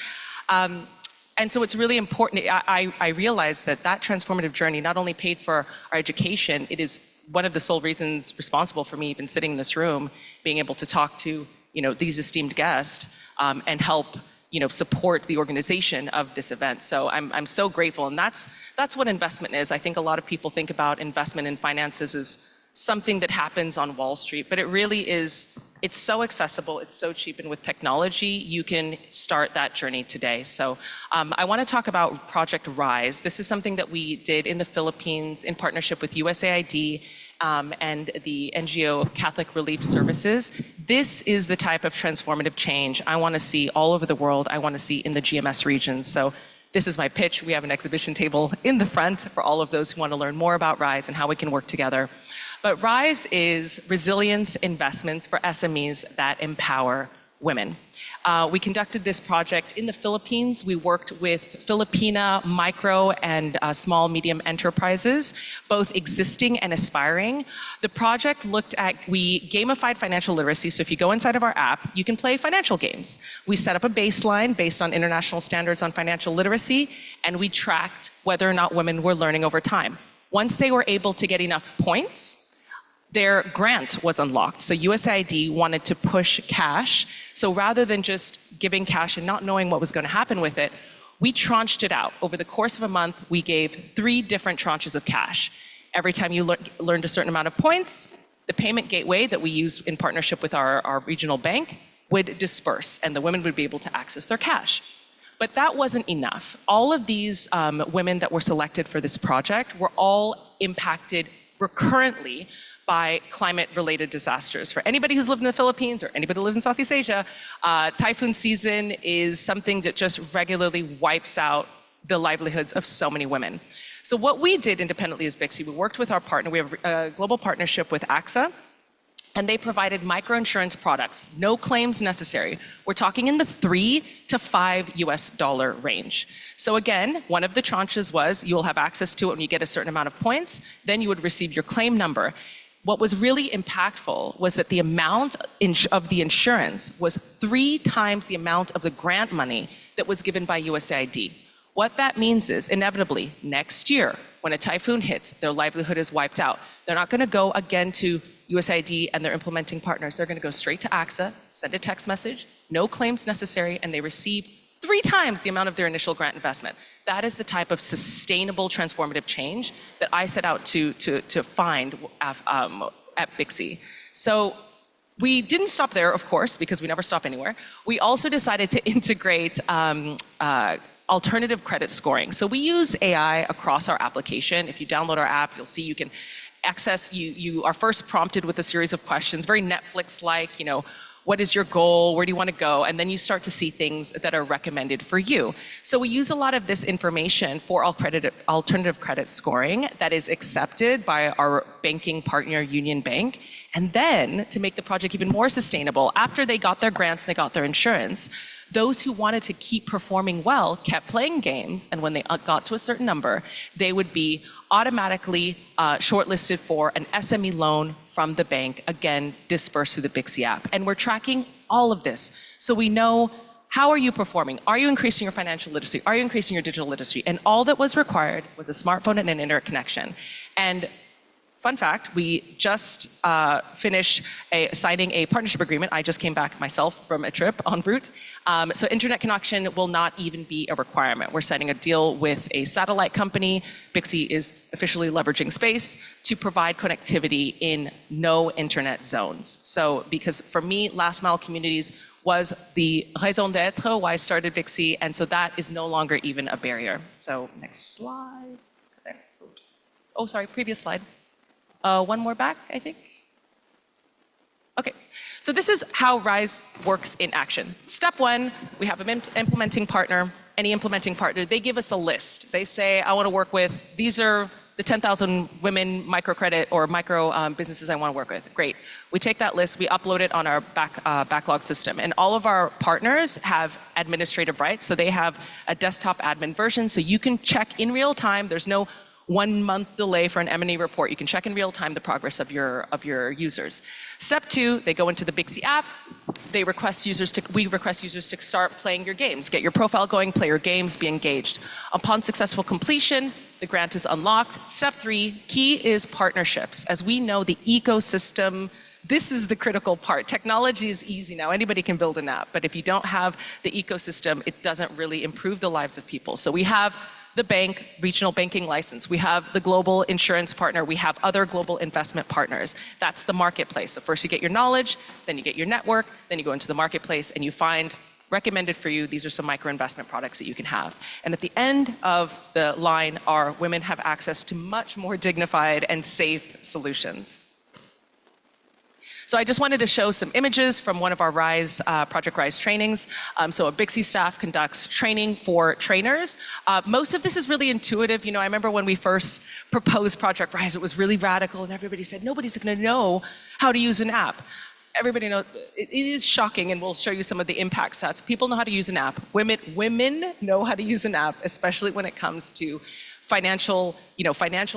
And so it's really important. I realized that transformative journey not only paid for our education, it is one of the sole reasons responsible for me even sitting in this room, being able to talk to these esteemed guests and help support the organization of this event. So I'm so grateful, and that's what investment is. I think a lot of people think about investment in finances as something that happens on Wall Street, but it really is. It's so accessible, it's so cheap, and with technology, you can start that journey today. So I want to talk about Project Rise. This is something that we did in the Philippines in partnership with USAID and the NGO Catholic Relief Services. This is the type of transformative change I want to see all over the world. I want to see in the GMS region. So this is my pitch. We have an exhibition table in the front for all of those who want to learn more about Rise and how we can work together. But Rise is resilience investments for SMEs that empower women. We conducted this project in the Philippines. We worked with Filipina micro and small medium enterprises, both existing and aspiring. The project looked at, we gamified financial literacy. So if you go inside of our app, you can play financial games. We set up a baseline based on international standards on financial literacy, and we tracked whether or not women were learning over time. Once they were able to get enough points, their grant was unlocked. So USAID wanted to push cash. So rather than just giving cash and not knowing what was going to happen with it, We tranched it out. Over the course of a month, we gave 3 different tranches of cash. Every time you learned a certain amount of points, the payment gateway that we use in partnership with our regional bank would disperse, and the women would be able to access their cash. But that wasn't enough. All of these women that were selected for this project were all impacted recurrently by climate-related disasters. For anybody who's lived in the Philippines or anybody who lives in Southeast Asia, typhoon season is something that just regularly wipes out the livelihoods of so many women. So what we did independently as Bixi, we worked with our partner. We have a global partnership with AXA, and they provided microinsurance products, no claims necessary. We're talking in the $3 to $5 range. So again, one of the tranches was you'll have access to it when you get a certain amount of points, then you would receive your claim number. What was really impactful was that the amount of the insurance was 3 times the amount of the grant money that was given by USAID. What that means is, inevitably, next year, when a typhoon hits, their livelihood is wiped out. They're not going to go again to USAID and their implementing partners. They're going to go straight to AXA, send a text message, no claims necessary, and they receive 3 times the amount of their initial grant investment. That is the type of sustainable transformative change that I set out to find at Bixi. So we didn't stop there, of course, because we never stop anywhere. We also decided to integrate alternative credit scoring. So we use AI across our application. If you download our app, you'll see you can access, you are first prompted with a series of questions, very Netflix-like, you know, what is your goal? Where do you want to go? And then you start to see things that are recommended for you. So we use a lot of this information for alternative credit scoring that is accepted by our banking partner, Union Bank. And then to make the project even more sustainable, after they got their grants and they got their insurance, those who wanted to keep performing well kept playing games, and when they got to a certain number, they would be automatically shortlisted for an SME loan from the bank, again, dispersed through the Bixi app. And we're tracking all of this. So we know, how are you performing? Are you increasing your financial literacy? Are you increasing your digital literacy? And all that was required was a smartphone and an internet connection. And fun fact, we just finished signing a partnership agreement. I just came back myself from a trip en route. So internet connection will not even be a requirement. We're signing a deal with a satellite company. Bixi is officially leveraging space to provide connectivity in no internet zones. So because for me, last mile communities was the raison d'etre why I started Bixi, and so that is no longer even a barrier. So next slide. There. Oh, sorry, previous slide. One more back, I think. Okay, so this is how RISE works in action. Step 1, we have an implementing partner. Any implementing partner, they give us a list. They say, I want to work with, these are the 10,000 women microcredit or micro businesses I want to work with. Great. We take that list, we upload it on our backlog system. And all of our partners have administrative rights. So they have a desktop admin version. So you can check in real time. There's no 1 month delay for an M&E report. You can check in real time the progress of your users. Step 2, they go into the Bixi app. We request users to start playing your games. Get your profile going, play your games, be engaged. Upon successful completion, the grant is unlocked. Step 3, key is partnerships. As we know, the ecosystem, this is the critical part. Technology is easy now. Anybody can build an app. But if you don't have the ecosystem, it doesn't really improve the lives of people. So we have the bank, regional banking license. We have the global insurance partner. We have other global investment partners. That's the marketplace. So first you get your knowledge, then you get your network, then you go into the marketplace and you find recommended for you, these are some micro investment products that you can have. And at the end of the line are women have access to much more dignified and safe solutions. So I just wanted to show some images from one of our RISE, Project RISE trainings. So a Bixi staff conducts training for trainers. Most of this is really intuitive. You know, I remember when we first proposed Project RISE, it was really radical and everybody said, nobody's gonna know how to use an app. Everybody knows, it is shocking, and we'll show you some of the impact stats. People know how to use an app. Women know how to use an app, especially when it comes to financial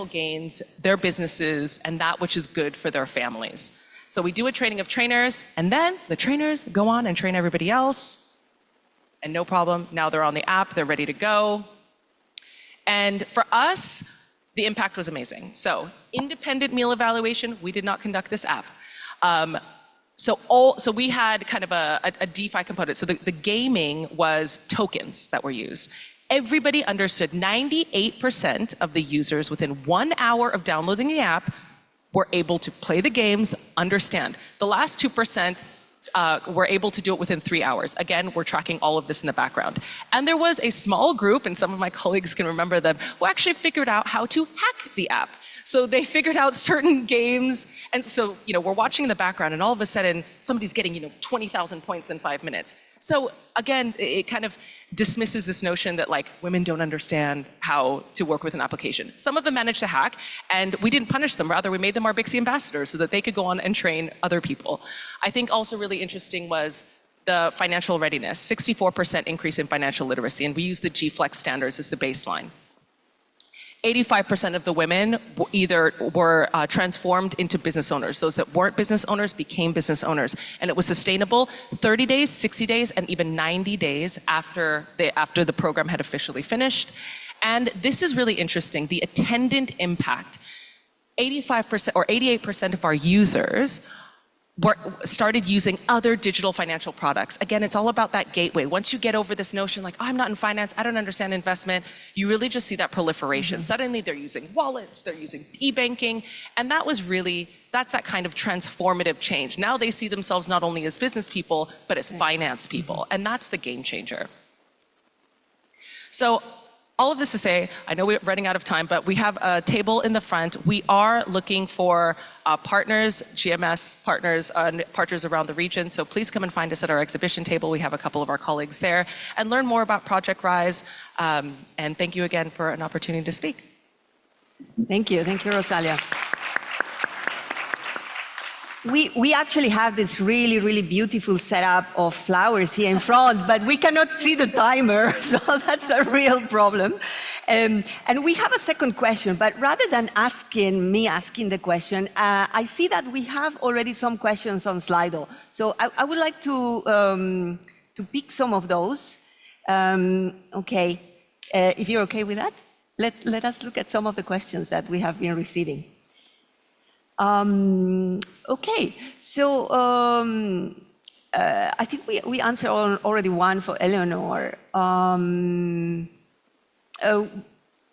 gains, their businesses, and that which is good for their families. So we do a training of trainers, and then the trainers go on and train everybody else, and no problem, now they're on the app, they're ready to go. And for us, the impact was amazing. So independent meal evaluation, we did not conduct this app. So we had kind of a DeFi component. So the gaming was tokens that were used. Everybody understood. 98% of the users within 1 hour of downloading the app were able to play the games, understand. The last 2% were able to do it within 3 hours. Again, we're tracking all of this in the background. And there was a small group, and some of my colleagues can remember them, who actually figured out how to hack the app. So they figured out certain games, and so we're watching in the background, and all of a sudden somebody's getting 20,000 points in 5 minutes. So again, it kind of dismisses this notion that women don't understand how to work with an application. Some of them managed to hack, and we didn't punish them. Rather, we made them our Bixi ambassadors so that they could go on and train other people. I think also really interesting was the financial readiness, 64% increase in financial literacy, and we use the GFLEX standards as the baseline. 85% of the women either were transformed into business owners. Those that weren't business owners became business owners. And it was sustainable 30 days, 60 days, and even 90 days after the program had officially finished. And this is really interesting, the attendant impact. 85% or 88% of our users started using other digital financial products. Again, it's all about that gateway. Once you get over this notion I'm not in finance, I don't understand investment, you really just see that proliferation. Suddenly they're using wallets, they're using e-banking, and that's that kind of transformative change. Now they see themselves not only as business people, but as finance people, and that's the game changer. So all of this to say, I know we're running out of time, but we have a table in the front. We are looking for partners, GMS partners, partners around the region. So please come and find us at our exhibition table. We have a couple of our colleagues there, and learn more about Project Rise. And thank you again for an opportunity to speak. Thank you, Rosalia. We actually have this really, really beautiful setup of flowers here in front, but we cannot see the timer, so that's a real problem. And we have a second question, but rather than asking the question, I see that we have already some questions on Slido. So I would like to pick some of those. Okay, if you're okay with that, let us look at some of the questions that we have been receiving. Okay, so I think we answered already one for Eleanor.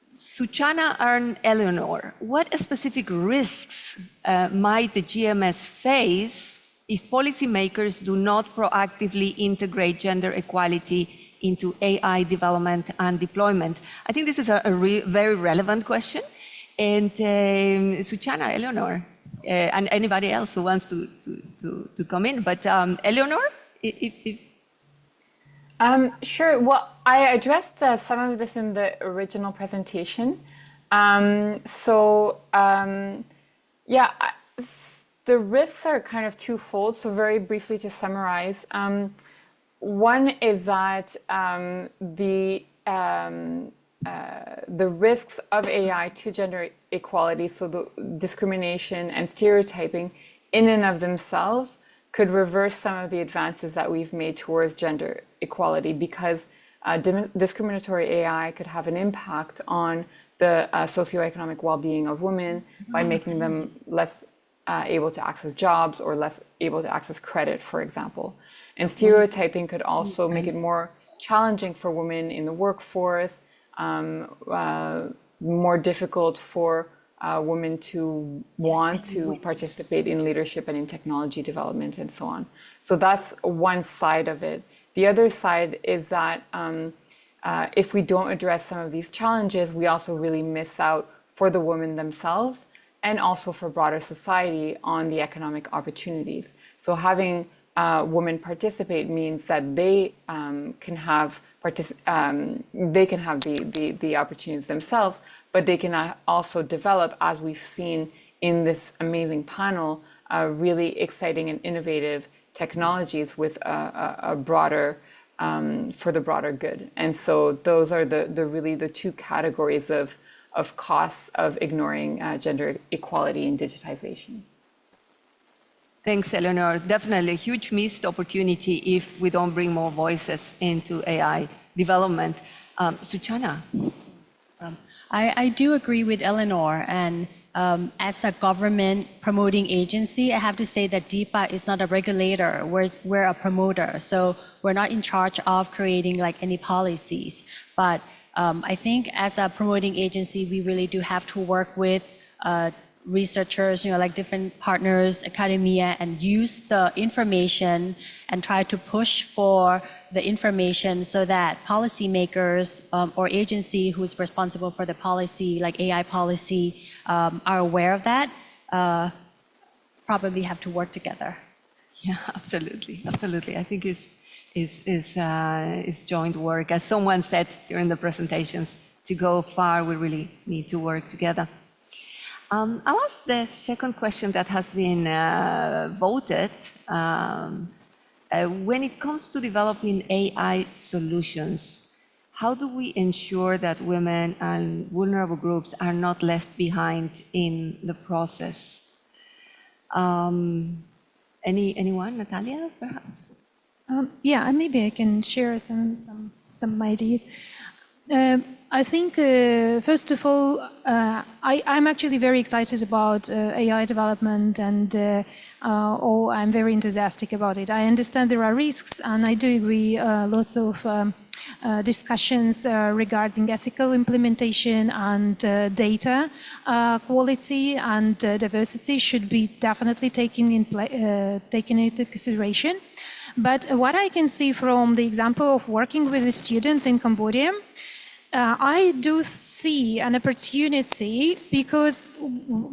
Suchana and Eleanor, what specific risks might the GMS face if policymakers do not proactively integrate gender equality into AI development and deployment? I think this is a very relevant question. And Suchana, Eleanor, and anybody else who wants to come in. But Eleanor, Sure. Well, I addressed some of this in the original presentation. Yeah, the risks are kind of twofold. So very briefly to summarize, one is that the risks of AI to gender equality, so the discrimination and stereotyping in and of themselves could reverse some of the advances that we've made towards gender equality, because discriminatory AI could have an impact on the socioeconomic well-being of women by making them less able to access jobs or less able to access credit, for example. And stereotyping could also make it more challenging for women in the workforce, more difficult for women to want to participate in leadership and in technology development and so on. So that's one side of it. The other side is that if we don't address some of these challenges, we also really miss out for the women themselves and also for broader society on the economic opportunities. So having women participate means that they can have the opportunities themselves, but they can also develop, as we've seen in this amazing panel, really exciting and innovative technologies with a broader, for the broader good. And so those are the two categories of costs of ignoring gender equality in digitization. Thanks, Eleanor. Definitely a huge missed opportunity if we don't bring more voices into AI development. Suchana. I do agree with Eleanor, and as a government promoting agency, I have to say that DEPA is not a regulator, we're a promoter. So we're not in charge of creating like any policies, but I think as a promoting agency, we really do have to work with researchers, like different partners, academia, and use the information and try to push for the information so that policymakers or agency who's responsible for the policy, like AI policy, are aware of that. Probably have to work together. Yeah, absolutely, absolutely. I think it's joint work. As someone said during the presentations, to go far, we really need to work together. I'll ask the second question that has been voted. When it comes to developing AI solutions, how do we ensure that women and vulnerable groups are not left behind in the process? Anyone? Natalia, perhaps? Yeah, maybe I can share some ideas. I think, first of all, I'm actually very excited about AI development, and I'm very enthusiastic about it. I understand there are risks, and I do agree lots of discussions regarding ethical implementation and data quality and diversity should be definitely taken into consideration. But what I can see from the example of working with the students in Cambodia, I do see an opportunity because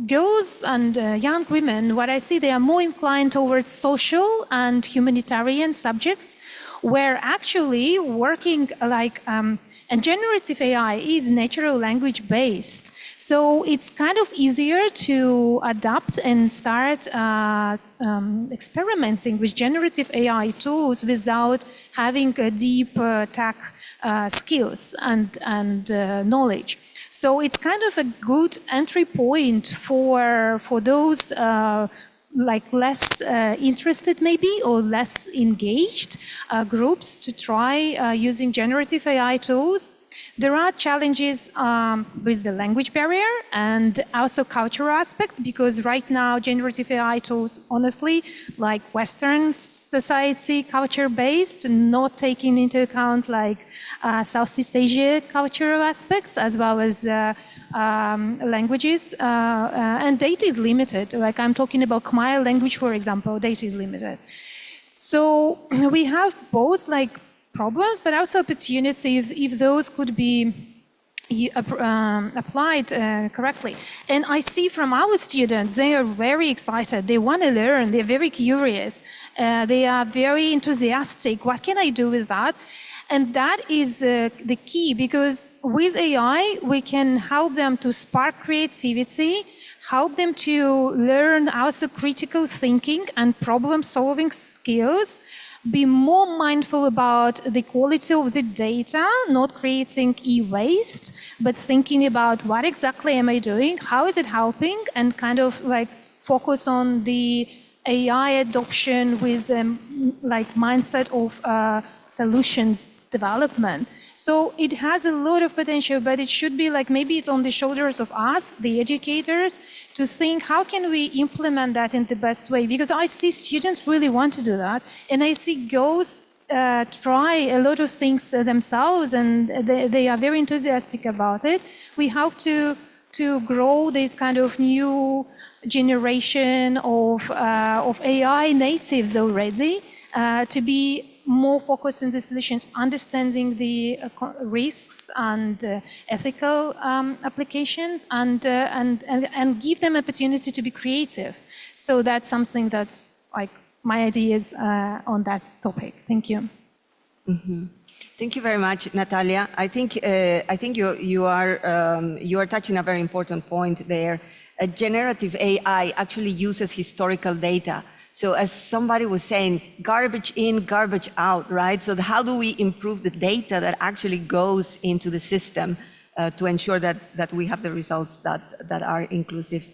girls and young women, what I see, they are more inclined towards social and humanitarian subjects, where actually working like, and generative AI is natural language based. So it's kind of easier to adapt and start experimenting with generative AI tools without having a deep tech skills and knowledge. So it's kind of a good entry point for those like less interested maybe or less engaged groups to try using generative AI tools. There are challenges with the language barrier and also cultural aspects, because right now generative AI tools, honestly, like Western society culture-based, not taking into account like Southeast Asia cultural aspects as well as languages, and data is limited. Like I'm talking about Khmer language, for example, data is limited. So we have both like problems, but also opportunities if those could be applied correctly. And I see from our students, they are very excited. They want to learn. They're very curious. They are very enthusiastic. What can I do with that? And that is the key, because with AI, we can help them to spark creativity, help them to learn also critical thinking and problem-solving skills, be more mindful about the quality of the data, not creating e-waste, but thinking about what exactly am I doing, how is it helping, and kind of like focus on the AI adoption with like mindset of solutions development. So it has a lot of potential, but it should be like maybe it's on the shoulders of us, the educators, to think how can we implement that in the best way? Because I see students really want to do that, and I see girls try a lot of things themselves, and they are very enthusiastic about it. We hope to grow this kind of new generation of AI natives already, to be more focused on the solutions, understanding the risks and ethical applications, and give them opportunity to be creative. So that's something that's like my ideas on that topic. Thank you. Mm-hmm. Thank you very much, Natalia. I think you are touching a very important point there. Generative AI actually uses historical data. So as somebody was saying, garbage in, garbage out, right? So how do we improve the data that actually goes into the system to ensure that we have the results that are inclusive?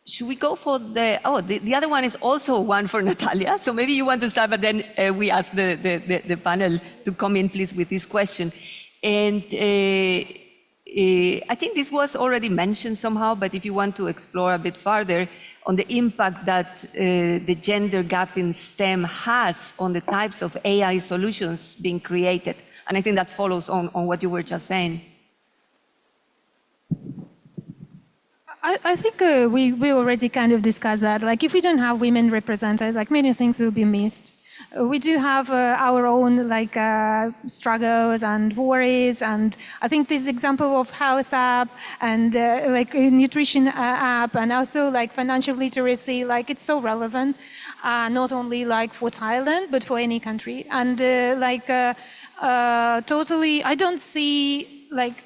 Should we go for the other one is also one for Natalia. So maybe you want to start, but then we ask the panel to come in, please, with this question. And I think this was already mentioned somehow, but if you want to explore a bit further, on the impact that the gender gap in STEM has on the types of AI solutions being created. And I think that follows on what you were just saying. I think we already kind of discussed that. Like, if we don't have women represented, like, many things will be missed. We do have our own like struggles and worries, and I think this example of health app and like a nutrition app, and also like financial literacy, like, it's so relevant, not only like for Thailand but for any country. And totally, I don't see like.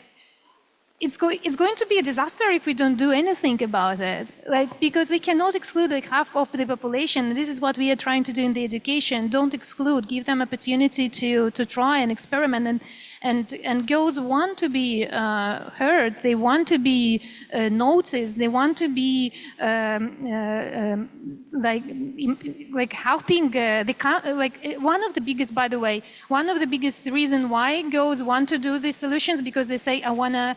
It's going to be a disaster if we don't do anything about it. Like, because we cannot exclude like half of the population. This is what we are trying to do in the education. Don't exclude. Give them opportunity to try and experiment. And girls want to be heard. They want to be noticed. They want to be like helping. One of the biggest, by the way, one of the biggest reason why girls want to do these solutions, because they say, I want to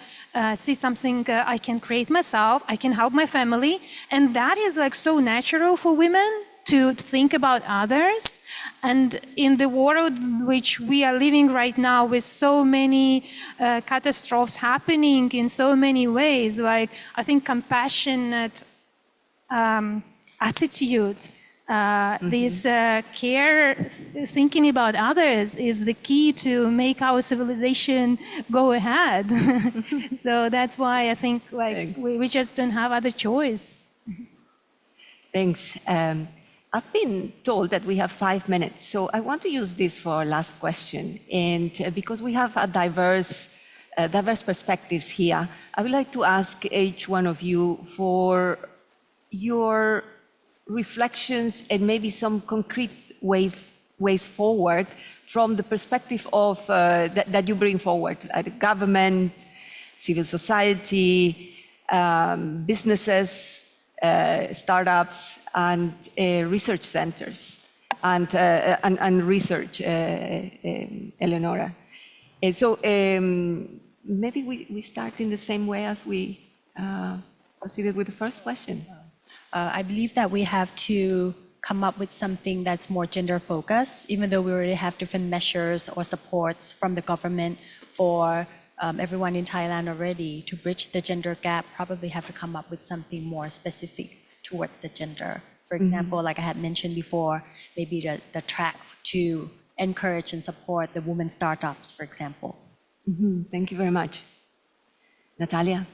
see something I can create myself. I can help my family, and that is like so natural for women to think about others. And in the world which we are living right now, with so many catastrophes happening in so many ways, like, I think compassionate attitude, this care, thinking about others, is the key to make our civilization go ahead. So that's why I think like we just don't have other choice. Thanks. I've been told that we have 5 minutes, so I want to use this for our last question. And because we have a diverse perspectives here, I would like to ask each one of you for your reflections and maybe some concrete ways forward from the perspective of that you bring forward, the government, civil society, businesses, startups, and research centers, and research, Eleonora. So maybe we start in the same way as we proceeded with the first question. I believe that we have to come up with something that's more gender focused, even though we already have different measures or supports from the government for everyone in Thailand already. To bridge the gender gap, probably have to come up with something more specific towards the gender. For example, like I had mentioned before, maybe the track to encourage and support the women startups, for example. Thank you very much. Natalia?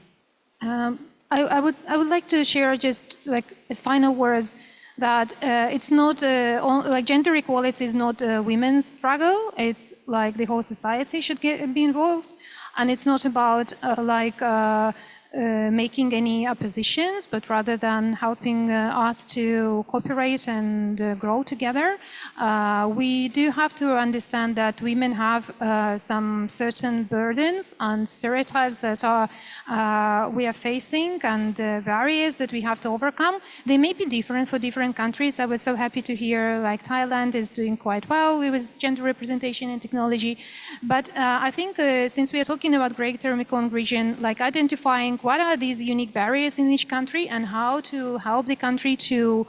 I would like to share just like as final words that it's not like gender equality is not a women's struggle. It's like the whole society should be involved, and it's not about making any oppositions, but rather than helping us to cooperate and grow together. We do have to understand that women have some certain burdens and stereotypes that we are facing, and barriers that we have to overcome. They may be different for different countries. I was so happy to hear like Thailand is doing quite well with gender representation and technology. But I think since we are talking about Greater Mekong region, like identifying what are these unique barriers in each country and how to help the country to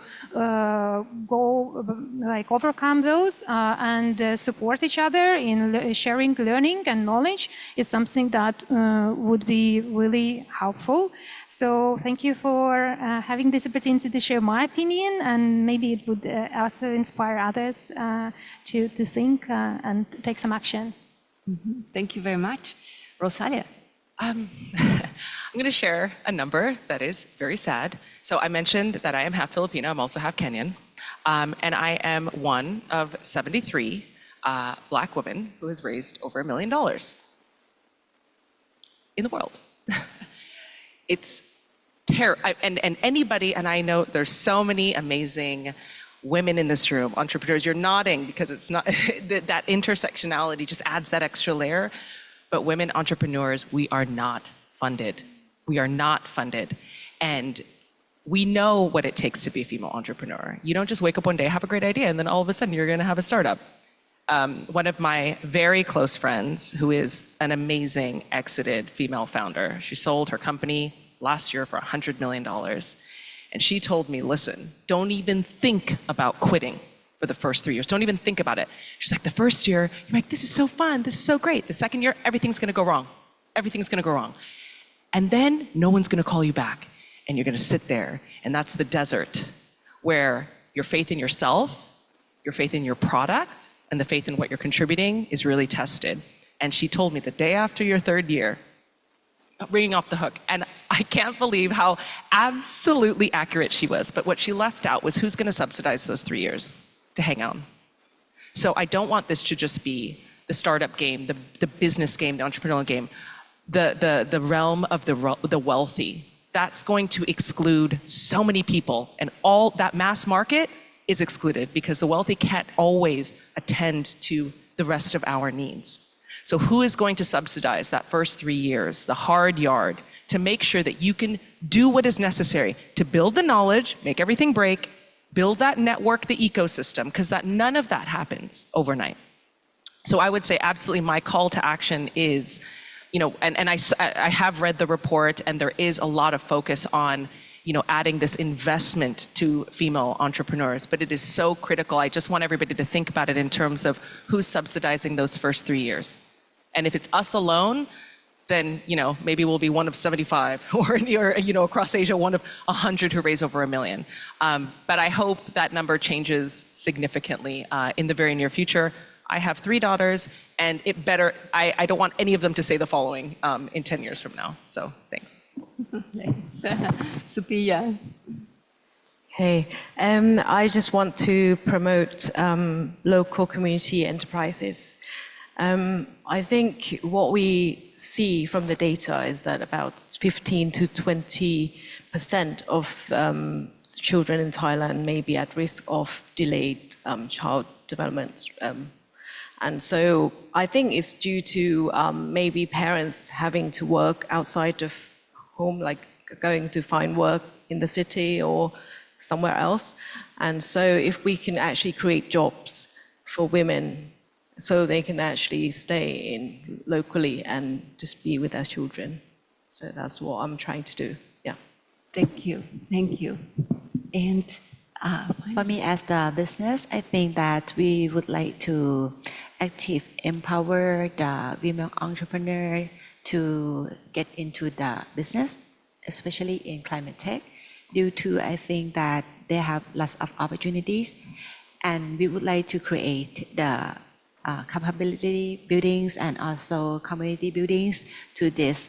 overcome those and support each other in sharing learning and knowledge is something that would be really helpful. So thank you for having this opportunity to share my opinion, and maybe it would also inspire others to think and take some actions. Thank you very much. Rosalia? I'm going to share a number that is very sad. So I mentioned that I am half Filipino. I'm also half Kenyan. And I am one of 73 Black women who has raised over $1 million in the world. It's terrible. And anybody, and I know there's so many amazing women in this room, entrepreneurs, you're nodding because it's not, that intersectionality just adds that extra layer. But women entrepreneurs, we are not funded. We are not funded. And we know what it takes to be a female entrepreneur. You don't just wake up one day, have a great idea, and then all of a sudden you're going to have a startup. One of my very close friends, who is an amazing exited female founder, she sold her company last year for $100 million. And she told me, listen, don't even think about quitting for the first 3 years. Don't even think about it. She's like, the first year, you're like, this is so fun. This is so great. The second year, everything's going to go wrong. Everything's going to go wrong. And then no one's going to call you back. And you're going to sit there. And that's the desert where your faith in yourself, your faith in your product, and the faith in what you're contributing is really tested. And she told me the day after your third year, ringing off the hook. And I can't believe how absolutely accurate she was. But what she left out was who's going to subsidize those 3 years to hang on. So I don't want this to just be the startup game, the business game, the entrepreneurial game, the realm of the wealthy. That's going to exclude so many people. And all that mass market is excluded because the wealthy can't always attend to the rest of our needs. So who is going to subsidize that first 3 years, the hard yard, to make sure that you can do what is necessary to build the knowledge, make everything break, build that network, the ecosystem, because none of that happens overnight. So I would say absolutely my call to action is, and I have read the report, and there is a lot of focus on, adding this investment to female entrepreneurs, but it is so critical. I just want everybody to think about it in terms of who's subsidizing those first 3 years. And if it's us alone, then maybe we'll be one of 75, or across Asia, one of 100 who raise over $1 million. But I hope that number changes significantly in the very near future. I have 3 daughters, and I don't want any of them to say the following in 10 years from now. So thanks. Thanks. Supriya. Hey, I just want to promote local community enterprises. I think what we see from the data is that about 15 to 20% of children in Thailand may be at risk of delayed child development. And so I think it's due to maybe parents having to work outside of home, like going to find work in the city or somewhere else. And so if we can actually create jobs for women so they can actually stay in locally and just be with their children. So that's what I'm trying to do, yeah. Thank you, thank you. And for me as the business, I think that we would like to active empower the women entrepreneur to get into the business, especially in climate tech, due to I think that they have lots of opportunities, and we would like to create the capability buildings and also community buildings to this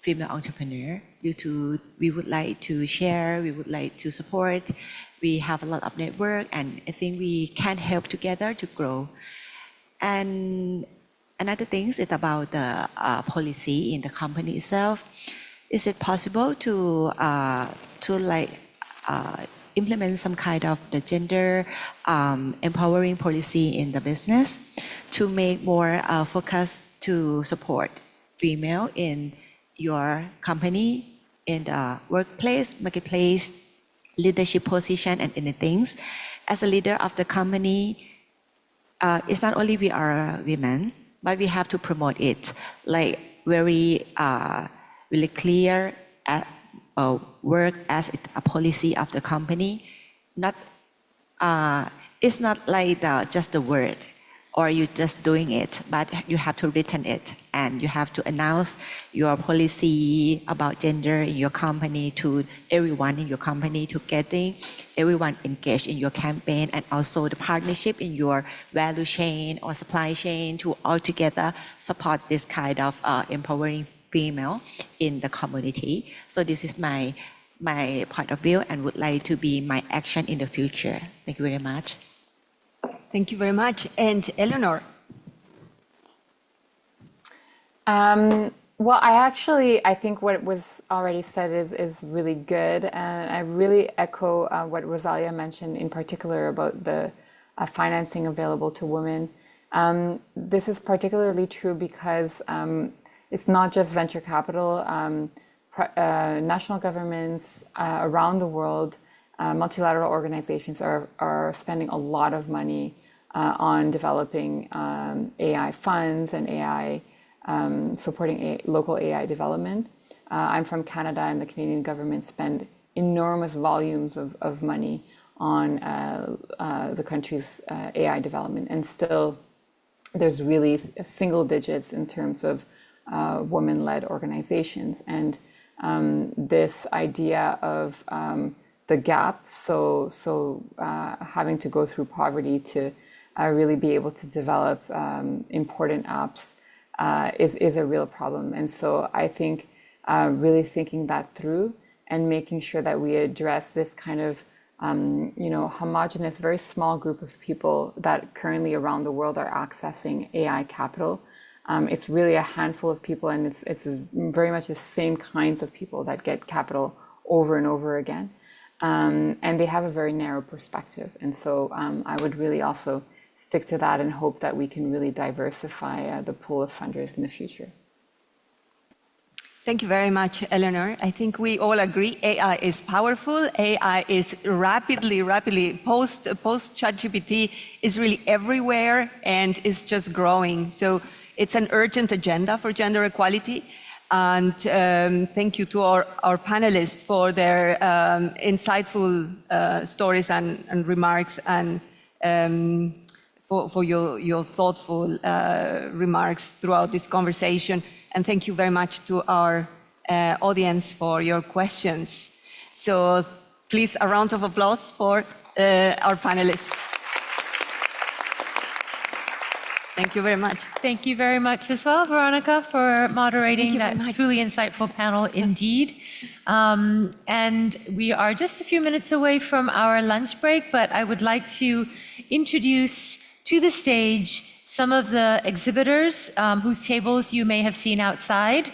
female entrepreneur. Due to we would like to share, we would like to support. We have a lot of network, and I think we can help together to grow. And another thing is about the policy in the company itself. Is it possible to implement some kind of the gender empowering policy in the business to make more focus to support female in your company, in the workplace, marketplace, leadership position, and anything. As a leader of the company, it's not only we are women, but we have to promote it like very really clear work as a policy of the company. Not it's not like just the word or you just doing it, but you have to written it and you have to announce your policy about gender in your company to everyone in your company, to getting everyone engaged in your campaign, and also the partnership in your value chain or supply chain to all together support this kind of empowering female in the community. So this is my point of view and would like to be my action in the future. Thank you very much. Thank you very much. And Eleanor. Well, I think what was already said is really good. And I really echo what Rosalia mentioned in particular about the financing available to women. This is particularly true because it's not just venture capital. National governments around the world, multilateral organizations are spending a lot of money on developing AI funds and AI, supporting local AI development. I'm from Canada, and the Canadian government spend enormous volumes of money on the country's AI development, and still there's really single digits in terms of women-led organizations. And this idea of the gap, so having to go through poverty to really be able to develop important apps is a real problem. And so I think really thinking that through and making sure that we address this kind of homogenous, very small group of people that currently around the world are accessing AI capital. It's really a handful of people, and it's very much the same kinds of people that get capital over and over again. And they have a very narrow perspective. And so I would really also stick to that and hope that we can really diversify the pool of funders in the future. Thank you very much, Eleanor. I think we all agree AI is powerful. AI is rapidly, post ChatGPT is really everywhere and is just growing. So it's an urgent agenda for gender equality. And thank you to our panelists for their insightful stories and remarks, and for your thoughtful remarks throughout this conversation. And thank you very much to our audience for your questions. So please, a round of applause for our panelists. Thank you very much. Thank you very much as well, Veronica, for moderating that truly insightful panel indeed. And we are just a few minutes away from our lunch break, but I would like to introduce to the stage some of the exhibitors whose tables you may have seen outside.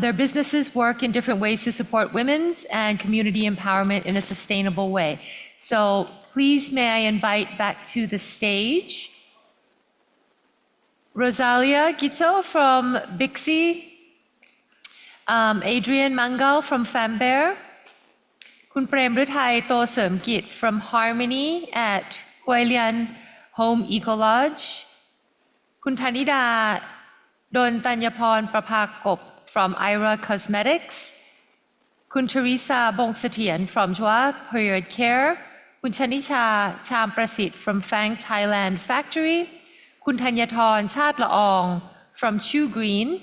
Their businesses work in different ways to support women's and community empowerment in a sustainable way. So please may I invite back to the stage Rosalia Gito from Bixi, Adrian Mangal from Fambear, Kun Prem Ruthai To Serm Kit from Harmony at Hoi Lian Home Eco Lodge, Kun Thanida Don Tanyapon Prapakop from Ira Cosmetics, Kun Teresa Bongsatian from Jwa Period Care, Kun Chanisha Cham Prasit from Fang Thailand Factory, Kun Thanyathorn Chat Laong from Chu Green,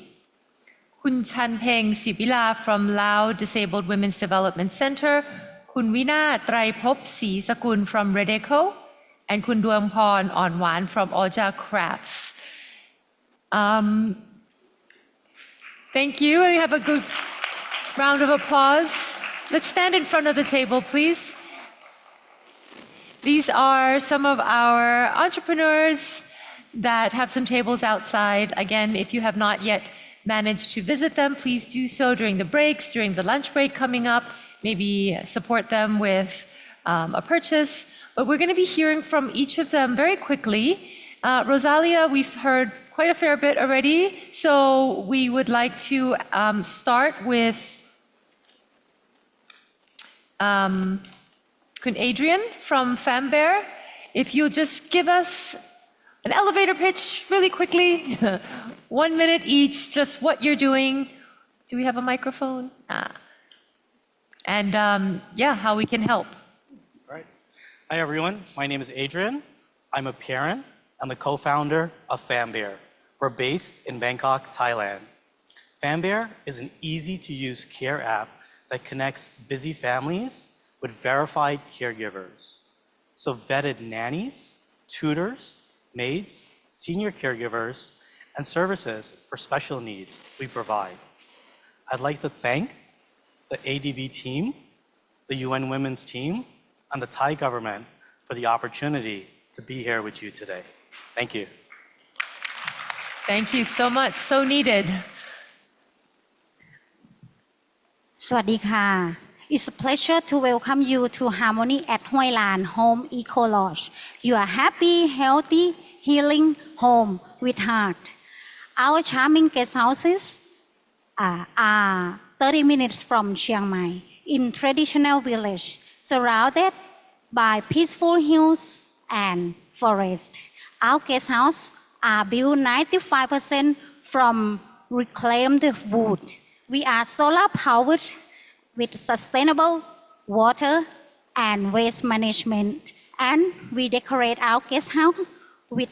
Kun Chan Peng Sibila from Lao Disabled Women's Development Center, Kun Vina Traipop Si Sakun from Redeco, and Kun Duangporn Onwan from Oja Crafts. Thank you, and we have a good round of applause. Let's stand in front of the table, please. These are some of our entrepreneurs that have some tables outside. Again, if you have not yet managed to visit them, please do so during the breaks, during the lunch break coming up. Maybe support them with a purchase. But we're going to be hearing from each of them very quickly. Rosalia, we've heard quite a fair bit already, so we would like to start with Kun Adrian from Fambear. If you'll just give us an elevator pitch really quickly, 1 minute each, just what you're doing. Do we have a microphone? And yeah, how we can help. Right. Hi, everyone. My name is Adrian. I'm a parent. I'm the co-founder of Fambear. We're based in Bangkok, Thailand. Fambear is an easy-to-use care app that connects busy families with verified caregivers. So vetted nannies, tutors, maids, senior caregivers, and services for special needs we provide. I'd like to thank the ADB team, the UN Women's team, and the Thai government for the opportunity to be here with you today. Thank you. Thank you so much. So needed. สวัสดีค่ะ It's a pleasure to welcome you to Harmony at Hoi Lan Home Eco Lodge. You are happy, healthy, healing home with heart. Our charming guest houses are 30 minutes from Chiang Mai in traditional village, surrounded by peaceful hills and forest. Our guest house are built 95% from reclaimed wood. We are solar powered with sustainable water, and waste management. And we decorate our guest house with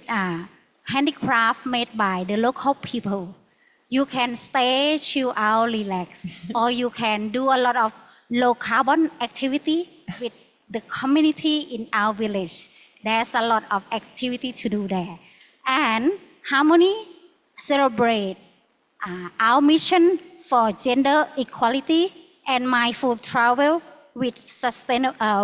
handicraft made by the local people. You can stay, chill out, relax, or you can do a lot of low carbon activity with the community in our village. There's a lot of activity to do there. And Harmony celebrate our mission for gender equality and mindful travel with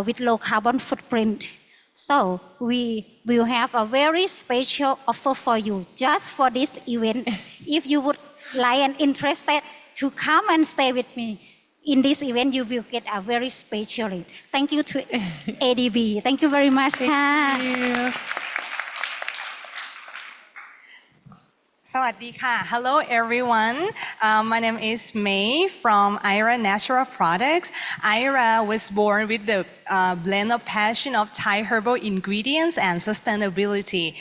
with low carbon footprint. So we will have a very special offer for you just for this event. If you would like and interested to come and stay with me in this event, you will get a very special rate. Thank you to ADB. Thank you very much. Thank you. Sawadika. Hello, everyone. My name is May from IRA Natural Products. IRA was born with the blend of passion of Thai herbal ingredients and sustainability.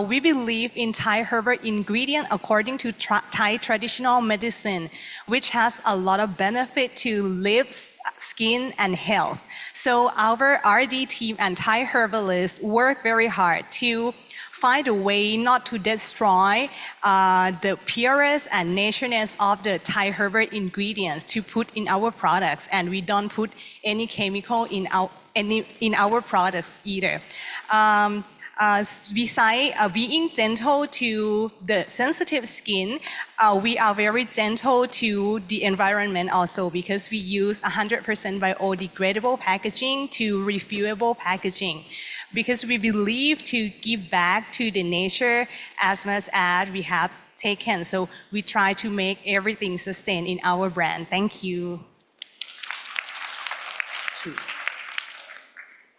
We believe in Thai herbal ingredient according to Thai traditional medicine, which has a lot of benefit to lips, skin, and health. So our RD team and Thai herbalists work very hard to find a way not to destroy the pureness and naturalness of the Thai herbal ingredients to put in our products, and we don't put any chemical in our products either. Besides being gentle to the sensitive skin, we are very gentle to the environment also, because we use 100% biodegradable packaging to refillable packaging, because we believe to give back to the nature as much as we have taken. So we try to make everything sustain in our brand. Thank you.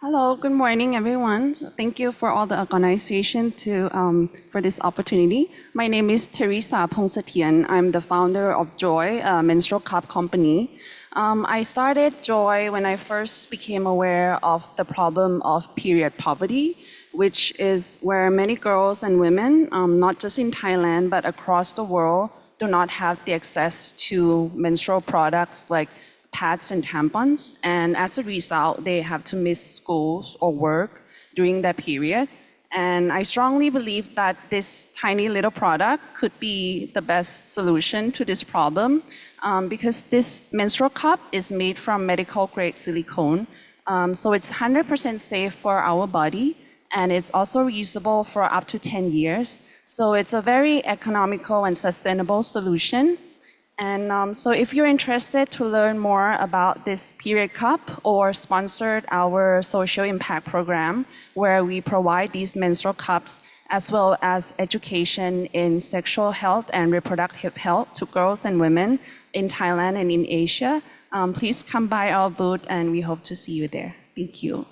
Hello, good morning, everyone. Thank you for all the organization for this opportunity. My name is Teresa Pongsatian. I'm the founder of Joy, a menstrual cup company. I started Joy when I first became aware of the problem of period poverty, which is where many girls and women, not just in Thailand, but across the world, do not have the access to menstrual products like pads and tampons. And as a result, they have to miss schools or work during that period. And I strongly believe that this tiny little product could be the best solution to this problem, because this menstrual cup is made from medical grade silicone. So it's 100% safe for our body, and it's also reusable for up to 10 years. So it's a very economical and sustainable solution. And so if you're interested to learn more about this period cup or sponsored our social impact program, where we provide these menstrual cups as well as education in sexual health and reproductive health to girls and women in Thailand and in Asia, please come by our booth and we hope to see you there. Thank you.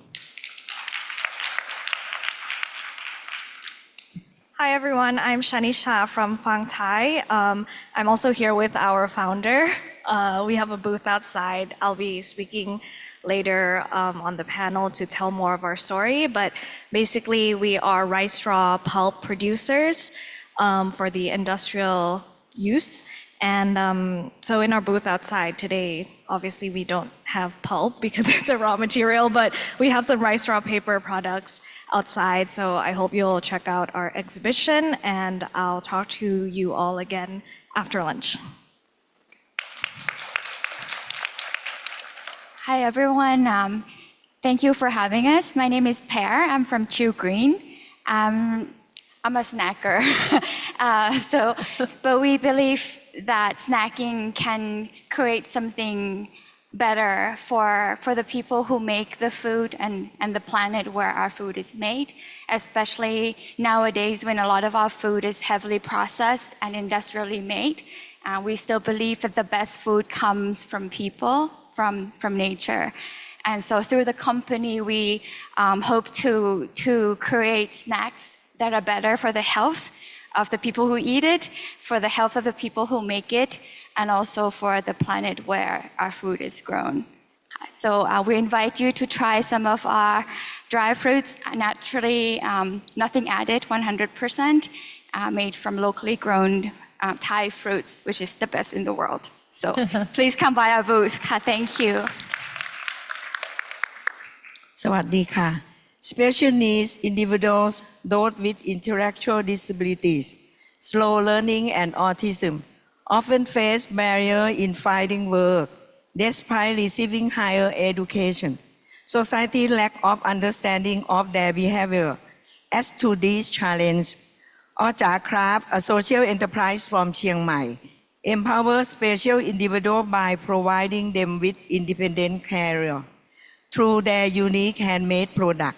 Hi everyone, I'm Shanisha from Phang Thai. I'm also here with our founder. We have a booth outside. I'll be speaking later on the panel to tell more of our story, but basically we are rice straw pulp producers for the industrial use. And so in our booth outside today, obviously we don't have pulp because it's a raw material, but we have some rice straw paper products outside. So I hope you'll check out our exhibition, and I'll talk to you all again after lunch. Hi everyone, thank you for having us. My name is Pear, I'm from Chill Green. I'm a snacker, but we believe that snacking can create something better for the people who make the food and the planet where our food is made, especially nowadays when a lot of our food is heavily processed and industrially made. We still believe that the best food comes from people, from nature. And so through the company, we hope to create snacks that are better for the health of the people who eat it, for the health of the people who make it, and also for the planet where our food is grown. So we invite you to try some of our dry fruits, naturally, nothing added, 100%, made from locally grown Thai fruits, which is the best in the world. So please come by our booth. Thank you. สวัสดีค่ะ Special needs individuals, those with intellectual disabilities, slow learning and autism often face barrier in finding work despite receiving higher education. Society lack of understanding of their behavior. As to these challenges, Oja Craft, a social enterprise from Chiang Mai, empowers special individuals by providing them with independent career through their unique handmade product.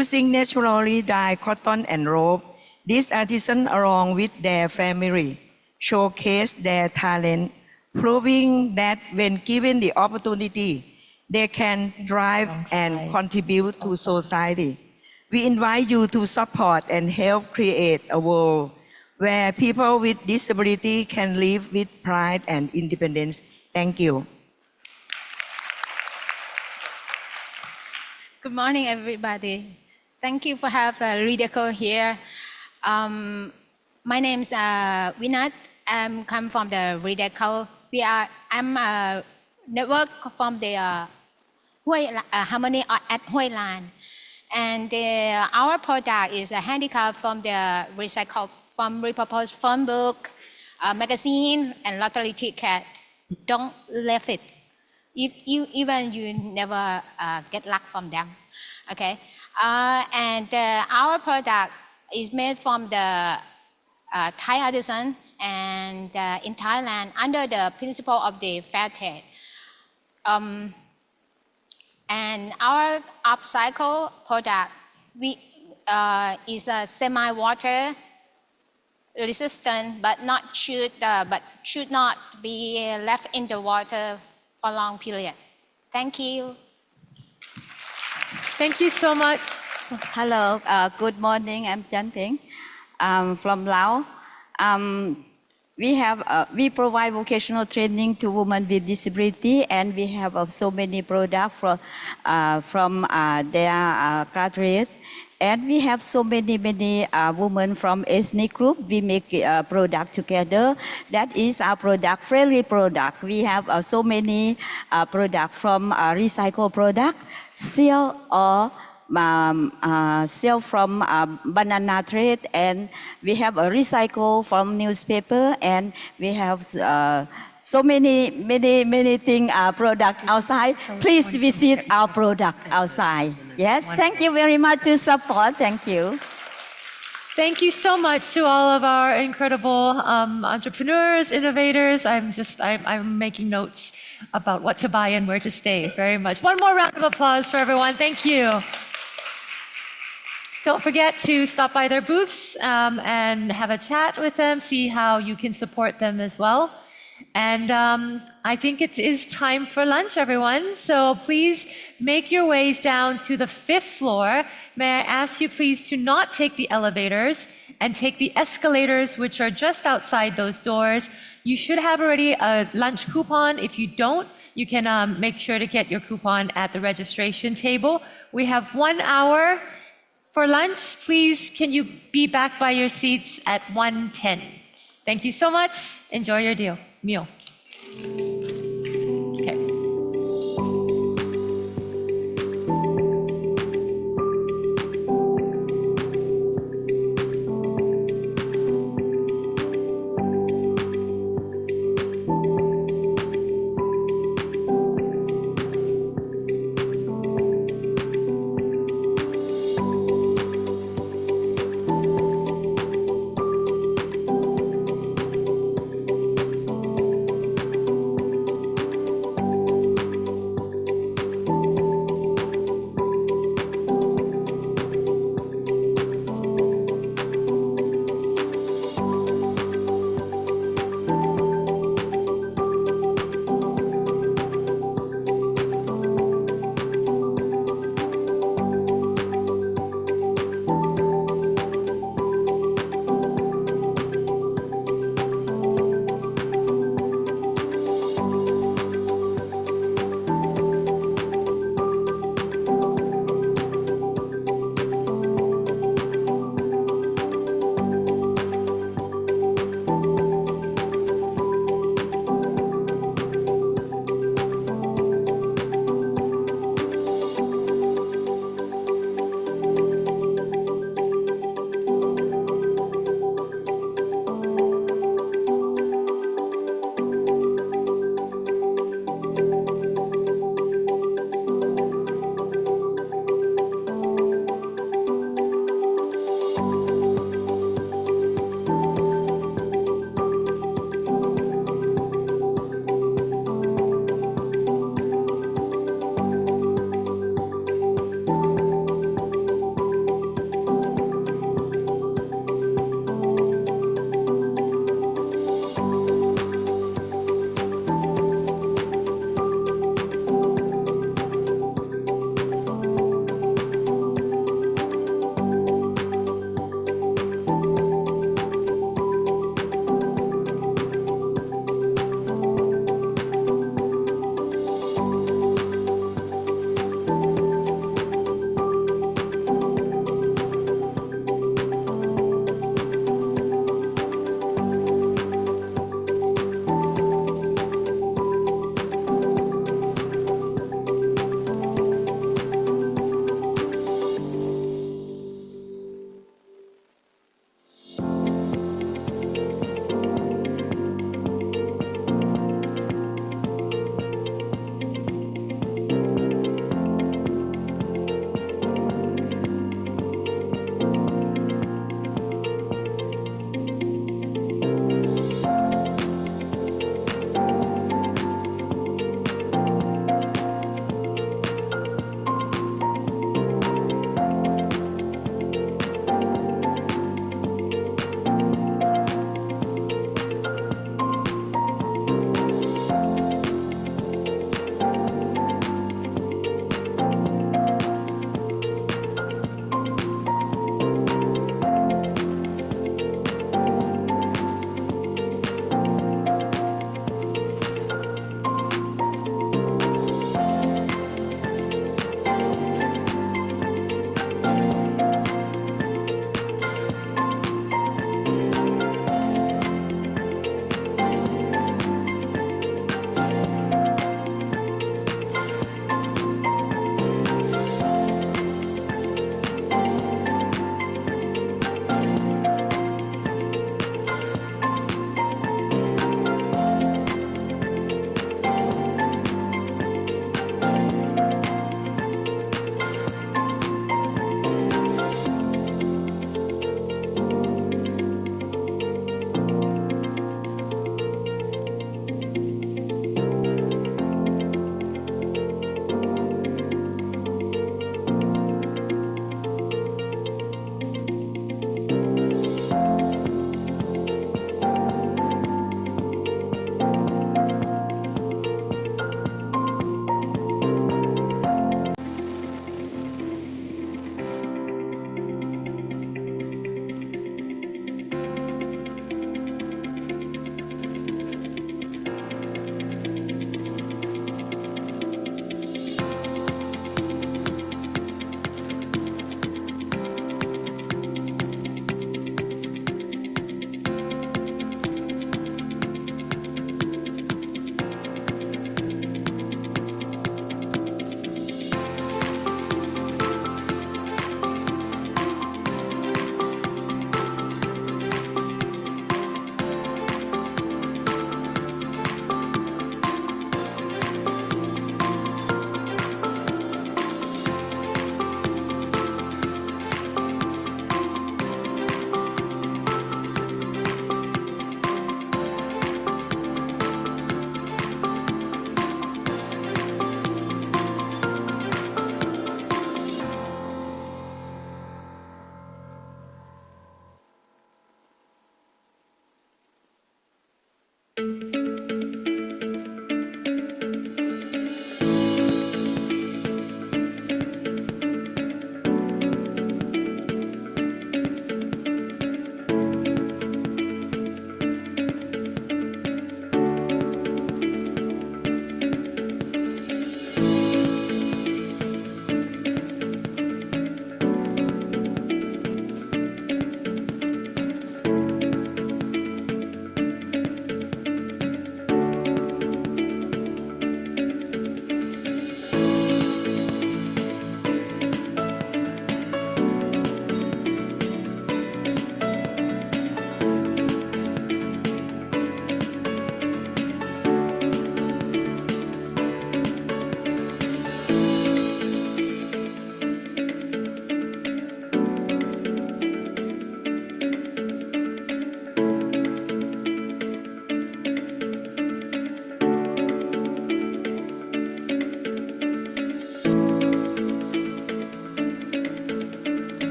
Using naturally dyed cotton and rope, these artisans, along with their family, showcase their talent, proving that when given the opportunity, they can thrive and contribute to society. We invite you to support and help create a world where people with disability can live with pride and independence. Thank you. Good morning, everybody. Thank you for having Rideco here. My name is Vinat. I'm come from the Rideco. I'm a network from the Harmony at Hoi Lan. And our product is a handicap from the recycled, from repurposed phone book, magazine, and lottery ticket. Don't leave it. Even you never get luck from them, okay? And our product is made from the Thai artisan and in Thailand under the principle of the fair trade. And our upcycle product is a semi-water resistant, but should not be left in the water for a long period. Thank you. Thank you so much. Hello, good morning. I'm Chanting from Laos. We provide vocational training to women with disability, and we have so many products from their graduates. And we have so many women from ethnic group. We make a product together. That is our product, friendly product. We have so many products from recycled product, seal or sell from banana trade, and we have a recycle from newspaper, and we have so many things product outside. Please visit our product outside. Yes, thank you very much to support. Thank you. Thank you so much to all of our incredible entrepreneurs, innovators. I'm making notes about what to buy and where to stay very much. One more round of applause for everyone. Thank you. Don't forget to stop by their booths and have a chat with them, see how you can support them as well. And I think it is time for lunch, everyone. So please make your ways down to the 5th floor. May I ask you please to not take the elevators and take the escalators, which are just outside those doors. You should have already a lunch coupon. If you don't, you can make sure to get your coupon at the registration table. We have 1 hour for lunch. Please, can you be back by your seats at 1:10? Thank you so much. Enjoy your meal. Okay.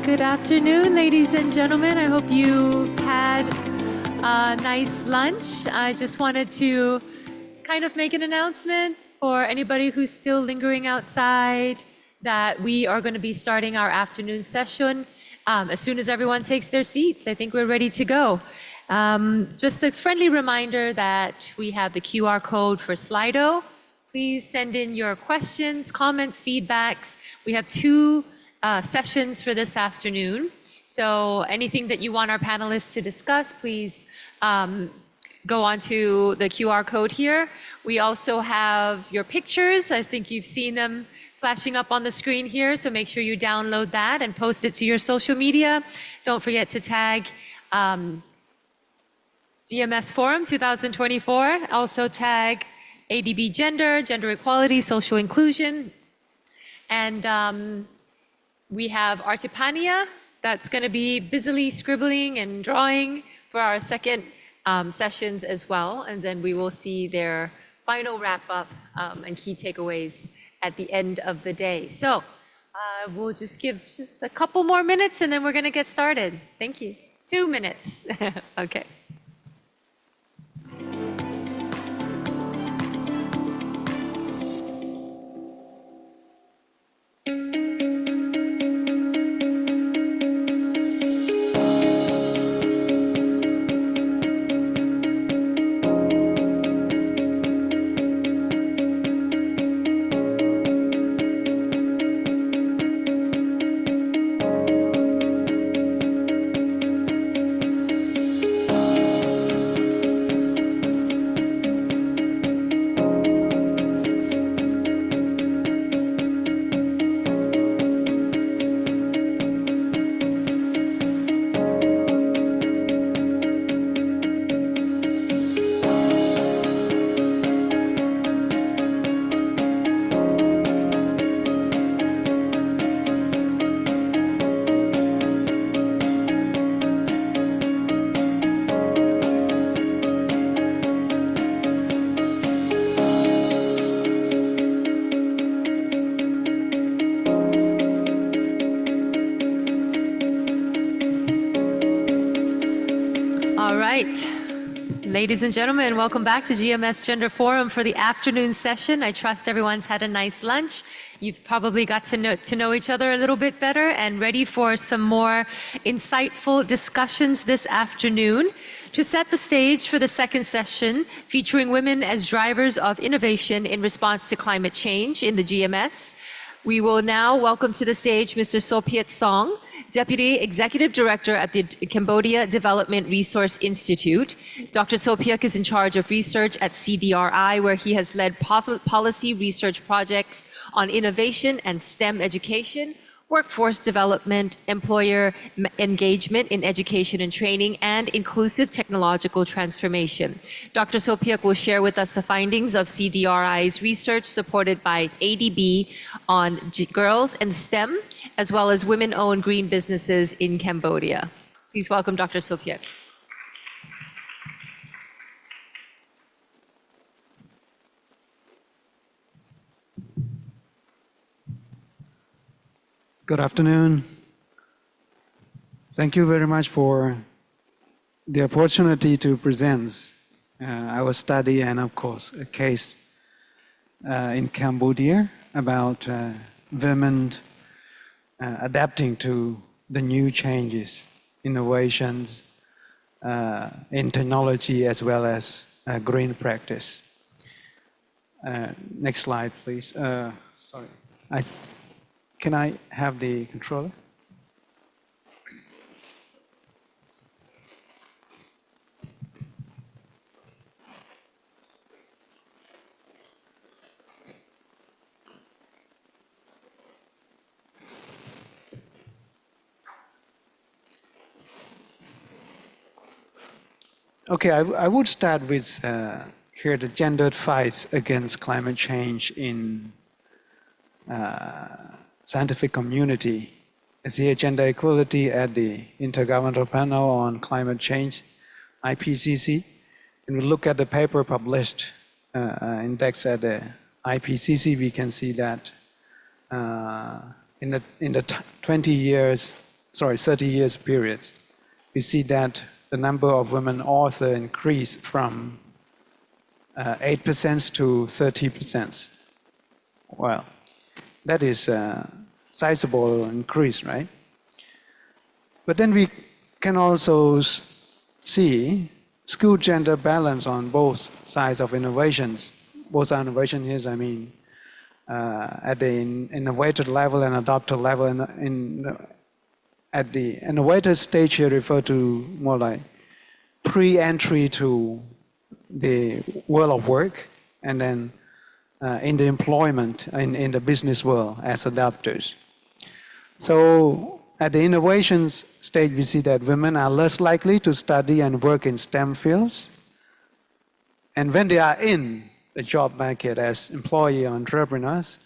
Good afternoon, ladies and gentlemen. I hope you had a nice lunch. I just wanted to kind of make an announcement for anybody who's still lingering outside that we are going to be starting our afternoon session as soon as everyone takes their seats. I think we're ready to go. Just a friendly reminder that we have the QR code for Slido. Please send in your questions, comments, feedbacks. We have two sessions for this afternoon. So anything that you want our panelists to discuss, please go onto the QR code here. We also have your pictures. I think you've seen them flashing up on the screen here. So make sure you download that and post it to your social media. Don't forget to tag GMS Forum 2024. Also tag ADB Gender, Gender Equality, Social Inclusion. And we have Artipania that's going to be busily scribbling and drawing for our second sessions as well. And then we will see their final wrap up and key takeaways at the end of the day. So we'll just give just a couple more minutes and then we're going to get started. Thank you. 2 minutes. Okay. Ladies and gentlemen, welcome back to GMS Gender Forum for the afternoon session. I trust everyone's had a nice lunch. You've probably got to know each other a little bit better and ready for some more insightful discussions this afternoon. To set the stage for the second session, featuring women as drivers of innovation in response to climate change in the GMS, we will now welcome to the stage Mr. Sopiet Song, Deputy Executive Director at the Cambodia Development Resource Institute. Dr. Sopiek is in charge of research at CDRI, where he has led policy research projects on innovation and STEM education, workforce development, employer engagement in education and training, and inclusive technological transformation. Dr. Sopiek will share with us the findings of CDRI's research supported by ADB on girls and STEM, as well as women-owned green businesses in Cambodia. Please welcome Dr. Sopiek. Good afternoon. Thank you very much for the opportunity to present our study and, of course, a case in Cambodia about women adapting to the new changes, innovations in technology as well as green practice. Next slide, please. Sorry. Can I have the controller? Okay, I would start with here the gendered fights against climate change in scientific community. It's here gender equality at the Intergovernmental Panel on Climate Change, IPCC. And we look at the paper published index at the IPCC, we can see that in the 20 years 30 years period, we see that the number of women authors increased from 8% to 30%. Well, that is a sizable increase, right? But then we can also see skewed gender balance on both sides of innovations. Both are innovation here, I mean, at the innovator level and adopter level. At the innovator stage here refer to more like pre-entry to the world of work, and then in the employment, in the business world as adopters. So at the innovations stage, we see that women are less likely to study and work in STEM fields. And when they are in the job market as employee entrepreneurs,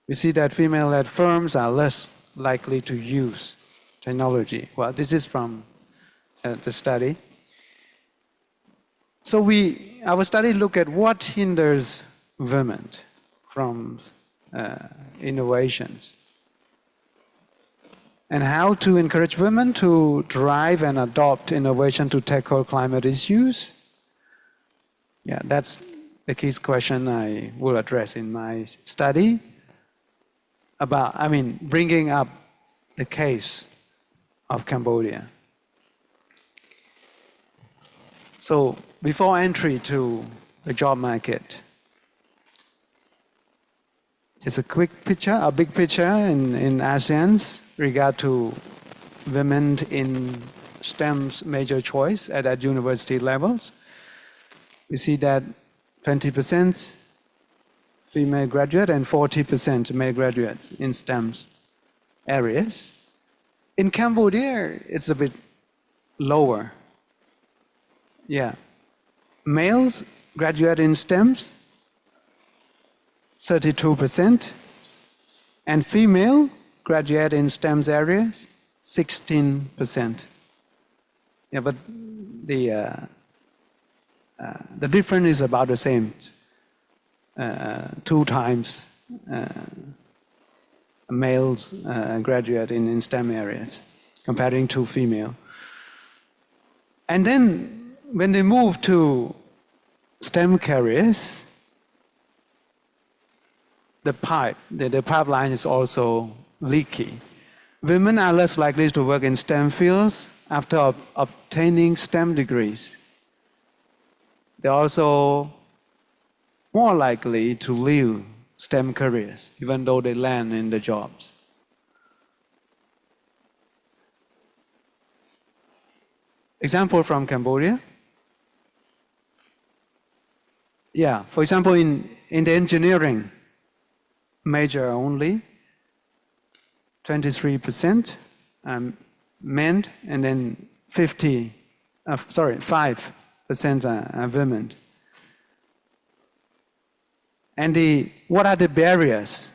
we see that female-led firms are less likely to use technology. Well, this is from the study. So our study look at what hinders women from innovations, and how to encourage women to drive and adopt innovation to tackle climate issues. Yeah, that's the key question I will address in my study about, bringing up the case of Cambodia. So before entry to the job market, just a quick picture, a big picture in ASEAN's regard to women in STEM's major choice at university levels. We see that 20% female graduate and 40% male graduates in STEM areas. In Cambodia, it's a bit lower. Yeah. Males graduate in STEMs, 32%, and female graduate in STEMs areas, 16%. Yeah, but the difference is about the same, 2 times males graduate in STEM areas, comparing to female. And then when they move to STEM careers, the pipeline is also leaky. Women are less likely to work in STEM fields after obtaining STEM degrees. They're also more likely to leave STEM careers, even though they land in the jobs. Example from Cambodia. Yeah, for example, in the engineering major only, 23% men, and then 5% are women. And what are the barriers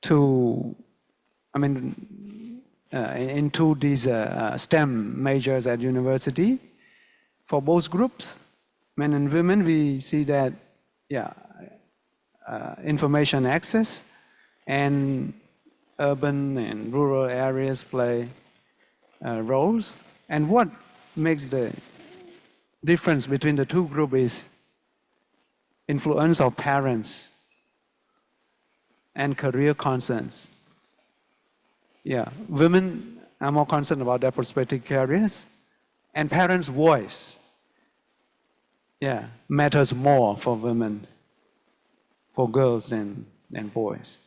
to, into these STEM majors at university? For both groups, men and women, we see that, information access and urban and rural areas play roles. And what makes the difference between the two groups is influence of parents and career concerns. Yeah, women are more concerned about their prospective careers, and parents' voice, matters more for women, for girls than boys.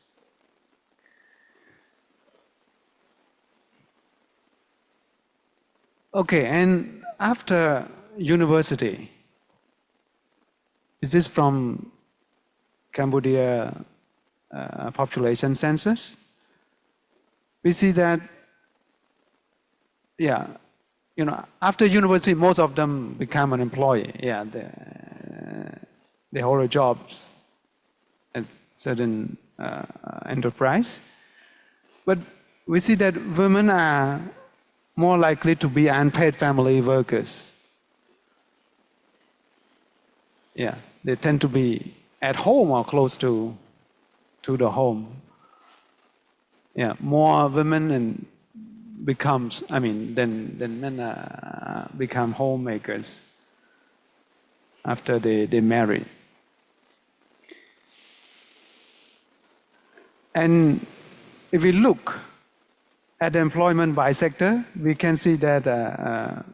Okay, and after university, is this from Cambodia population census? We see that, after university, most of them become an employee. Yeah, they hold jobs at certain enterprise. But we see that women are more likely to be unpaid family workers. Yeah, they tend to be at home or close to the home. Yeah, more women and becomes, then men become homemakers after they marry. And if we look at the employment by sector, we can see that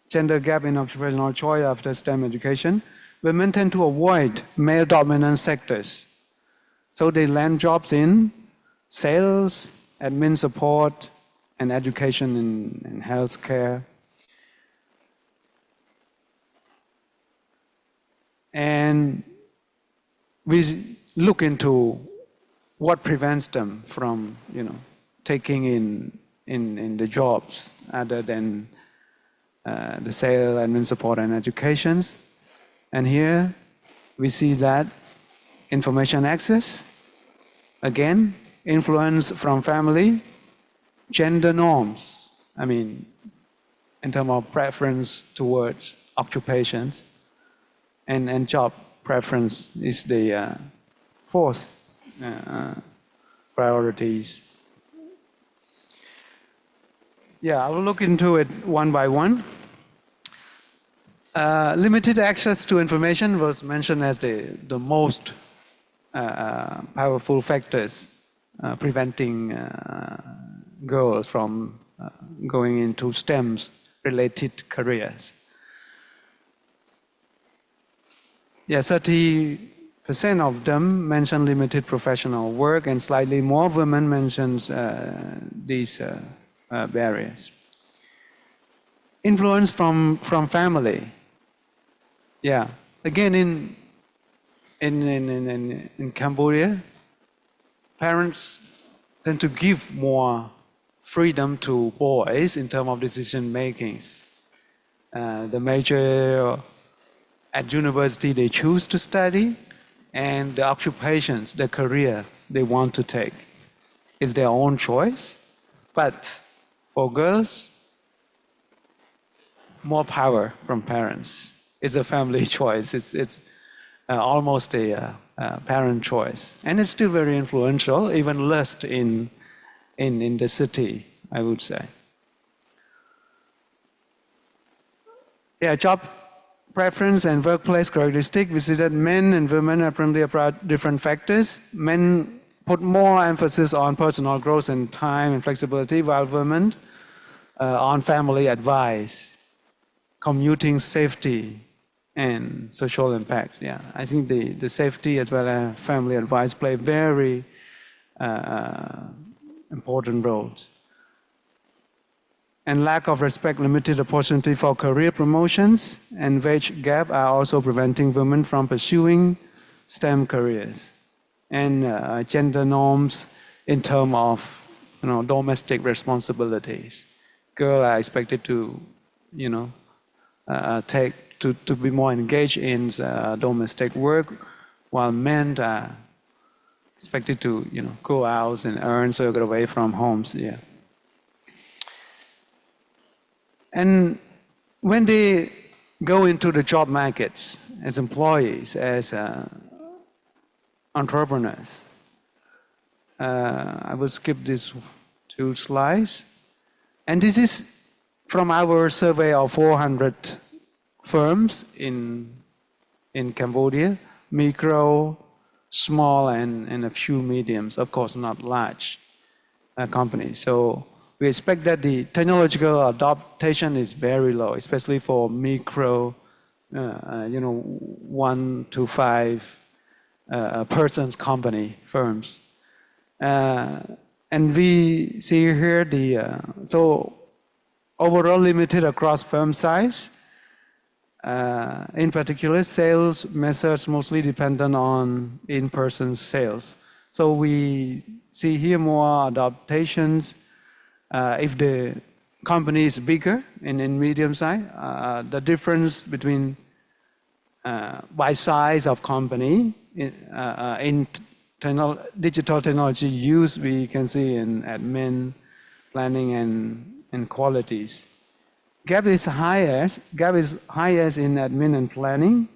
gender gap in occupational choice after STEM education, women tend to avoid male-dominant sectors. So they land jobs in sales, admin support, and education and healthcare. And we look into what prevents them from, taking in the jobs other than the sales, admin support, and educations. And here we see that information access, again, influence from family, gender norms, in terms of preference towards occupations, and job preference is the fourth priorities. Yeah, I will look into it one by one. Limited access to information was mentioned as the most powerful factors preventing girls from going into STEM-related careers. Yeah, 30% of them mention limited professional work, and slightly more women mentions these barriers. Influence from family. Yeah, again in Cambodia, parents tend to give more freedom to boys in terms of decision making. The major at university they choose to study, and the occupations, the career they want to take is their own choice. But for girls, more power from parents. It's a family choice. It's almost a parent choice, and it's still very influential, even less in the city, I would say. Yeah, job preference and workplace characteristic. We see that men and women apparently about different factors. Men put more emphasis on personal growth and time and flexibility, while women on family advice, commuting safety, and social impact. Yeah, I think the safety as well as family advice play very important roles. And lack of respect, limited opportunity for career promotions, and wage gap are also preventing women from pursuing STEM careers. And gender norms in terms of domestic responsibilities. Girls are expected to to be more engaged in domestic work, while men are expected to go out and earn, so get away from homes. Yeah. And when they go into the job markets as employees, as entrepreneurs, I will skip these 2 slides. And this is from our survey of 400 firms in Cambodia, micro, small, and a few mediums, of course not large companies. So we expect that the technological adaptation is very low, especially for micro, 1 to 5 persons company firms. And we see here so overall limited across firm size. In particular, sales methods mostly dependent on in-person sales. So we see here more adaptations. If the company is bigger and in medium size, the difference between by size of company in digital technology use, we can see in admin, planning, and qualities. Gap is highest in admin and planning.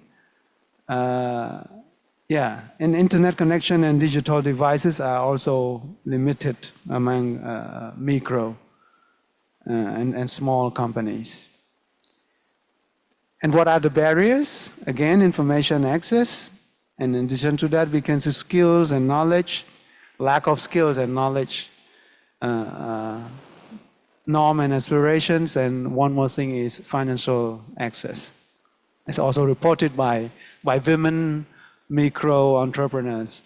And internet connection and digital devices are also limited among micro and small companies. And what are the barriers? Again, information access. And in addition to that, we can see skills and knowledge, lack of skills and knowledge, norm and aspirations, and one more thing is financial access. It's also reported by women micro entrepreneurs.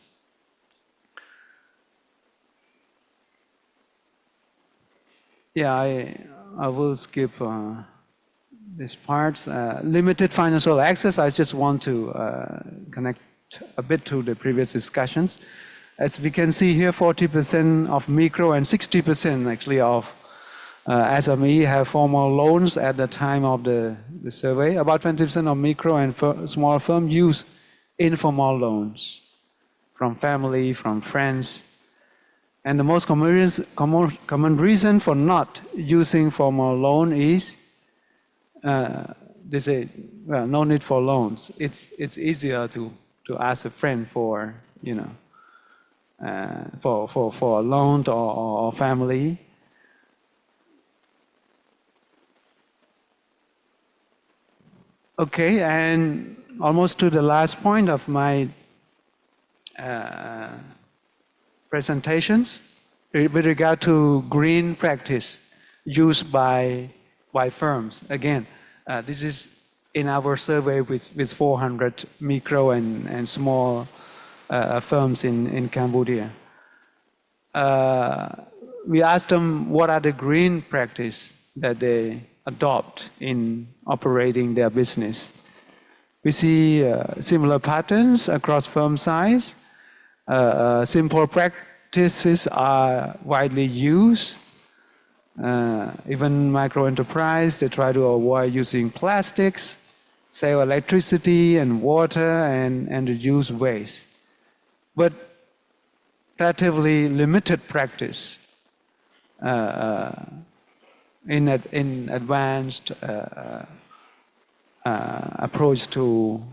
Yeah, I will skip this part. Limited financial access, I just want to connect a bit to the previous discussions. As we can see here, 40% of micro and 60% actually of SME have formal loans at the time of the survey. About 20% of micro and small firms use informal loans from family, from friends. And the most common reason for not using formal loan is they say, well, no need for loans. It's easier to ask a friend for, you know, for a loan or family. Okay, and almost to the last point of my presentations with regard to green practice used by firms. Again, this is in our survey with 400 micro and small firms in Cambodia. We asked them what are the green practice that they adopt in operating their business. We see similar patterns across firm size. Simple practices are widely used. Even micro enterprise, they try to avoid using plastics, save electricity and water, and reduce waste. But relatively limited practice in advanced approach to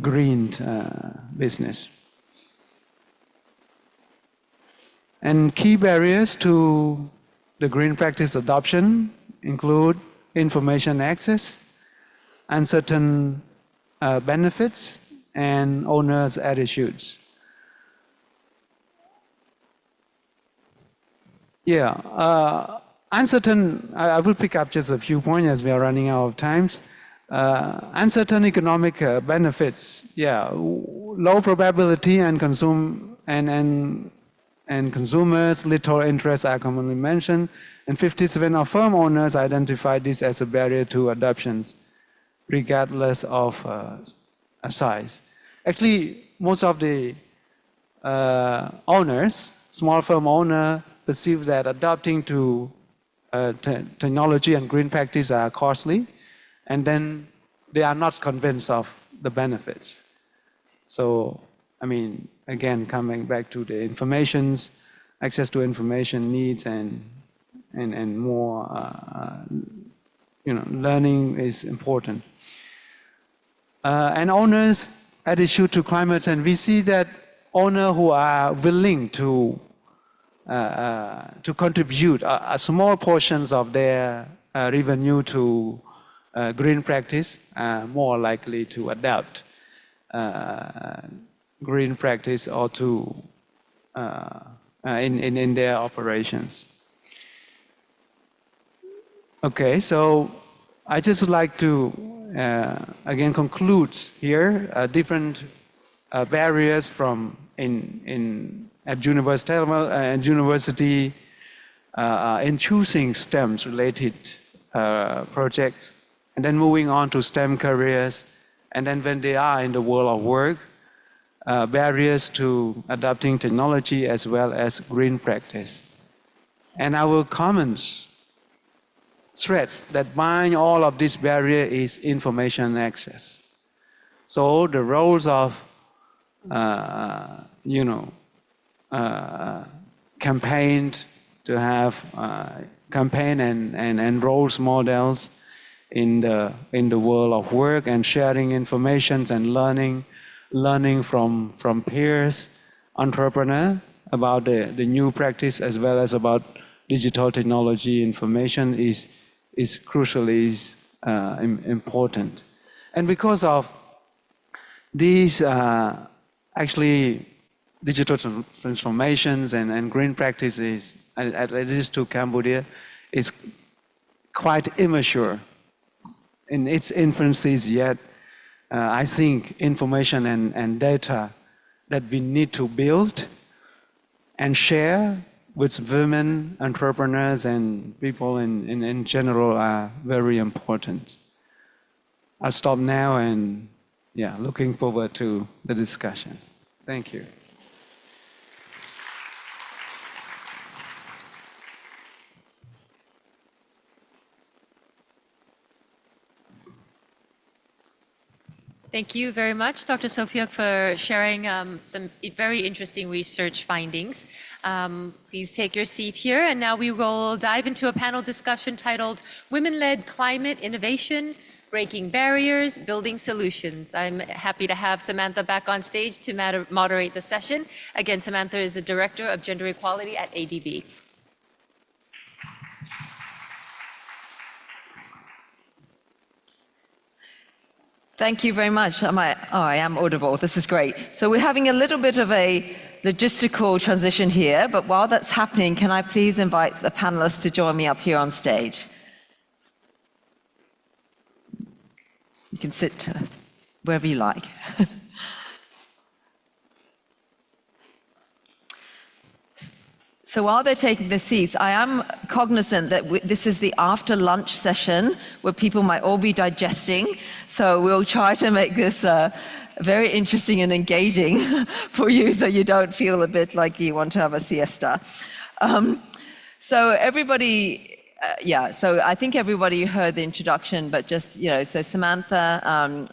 green business. And key barriers to the green practice adoption include information access, uncertain benefits, and owners' attitudes. Yeah, uncertain, I will pick up just a few points as we are running out of time. Uncertain economic benefits, yeah, low probability and consumers, little interest are commonly mentioned, and 57% of firm owners identify this as a barrier to adoptions, regardless of size. Actually, most of the owners, small firm owner, perceive that adopting to technology and green practice are costly, and then they are not convinced of the benefits. So, I mean, again, coming back to the informations, access to information needs and more, you know, learning is important. And owners' attitude to climate, and we see that owners who are willing to contribute a small portions of their revenue to green practice are more likely to adopt green practice or to in their operations. Okay, so I just like to again conclude here different barriers from at university in choosing STEMs related projects, and then moving on to STEM careers, and then when they are in the world of work, barriers to adopting technology as well as green practice. And our common threads that bind all of this barrier is information access. So the roles of you know, campaign to have campaign and roles models in the world of work, and sharing information and learning from peers, entrepreneurs about the new practice, as well as about digital technology, information is crucially important. And because of these actually digital transformations and green practices, at least to Cambodia, is quite immature in its infancies yet. I think information and data that we need to build and share with women, entrepreneurs, and people in general are very important. I'll stop now and looking forward to the discussions. Thank you. Thank you very much, Dr. Sophia, for sharing some very interesting research findings. Please take your seat here, and now we will dive into a panel discussion titled Women-Led Climate Innovation, Breaking Barriers, Building Solutions. I'm happy to have Samantha back on stage to moderate the session. Again, Samantha is the Director of Gender Equality at ADB. Thank you very much. I am audible. This is great. So we're having a little bit of a logistical transition here, but while that's happening, can I please invite the panelists to join me up here on stage? You can sit wherever you like. So while they're taking their seats, I am cognizant that this is the after lunch session where people might all be digesting. So we'll try to make this very interesting and engaging for you so you don't feel a bit like you want to have a siesta. So everybody, so I think everybody heard the introduction, but just, so Samantha,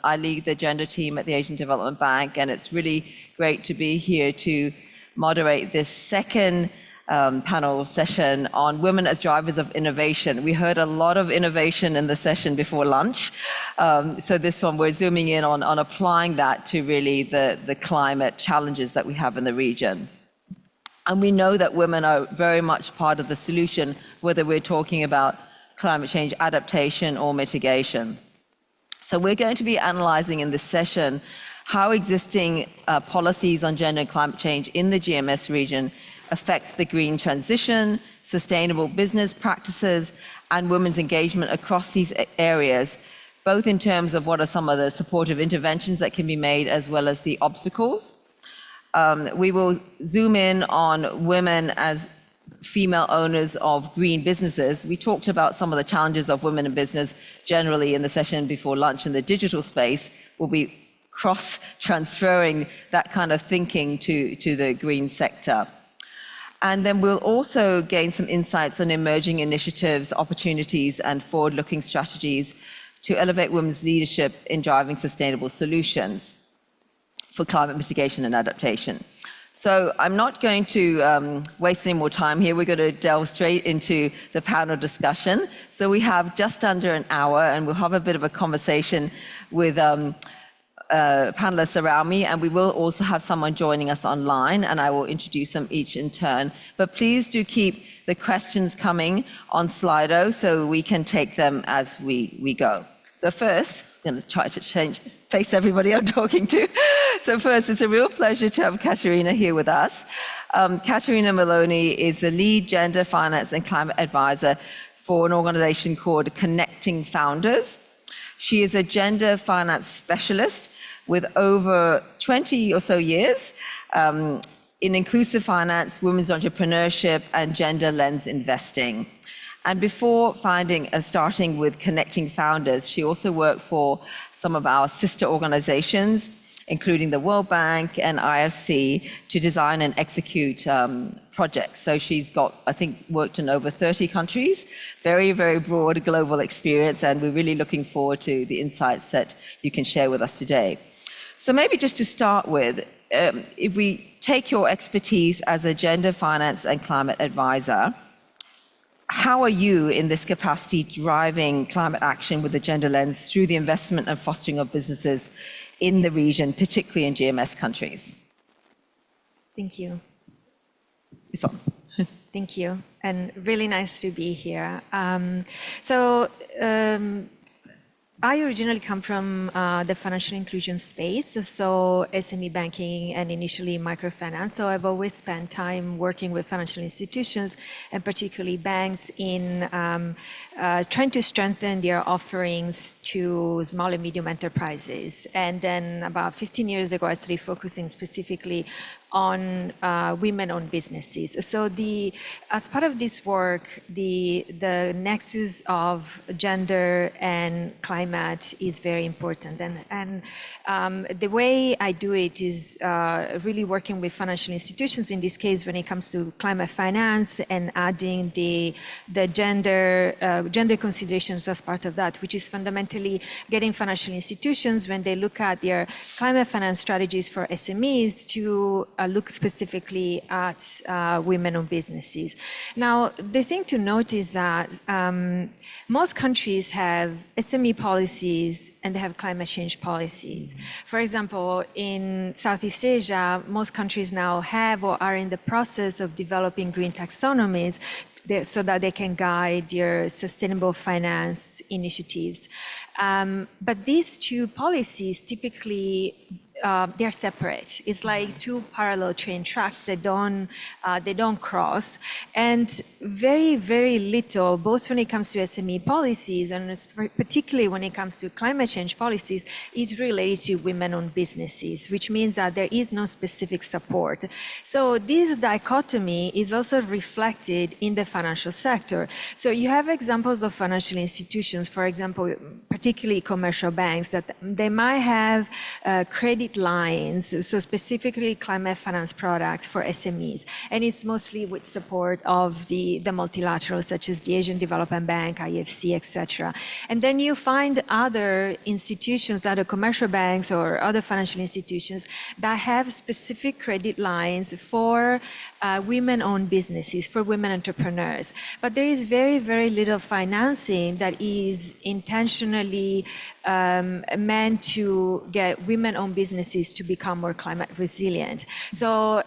I lead the gender team at the Asian Development Bank, and it's really great to be here to moderate this second panel session on women as drivers of innovation. We heard a lot of innovation in the session before lunch. So this one, we're zooming in on applying that to really the climate challenges that we have in the region. And we know that women are very much part of the solution, whether we're talking about climate change adaptation or mitigation. So we're going to be analyzing in this session how existing policies on gender and climate change in the GMS region affects the green transition, sustainable business practices, and women's engagement across these areas, both in terms of what are some of the supportive interventions that can be made, as well as the obstacles. We will zoom in on women as female owners of green businesses. We talked about some of the challenges of women in business generally in the session before lunch in the digital space. We'll be cross-transferring that kind of thinking to the green sector. And then we'll also gain some insights on emerging initiatives, opportunities, and forward-looking strategies to elevate women's leadership in driving sustainable solutions for climate mitigation and adaptation. So I'm not going to waste any more time here. We're going to delve straight into the panel discussion. So we have just under an hour, and we'll have a bit of a conversation with panelists around me, and we will also have someone joining us online, and I will introduce them each in turn. But please do keep the questions coming on Slido so we can take them as we go. So first, I'm going to try to face everybody I'm talking to. So first, it's a real pleasure to have Katerina here with us. Katerina Maloney is the lead gender, finance, and climate advisor for an organization called Connecting Founders. She is a gender finance specialist with over 20 or so years in inclusive finance, women's entrepreneurship, and gender lens investing. And before starting with Connecting Founders, she also worked for some of our sister organizations, including the World Bank and IFC, to design and execute projects. So she's got, I think, worked in over 30 countries, very, very broad global experience, and we're really looking forward to the insights that you can share with us today. So maybe just to start with, if we take your expertise as a gender finance and climate advisor, how are you in this capacity driving climate action with the gender lens through the investment and fostering of businesses in the region, particularly in GMS countries? Thank you. It's on. Thank you. and really nice to be here. I originally come from the financial inclusion space, so SME banking and initially microfinance. So I've always spent time working with financial institutions and particularly banks in trying to strengthen their offerings to small and medium enterprises. And then about 15 years ago, I started focusing specifically on women-owned businesses. So as part of this work, the nexus of gender and climate is very important. And the way I do it is really working with financial institutions, in this case, when it comes to climate finance, and adding the gender considerations as part of that, which is fundamentally getting financial institutions, when they look at their climate finance strategies for SMEs, to look specifically at women-owned businesses. Now, the thing to note is that most countries have SME policies and they have climate change policies. For example, in Southeast Asia, most countries now have or are in the process of developing green taxonomies so that they can guide their sustainable finance initiatives. But these two policies typically they're separate. It's like two parallel train tracks that they don't cross. And very, very little, both when it comes to SME policies and particularly when it comes to climate change policies, is related to women-owned businesses, which means that there is no specific support. So this dichotomy is also reflected in the financial sector. So you have examples of financial institutions, for example, particularly commercial banks, that they might have credit lines, so specifically climate finance products for SMEs. And it's mostly with support of the multilaterals, such as the Asian Development Bank, IFC, etc. And then you find other institutions, other commercial banks or other financial institutions that have specific credit lines for women-owned businesses, for women entrepreneurs. But there is very, very little financing that is intentionally meant to get women-owned businesses to become more climate resilient. So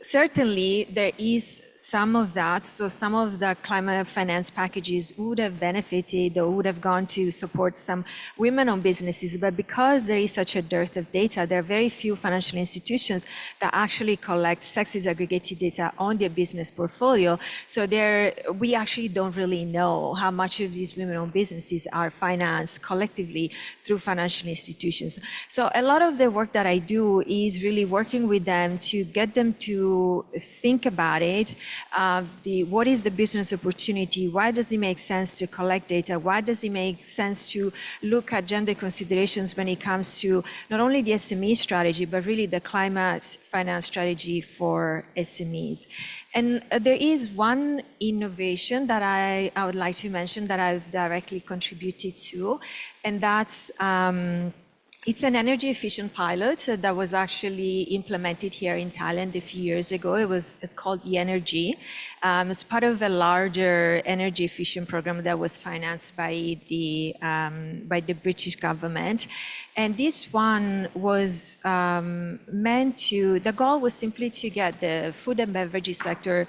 certainly there is some of that. So some of the climate finance packages would have benefited or would have gone to support some women-owned businesses. But because there is such a dearth of data, there are very few financial institutions that actually collect sex-disaggregated data on their business portfolio. So we actually don't really know how much of these women-owned businesses are financed collectively through financial institutions. So a lot of the work that I do is really working with them to get them to think about it. What is the business opportunity? Why does it make sense to collect data? Why does it make sense to look at gender considerations when it comes to not only the SME strategy, but really the climate finance strategy for SMEs? And there is one innovation that I would like to mention that I've directly contributed to, and that's it's an energy efficient pilot that was actually implemented here in Thailand a few years ago. It's called e-Energy. It's part of a larger energy efficient program that was financed by the British government. And this one was the goal was simply to get the food and beverages sector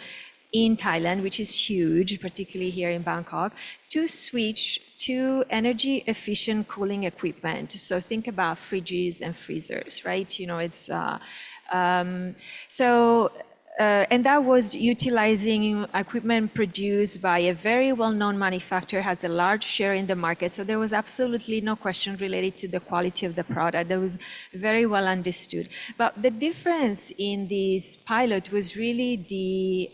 in Thailand, which is huge, particularly here in Bangkok, to switch to energy efficient cooling equipment. So think about fridges and freezers, right? And that was utilizing equipment produced by a very well-known manufacturer, has a large share in the market. So there was absolutely no question related to the quality of the product. That was very well understood. But the difference in this pilot was really the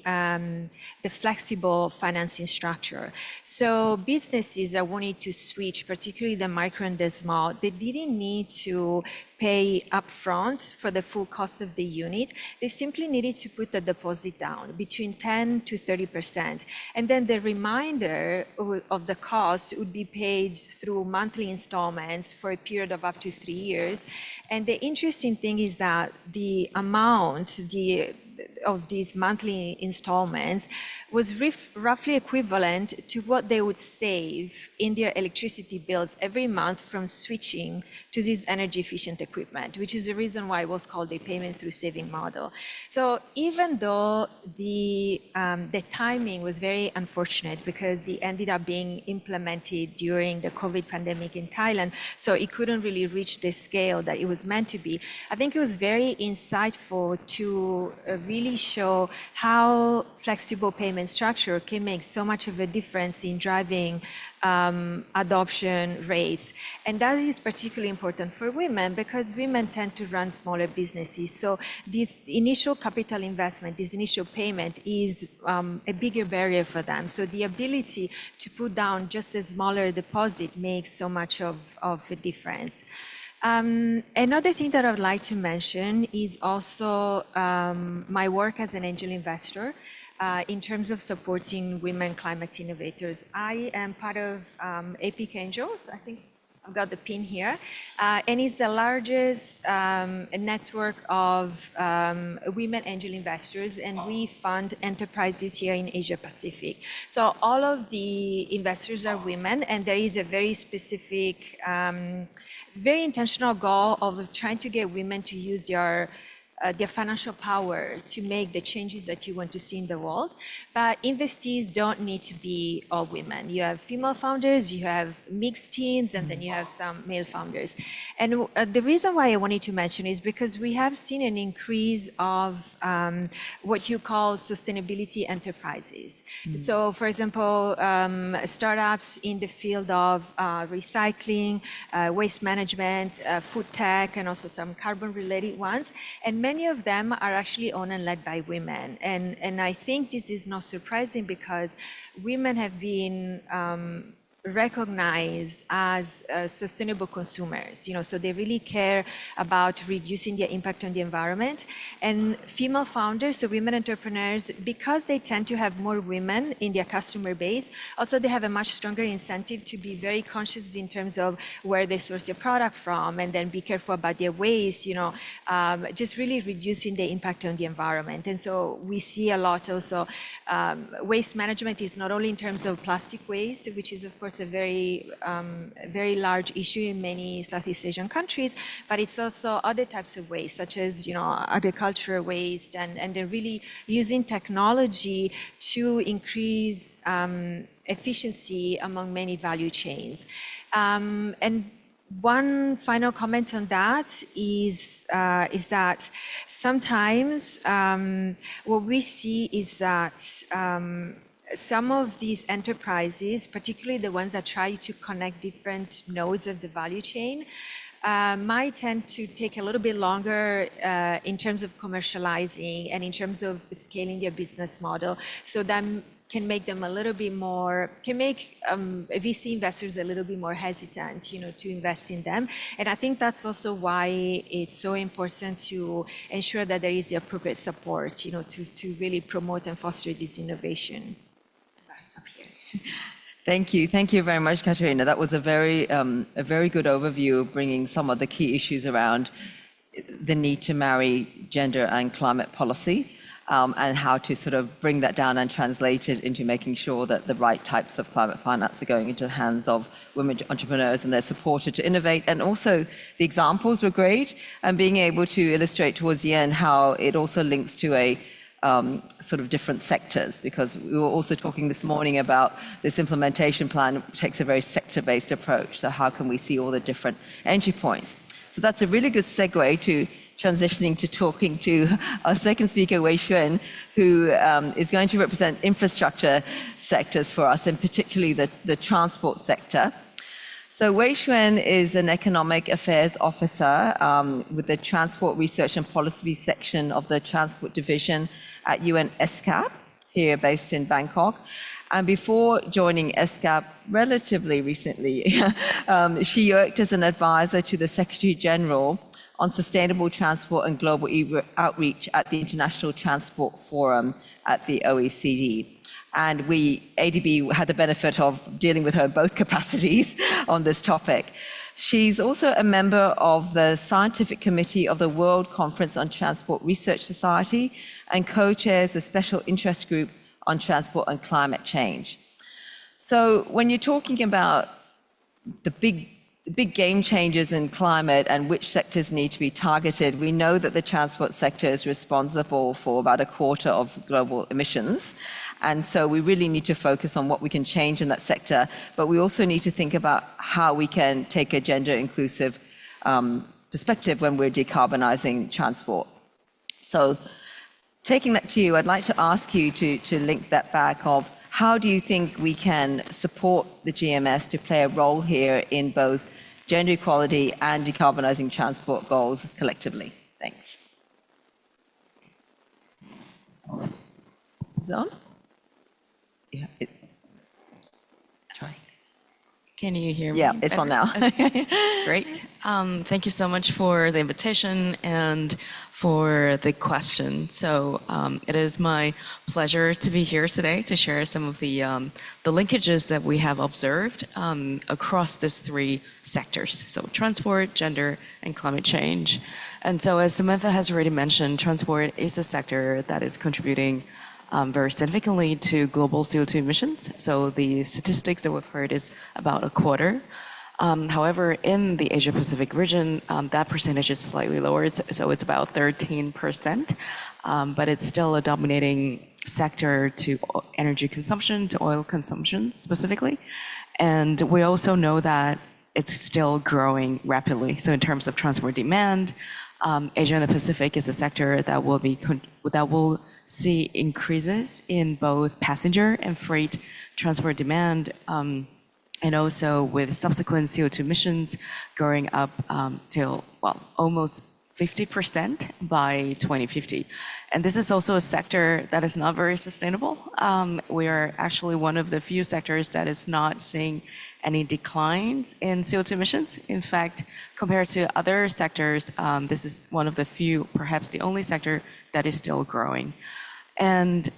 flexible financing structure. So businesses that wanted to switch, particularly the micro and the small, they didn't need to pay upfront for the full cost of the unit. They simply needed to put the deposit down between 10 to 30%. And then the remainder of the cost would be paid through monthly installments for a period of up to 3 years. And the interesting thing is that the amount, of these monthly installments was roughly equivalent to what they would save in their electricity bills every month from switching to this energy efficient equipment, which is the reason why it was called a payment through saving model. So even though the timing was very unfortunate because it ended up being implemented during the COVID pandemic in Thailand, so it couldn't really reach the scale that it was meant to be, I think it was very insightful to really show how flexible payment structure can make so much of a difference in driving adoption rates. And that is particularly important for women because women tend to run smaller businesses. So this initial capital investment, this initial payment is a bigger barrier for them. So the ability to put down just a smaller deposit makes so much of a difference. Another thing that I would like to mention is also my work as an angel investor. In terms of supporting women climate innovators. I am part of Epic Angels. I think I've got the pin here. And it's the largest network of women angel investors, and we fund enterprises here in Asia Pacific. So all of the investors are women, and there is a very specific, very intentional goal of trying to get women to use their financial power to make the changes that you want to see in the world. But investees don't need to be all women. You have female founders, you have mixed teams, and then you have some male founders. And the reason why I wanted to mention is because we have seen an increase of what you call sustainability enterprises. So for example, startups in the field of recycling, waste management, food tech, and also some carbon-related ones. And many of them are actually owned and led by women. And I think this is not surprising because women have been recognized as sustainable consumers, so they really care about reducing their impact on the environment. And female founders, so women entrepreneurs, because they tend to have more women in their customer base, also they have a much stronger incentive to be very conscious in terms of where they source their product from, and then be careful about their waste, just really reducing the impact on the environment. And so we see a lot also, waste management is not only in terms of plastic waste, which is of course a very large issue in many Southeast Asian countries, but it's also other types of waste, such as agricultural waste, and they're really using technology to increase efficiency among many value chains. And one final comment on that is that sometimes what we see is that some of these enterprises, particularly the ones that try to connect different nodes of the value chain, might tend to take a little bit longer in terms of commercializing and in terms of scaling their business model. So that can make them a little bit more, can make VC investors a little bit more hesitant, to invest in them. And I think that's also why it's so important to ensure that there is the appropriate support, to really promote and foster this innovation. I'll stop here. Thank you very much, Katerina. That was a very good overview, bringing some of the key issues around the need to marry gender and climate policy, and how to sort of bring that down and translate it into making sure that the right types of climate finance are going into the hands of women entrepreneurs and they're supported to innovate. And also the examples were great, and being able to illustrate towards the end how it also links to a sort of different sectors, because we were also talking this morning about this implementation plan, which takes a very sector-based approach. So how can we see all the different entry points? So that's a really good segue to transitioning to talking to our second speaker, Wei Xuan, who is going to represent infrastructure sectors for us, and particularly the transport sector. So Wei Xuan is an economic affairs officer with the Transport Research and Policy section of the Transport Division at UN ESCAP, here based in Bangkok. And before joining ESCAP relatively recently, she worked as an advisor to the Secretary General on sustainable transport and global outreach at the International Transport Forum at the OECD. And ADB had the benefit of dealing with her in both capacities on this topic. She's also a member of the Scientific Committee of the World Conference on Transport Research Society and co-chairs the Special Interest Group on Transport and Climate Change. So when you're talking about the big game changers in climate and which sectors need to be targeted, we know that the transport sector is responsible for about a quarter of global emissions. And so we really need to focus on what we can change in that sector, but we also need to think about how we can take a gender inclusive perspective when we're decarbonizing transport. So taking that to you, I'd like to ask you to link that back of how do you think we can support the GMS to play a role here in both gender equality and decarbonizing transport goals collectively? Thanks. Is it on? Yeah. Try. Can you hear me? Yeah, it's on now. Great. Thank you so much for the invitation and for the question. So it is my pleasure to be here today to share some of the linkages that we have observed across these three sectors. So transport, gender, and climate change. And so as Samantha has already mentioned, transport is a sector that is contributing very significantly to global CO2 emissions. So the statistics that we've heard is about a quarter. However, in the Asia Pacific region, that percentage is slightly lower, so it's about 13%, but it's still a dominating sector to energy consumption, to oil consumption specifically. And we also know that it's still growing rapidly. So in terms of transport demand, Asia and the Pacific is a sector that will see increases in both passenger and freight transport demand, and also with subsequent CO2 emissions going up till, well, almost 50% by 2050. And this is also a sector that is not very sustainable. We are actually one of the few sectors that is not seeing any declines in CO2 emissions. In fact, compared to other sectors, this is one of the few, perhaps the only sector that is still growing. And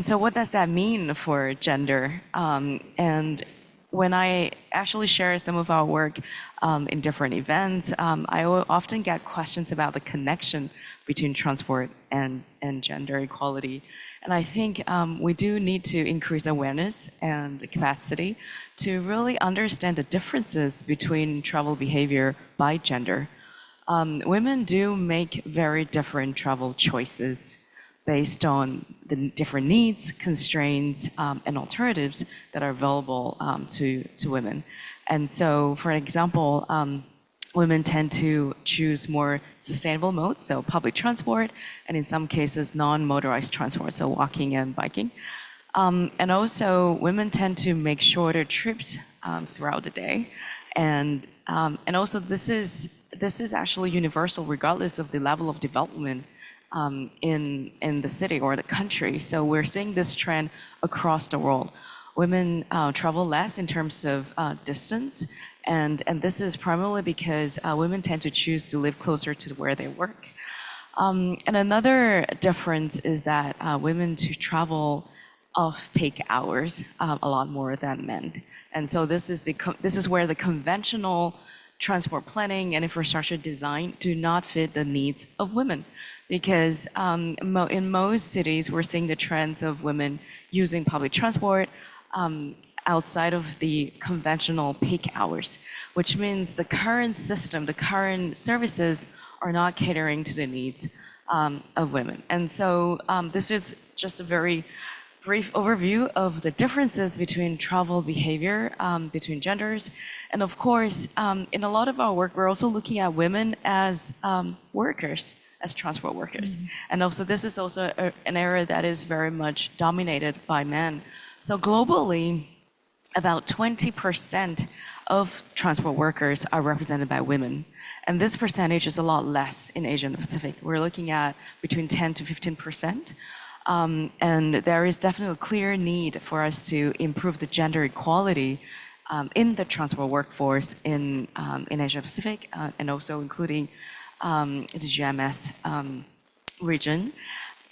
so what does that mean for gender? And when I actually share some of our work in different events, I often get questions about the connection between transport and gender equality. And I think we do need to increase awareness and capacity to really understand the differences between travel behavior by gender. Women do make very different travel choices based on the different needs, constraints, and alternatives that are available to women. And so, for example, women tend to choose more sustainable modes, so public transport, and in some cases, non-motorized transport, so walking and biking. And also, women tend to make shorter trips throughout the day. And also, this is actually universal regardless of the level of development in the city or the country. So we're seeing this trend across the world. Women travel less in terms of distance, and this is primarily because women tend to choose to live closer to where they work. And another difference is that women travel off-peak hours a lot more than men. And so this is where the conventional transport planning and infrastructure design do not fit the needs of women. Because in most cities, we're seeing the trends of women using public transport outside of the conventional peak hours, which means the current system, the current services are not catering to the needs of women. And so this is just a very brief overview of the differences between travel behavior between genders. And of course, in a lot of our work, we're also looking at women as workers, as transport workers. And also this is also an area that is very much dominated by men. So globally, about 20% of transport workers are represented by women. And this percentage is a lot less in Asia and the Pacific. We're looking at between 10 to 15%. And there is definitely a clear need for us to improve the gender equality in the transport workforce in Asia Pacific and also including the GMS region,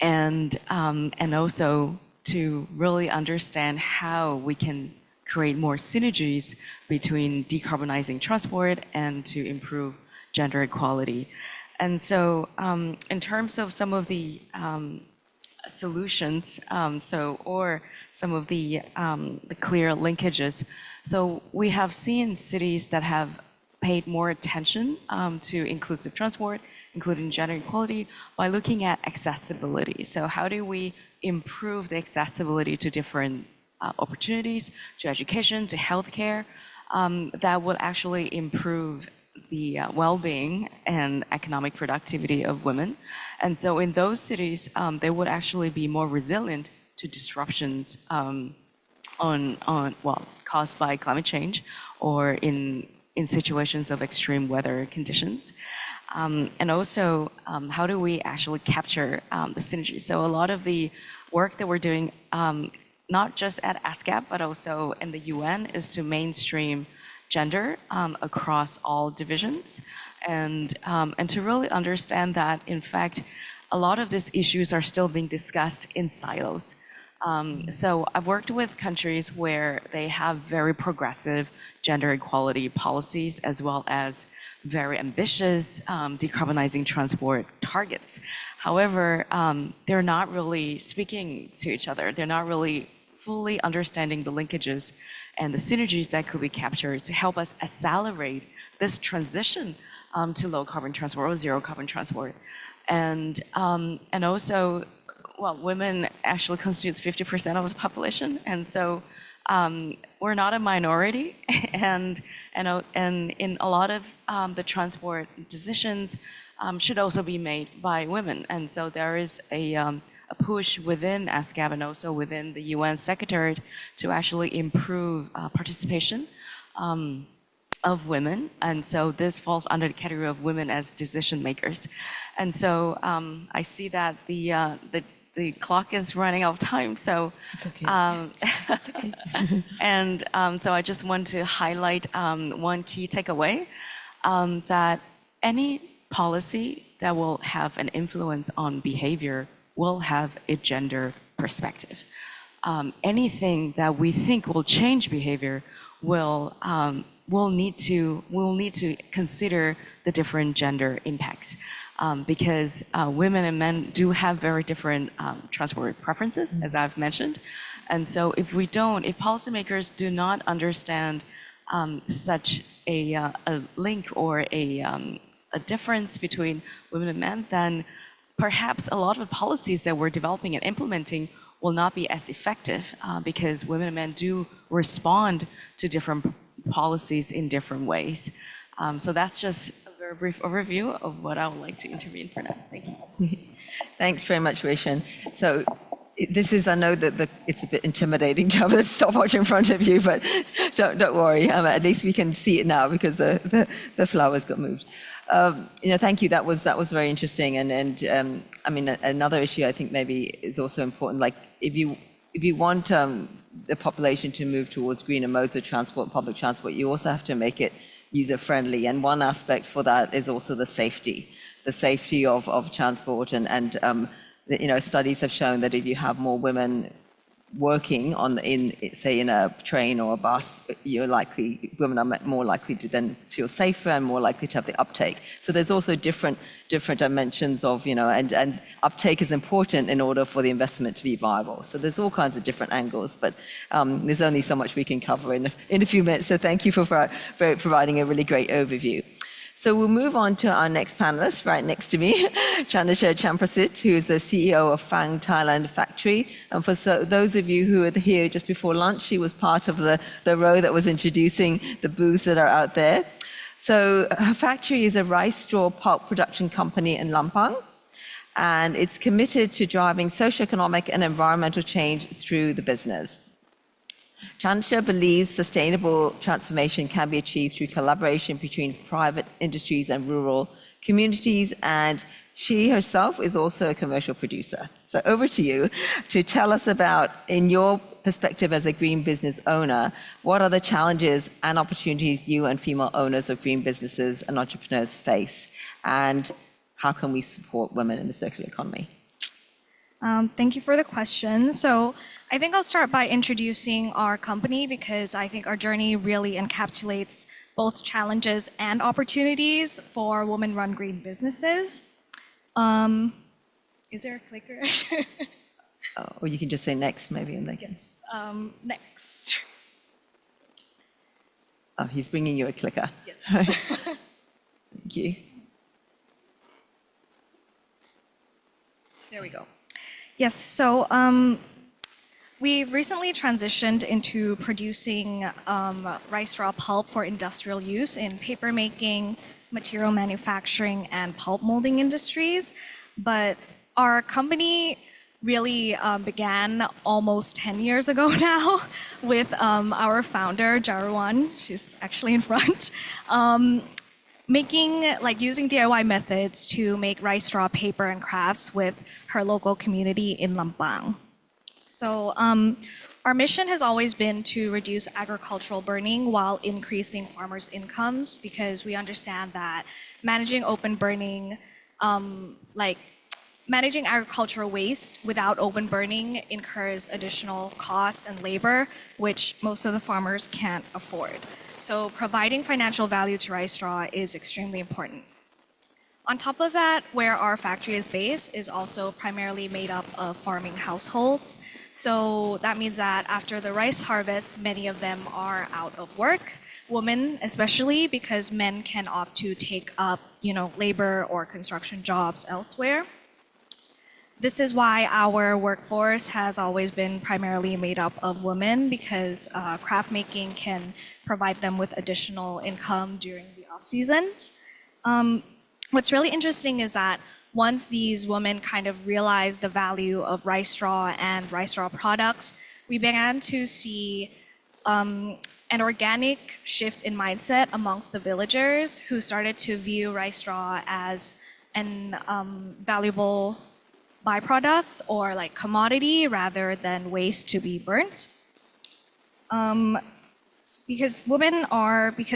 and also to really understand how we can create more synergies between decarbonizing transport and to improve gender equality. And so in terms of some of the solutions, or some of the clear linkages. So we have seen cities that have paid more attention to inclusive transport, including gender equality, by looking at accessibility. So how do we improve the accessibility to different opportunities, to education, to healthcare, that would actually improve the well-being and economic productivity of women. And so in those cities, they would actually be more resilient to disruptions caused by climate change or in situations of extreme weather conditions. And also, how do we actually capture the synergy? So a lot of the work that we're doing, not just at ASCAP, but also in the UN, is to mainstream gender across all divisions, and to really understand that, in fact, a lot of these issues are still being discussed in silos. So I've worked with countries where they have very progressive gender equality policies, as well as very ambitious decarbonizing transport targets. However, they're not really speaking to each other. They're not really fully understanding the linkages and the synergies that could be captured to help us accelerate this transition to low carbon transport or zero carbon transport. And also, well, women actually constitutes 50% of the population, and so we're not a minority, and in a lot of the transport decisions should also be made by women. And so there is a push within ASCAP and also within the UN Secretariat to actually improve participation of women. And so this falls under the category of women as decision makers. And so I see that the clock is running out of time, so and so I just want to highlight one key takeaway, that any policy that will have an influence on behavior will have a gender perspective. Anything that we think will change behavior will need to consider the different gender impacts. Because women and men do have very different transport preferences, as I've mentioned. And so if policymakers do not understand such a link or a difference between women and men, then perhaps a lot of the policies that we're developing and implementing will not be as effective because women and men do respond to different policies in different ways. So that's just a brief overview of what I would like to intervene for now. Thank you. Thanks very much, Roshan. So this is, I know that it's a bit intimidating to have a stopwatch in front of you, but don't worry. At least we can see it now because the flowers got moved. Thank you. That was very interesting. And I mean, another issue I think maybe is also important. Like if you want the population to move towards greener modes of transport, public transport, you also have to make it user-friendly. And one aspect for that is also the safety of transport. And studies have shown that if you have more women working in a train or a bus, women are more likely to then feel safer and more likely to have the uptake. So there's also different dimensions of, and uptake is important in order for the investment to be viable. So there's all kinds of different angles, but there's only so much we can cover in a few minutes. So thank you for providing a really great overview. So we'll move on to our next panelist, right next to me, Chandasha Champrasit, who is the CEO of Fang Thailand Factory. And for those of you who were here just before lunch, she was part of the row that was introducing the booths that are out there. So her factory is a rice straw pulp production company in Lampang, and it's committed to driving socioeconomic and environmental change through the business. Chandasha believes sustainable transformation can be achieved through collaboration between private industries and rural communities, and she herself is also a commercial producer. So over to you to tell us about, in your perspective as a green business owner, what are the challenges and opportunities you and female owners of green businesses and entrepreneurs face, and how can we support women in the circular economy? Thank you for the question. So I think I'll start by introducing our company because I think our journey really encapsulates both challenges and opportunities for women-run green businesses. Is there a clicker? Or you can just say next, maybe, and they can. Yes, next. Oh, he's bringing you a clicker. Yes. Thank you. There we go. Yes, so we've recently transitioned into producing rice straw pulp for industrial use in paper making, material manufacturing, and pulp molding industries. But our company really began almost 10 years ago now with our founder, Jaruan, she's actually in front, using DIY methods to make rice straw paper and crafts with her local community in Lampang. So our mission has always been to reduce agricultural burning while increasing farmers' incomes because we understand that managing open burning, managing agricultural waste without open burning incurs additional costs and labor, which most of the farmers can't afford. So providing financial value to rice straw is extremely important. On top of that, where our factory is based is also primarily made up of farming households. So that means that after the rice harvest, many of them are out of work, women especially, because men can opt to take up, labor or construction jobs elsewhere. This is why our workforce has always been primarily made up of women because craft making can provide them with additional income during the off seasons. What's really interesting is that once these women kind of realized the value of rice straw and rice straw products, we began to see an organic shift in mindset amongst the villagers who started to view rice straw as an valuable byproduct or like commodity rather than waste to be burnt. Because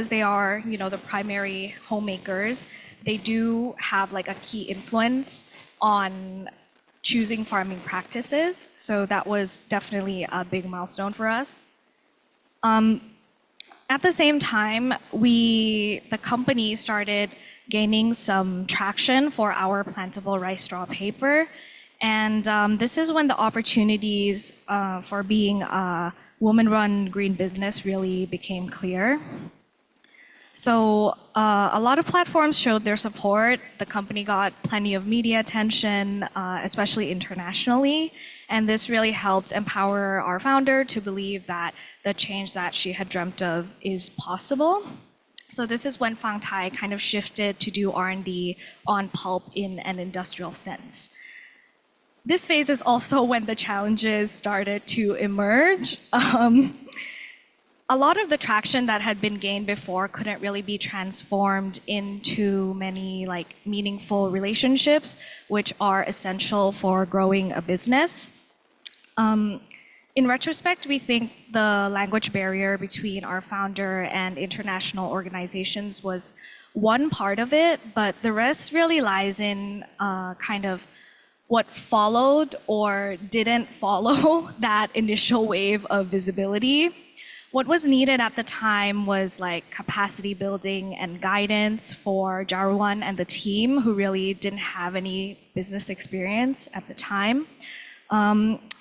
they are, the primary homemakers, they do have like a key influence on choosing farming practices. So that was definitely a big milestone for us. At the same time, the company started gaining some traction for our plantable rice straw paper. And this is when the opportunities for being a woman-run green business really became clear. So a lot of platforms showed their support. The company got plenty of media attention, especially internationally. And this really helped empower our founder to believe that the change that she had dreamt of is possible. So this is when Phang Thai kind of shifted to do R&D on pulp in an industrial sense. This phase is also when the challenges started to emerge. A lot of the traction that had been gained before couldn't really be transformed into many meaningful relationships, which are essential for growing a business. In retrospect, we think the language barrier between our founder and international organizations was one part of it, but the rest really lies in kind of what followed or didn't follow that initial wave of visibility. What was needed at the time was capacity building and guidance for Jaruan and the team who really didn't have any business experience at the time.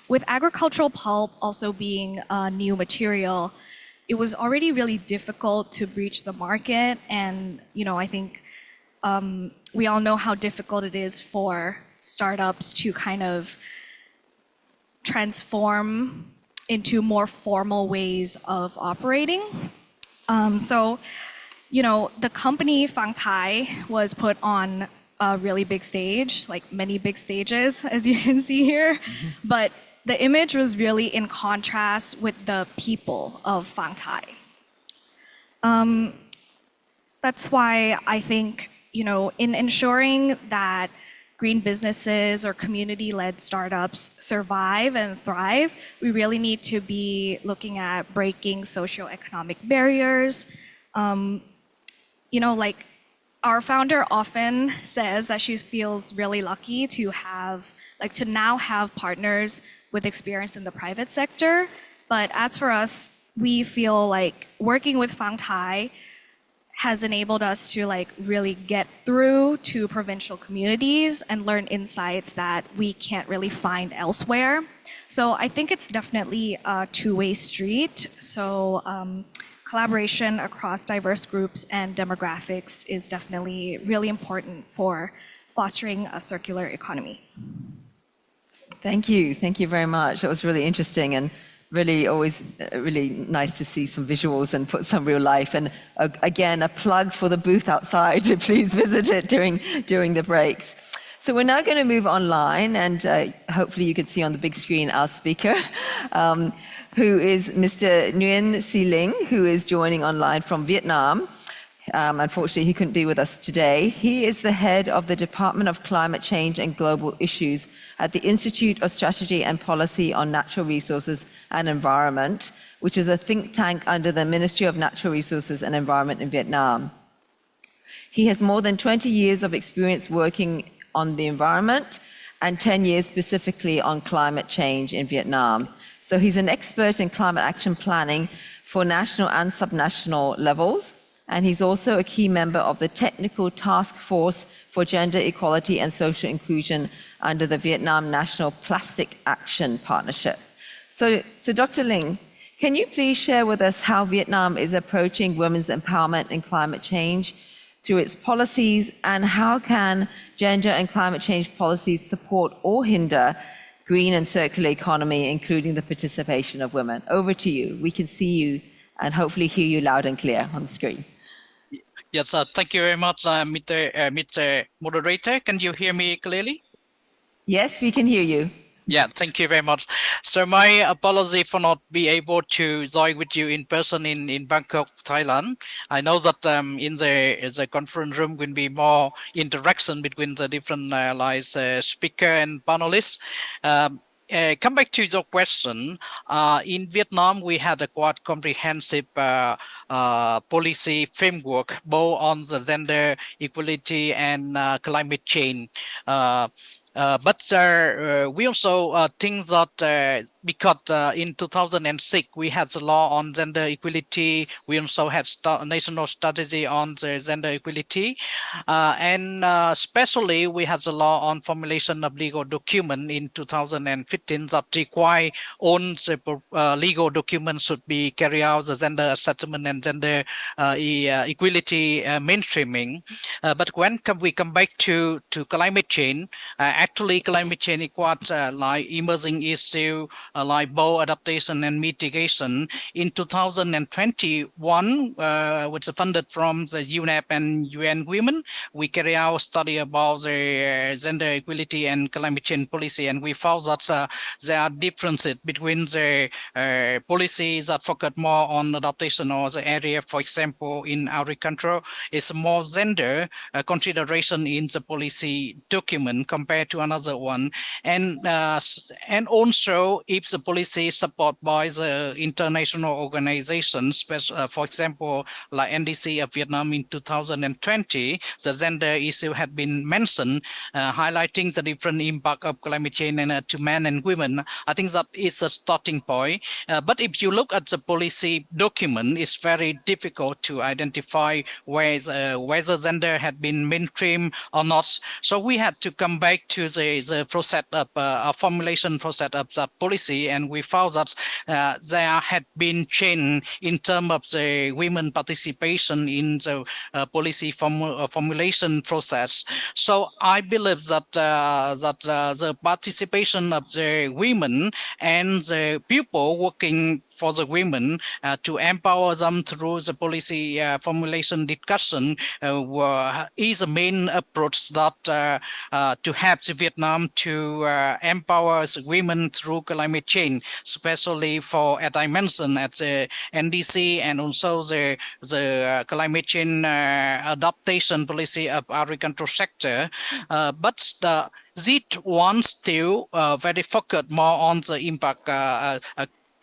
With agricultural pulp also being a new material, it was already really difficult to breach the market. And, I think we all know how difficult it is for startups to kind of transform into more formal ways of operating. The company Phang Thai was put on a really big stage, like many big stages, as you can see here. But the image was really in contrast with the people of Phang Thai. That's why I think, in ensuring that green businesses or community-led startups survive and thrive, we really need to be looking at breaking socioeconomic barriers. Our founder often says that she feels really lucky to have like to now have partners with experience in the private sector. But as for us, we feel like working with Phang Thai has enabled us to like really get through to provincial communities and learn insights that we can't really find elsewhere. So I think it's definitely a two-way street. So collaboration across diverse groups and demographics is definitely really important for fostering a circular economy. Thank you. Thank you very much. That was really interesting and really always really nice to see some visuals and put some real life. And again, a plug for the booth outside. Please visit it during the breaks. So we're now going to move online, and hopefully you can see on the big screen our speaker, who is Mr. Nguyen Si Ling, who is joining online from Vietnam. Unfortunately, he couldn't be with us today. He is the head of the Department of Climate Change and Global Issues at the Institute of Strategy and Policy on Natural Resources and Environment, which is a think tank under the Ministry of Natural Resources and Environment in Vietnam. He has more than 20 years of experience working on the environment and 10 years specifically on climate change in Vietnam. So he's an expert in climate action planning for national and subnational levels. And he's also a key member of the Technical Task Force for Gender Equality and Social Inclusion under the Vietnam National Plastic Action Partnership. So Dr. Ling, can you please share with us how Vietnam is approaching women's empowerment and climate change through its policies, and how can gender and climate change policies support or hinder green and circular economy, including the participation of women? Over to you. We can see you and hopefully hear you loud and clear on the screen. Yes, thank you very much, Mr. Moderator. Can you hear me clearly? Yes, we can hear you. Yeah, thank you very much. So my apology for not being able to join with you in person in Bangkok, Thailand. I know that in the conference room will be more interaction between the different speaker and panelists. Come back to your question. In Vietnam, we had a quite comprehensive policy framework, both on the gender equality and climate change. But we also think that because in 2006 we had the law on gender equality, we also had national strategy on the gender equality, and especially we had the law on formulation of legal document in 2015 that require all the legal documents should be carried out the gender assessment and gender equality mainstreaming. But when we come back to climate change, actually climate change is quite like emerging issue like both adaptation and mitigation. In 2021, which is funded from the UNEP and UN Women, we carry out a study about the gender equality and climate change policy, and we found that there are differences between the policies that focus more on adaptation or the area. For example, in agriculture, it's more gender consideration in the policy document compared to another one, and also if the policy is supported by the international organizations, for example, like NDC of Vietnam in 2020, the gender issue had been mentioned, highlighting the different impact of climate change to men and women. I think that is a starting point. But if you look at the policy document, it's very difficult to identify whether gender had been mainstream or not. So we had to come back to the process of formulation process of the policy, and we found that there had been change in terms of the women participation in the policy formulation process. So I believe that the participation of the women and the people working for the women to empower them through the policy formulation discussion is a main approach that to help Vietnam to empower the women through climate change, especially for, as I mentioned, at the NDC and also the climate change adaptation policy of agricultural sector. But this one still very focused more on the impact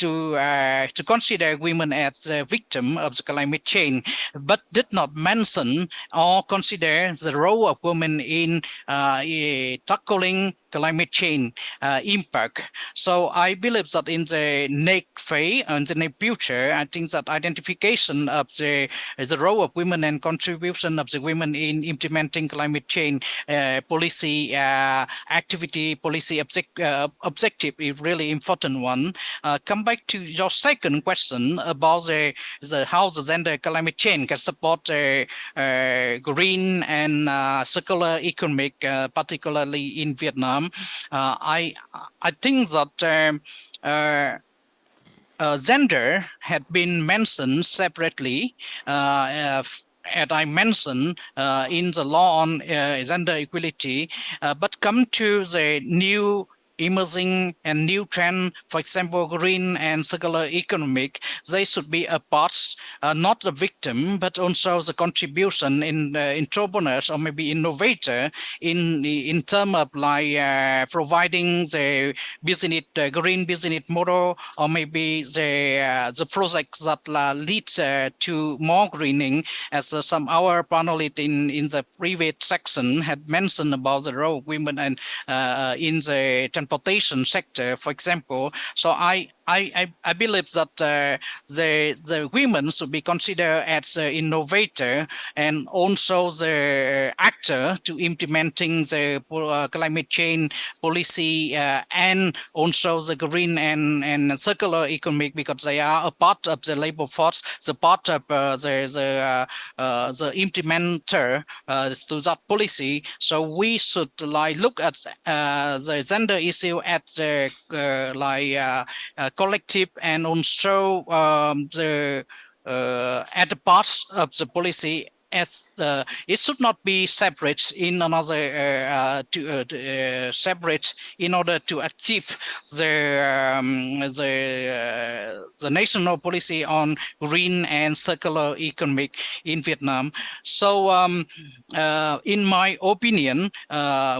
to consider women as a victim of the climate change, but did not mention or consider the role of women in tackling climate change impact. So I believe that in the next phase and the near future, I think that identification of the role of women and contribution of the women in implementing climate change policy activity, policy objective is really important one. Come back to your second question about the how the gender climate change can support green and circular economic, particularly in Vietnam. I think that gender had been mentioned separately, as I mentioned in the law on gender equality, but come to the new emerging and new trend, for example, green and circular economic, they should be a part, not the victim, but also the contribution in entrepreneurs or maybe innovator in terms of like providing the business, green business model, or maybe the projects that lead to more greening, as some our panelists in the previous section had mentioned about the role of women and in the transportation sector, for example. So I believe that the women should be considered as the innovator and also the actor to implementing the climate change policy and also the green and circular economic, because they are a part of the labor force, the part of the implementer to that policy. So we should like look at the gender issue at the collective and also at the parts of the policy, as it should not be separate in another separate in order to achieve the national policy on green and circular economic in Vietnam. So in my opinion,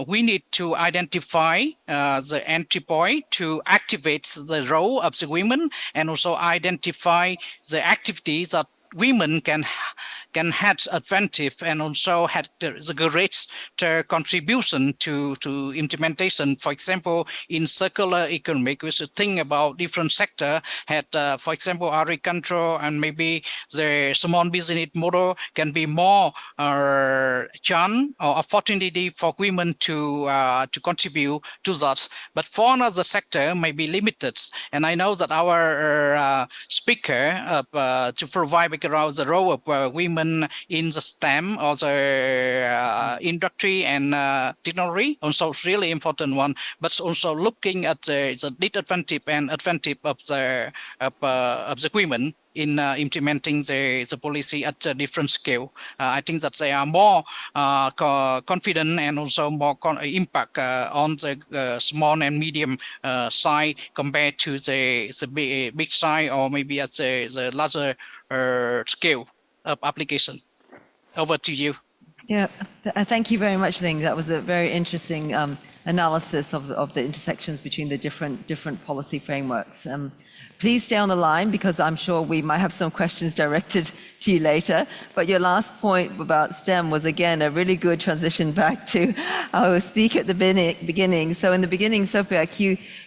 we need to identify the entry point to activate the role of the women, and also identify the activities that women can have advantage and also had the great contribution to implementation. For example, in circular economic, we should think about different sector had, for example, agriculture and maybe the small business model can be more chance or opportunity for women to contribute to that. But for another sector may be limited. And I know that our speaker to provide around the role of women in the STEM or the industry and technology, also really important one, but also looking at the disadvantage and advantage of the women in implementing the policy at a different scale. I think that they are more confident and also more impact on the small and medium size compared to the big size or maybe at the larger scale of application. Over to you. Yeah, thank you very much, Ling. That was a very interesting analysis of the intersections between the different policy frameworks. Please stay on the line because I'm sure we might have some questions directed to you later. But your last point about STEM was, again, a really good transition back to our speaker at the beginning. So in the beginning, Sophia,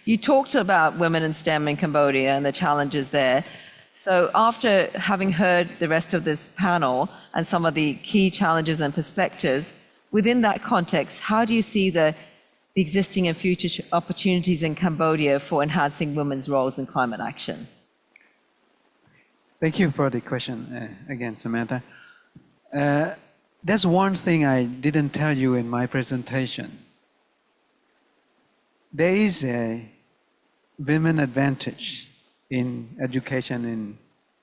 you talked about women in STEM in Cambodia and the challenges there. So after having heard the rest of this panel and some of the key challenges and perspectives, within that context, how do you see the existing and future opportunities in Cambodia for enhancing women's roles in climate action? Thank you for the question again, Samantha. There's one thing I didn't tell you in my presentation. There is a women advantage in education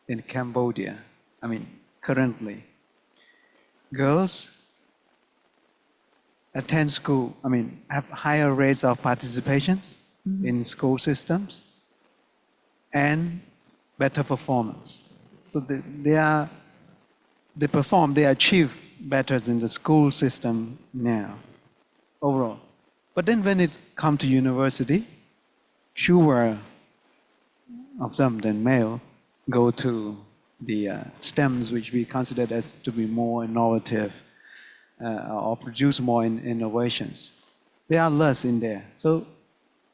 in Cambodia. I mean, currently, girls attend school, have higher rates of participations in school systems and better performance. So they achieve better in the school system now, overall. But then when it comes to university, fewer of them than male go to the STEMs, which we consider as to be more innovative or produce more innovations. They are less in there. So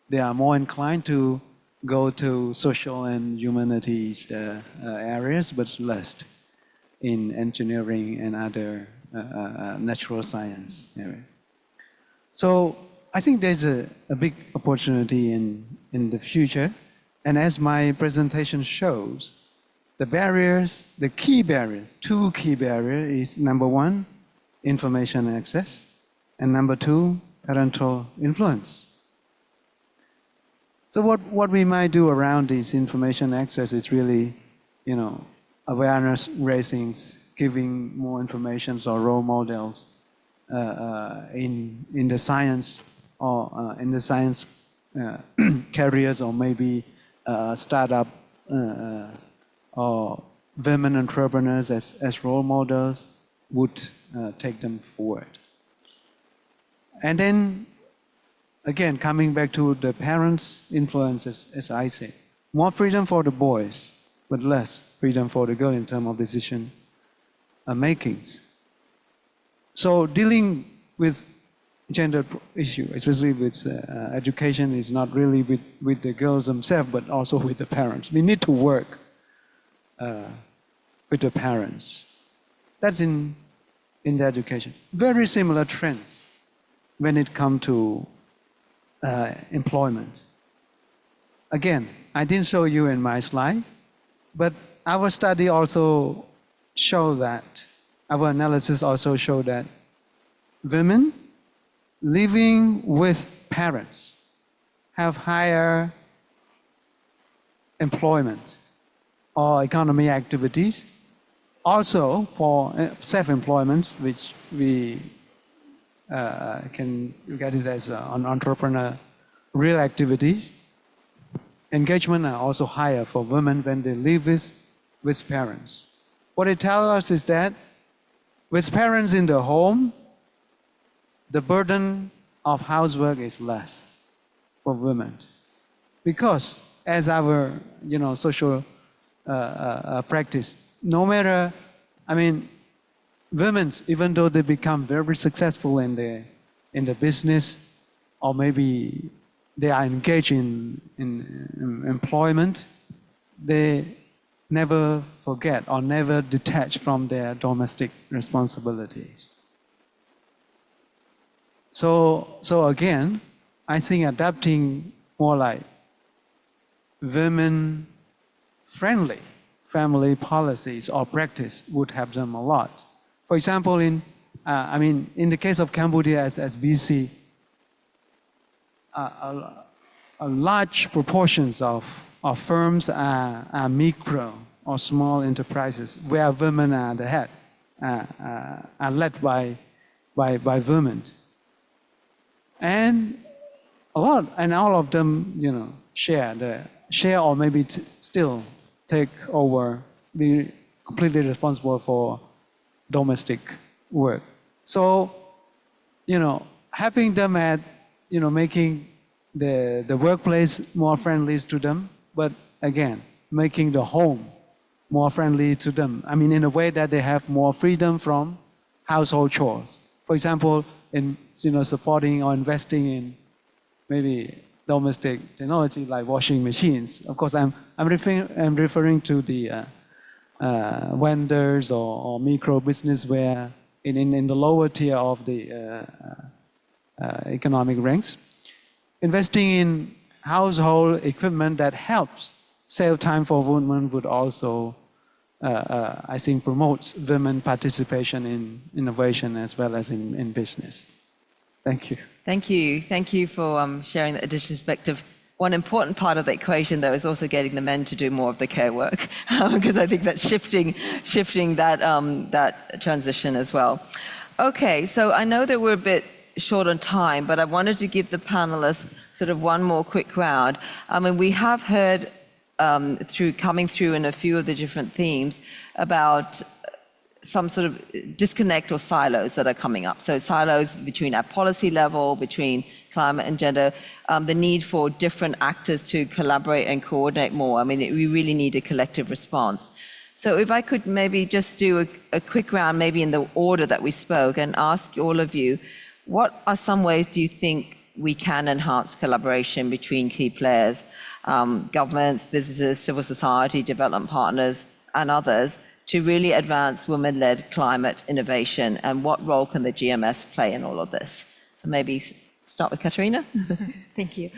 they are more inclined to go to social and humanities areas, but less in engineering and other natural science area. So I think there's a big opportunity in the future. And as my presentation shows, the barriers, the key barriers, two key barriers is number one, information access, and number two, parental influence. So what we might do around this information access is really, awareness raising, giving more information or role models in the science or in the science careers, or maybe startup or women entrepreneurs as role models would take them forward. And then, again, coming back to the parents' influence, as I say, more freedom for the boys, but less freedom for the girl in terms of decision makings. So dealing with gender issue, especially with education, is not really with the girls themselves, but also with the parents. We need to work with the parents. That's in the education. Very similar trends when it comes to employment. Again, I didn't show you in my slide, but our study also showed that, our analysis also showed that women living with parents have higher employment or economic activities. Also for self-employment, which we can get it as an entrepreneur, real activities, engagement are also higher for women when they live with parents. What it tells us is that with parents in the home, the burden of housework is less for women. Because as our social practice, no matter, women, even though they become very successful in the business, or maybe they are engaged in employment, they never forget or never detach from their domestic responsibilities. So again, I think adapting more like women-friendly family policies or practice would help them a lot. For example, in the case of Cambodia, as we see, a large proportions of firms are micro or small enterprises where women are the head, are led by women. And all of them, share or maybe still take over, be completely responsible for domestic work. So, having them at, making the workplace more friendly to them, but again, making the home more friendly to them. In a way that they have more freedom from household chores. For example, in supporting or investing in maybe domestic technology like washing machines. Of course, I'm referring to the vendors or micro business where in the lower tier of the economic ranks. Investing in household equipment that helps save time for women would also, I think, promotes women participation in innovation as well as in business. Thank you. Thank you. Thank you for sharing that additional perspective. One important part of the equation, though, is also getting the men to do more of the care work, because I think that's shifting that transition as well. Okay, so I know that we're a bit short on time, but I wanted to give the panelists sort of one more quick round. We have heard coming through in a few of the different themes about some sort of disconnect or silos that are coming up. So silos between at policy level, between climate and gender, the need for different actors to collaborate and coordinate more. I mean, we really need a collective response. So if I could maybe just do a quick round, maybe in the order that we spoke, and ask all of you, what are some ways do you think we can enhance collaboration between key players, governments, businesses, civil society, development partners, and others, to really advance women-led climate innovation, and what role can the GMS play in all of this? So maybe start with Katarina. Thank you.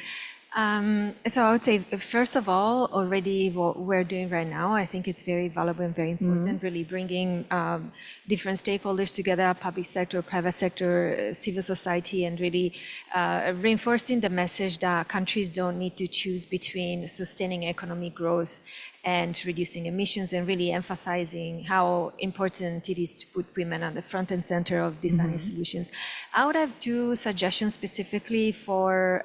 So I would say, first of all, already what we're doing right now, I think it's very valuable and very important, really bringing different stakeholders together, public sector, private sector, civil society, and really reinforcing the message that countries don't need to choose between sustaining economic growth and reducing emissions, and really emphasizing how important it is to put women on the front and center of designing solutions. I would have two suggestions specifically for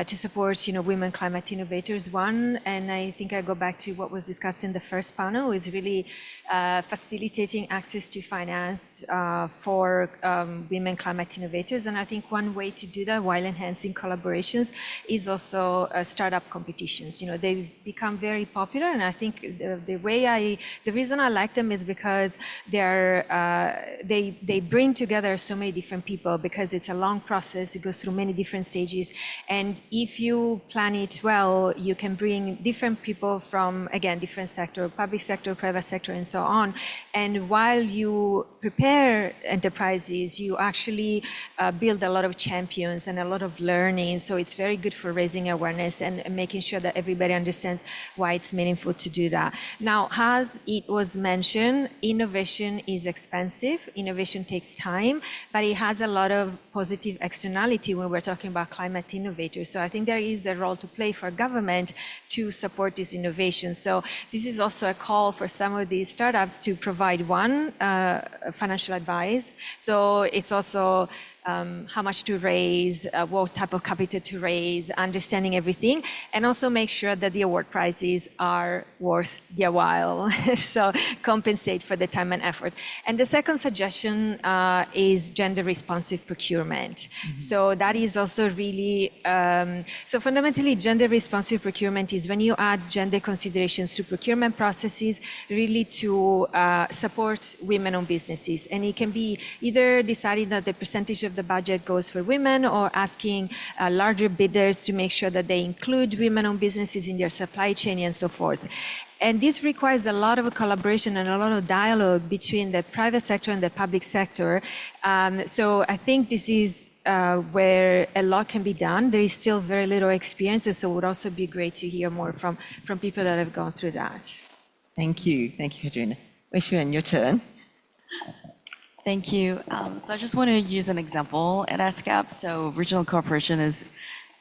to support, women climate innovators. One, and I think I go back to what was discussed in the first panel, is really facilitating access to finance for women climate innovators. And I think one way to do that while enhancing collaborations is also startup competitions. They've become very popular, and I think the reason I like them is because they bring together so many different people, because it's a long process. It goes through many different stages, and if you plan it well, you can bring different people from, again, different sector, public sector, private sector, and so on. And while you prepare enterprises, you actually build a lot of champions and a lot of learning. So it's very good for raising awareness and making sure that everybody understands why it's meaningful to do that. Now, as it was mentioned, innovation is expensive. Innovation takes time, but it has a lot of positive externality when we're talking about climate innovators. So I think there is a role to play for government to support this innovation. So this is also a call for some of these startups to provide financial advice. So it's also how much to raise, what type of capital to raise, understanding everything, and also make sure that the award prizes are worth their while, so compensate for the time and effort. And the second suggestion is gender-responsive procurement. So that is also really, so fundamentally, gender-responsive procurement is when you add gender considerations to procurement processes, really to support women-owned businesses. And it can be either deciding that the percentage of the budget goes for women, or asking larger bidders to make sure that they include women-owned businesses in their supply chain and so forth. And this requires a lot of collaboration and a lot of dialogue between the private sector and the public sector. So I think this is where a lot can be done. There is still very little experience, so it would also be great to hear more from people that have gone through that. Thank you, Katrina. Wei Xuan, your turn. Thank you. So I just want to use an example at ASCAP. So regional cooperation is,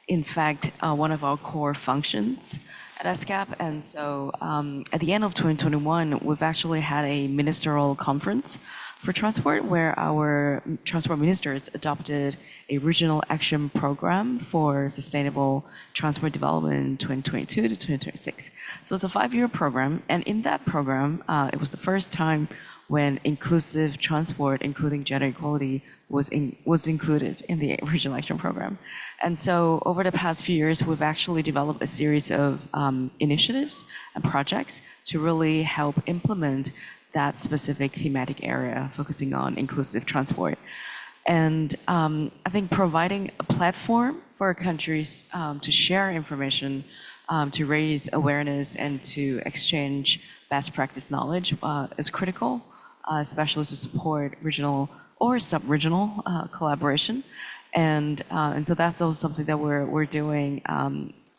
in fact, one of our core functions at ASCAP. And so at the end of 2021, we've actually had a ministerial conference for transport, where our transport ministers adopted a regional action program for sustainable transport development 2022 to 2026. So it's a 5-year program. And in that program, it was the first time when inclusive transport, including gender equality, was included in the regional action program. And so over the past few years, we've actually developed a series of initiatives and projects to really help implement that specific thematic area, focusing on inclusive transport. And I think providing a platform for countries to share information, to raise awareness, and to exchange best practice knowledge is critical, especially to support regional or sub-regional collaboration. And so that's also something that we're doing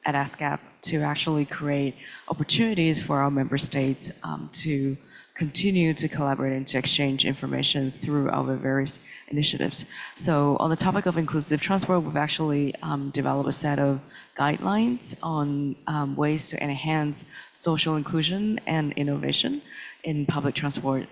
at ASCAP, to actually create opportunities for our member states to continue to collaborate and to exchange information through our various initiatives. So on the topic of inclusive transport, we've actually developed a set of guidelines on ways to enhance social inclusion and innovation. in public transport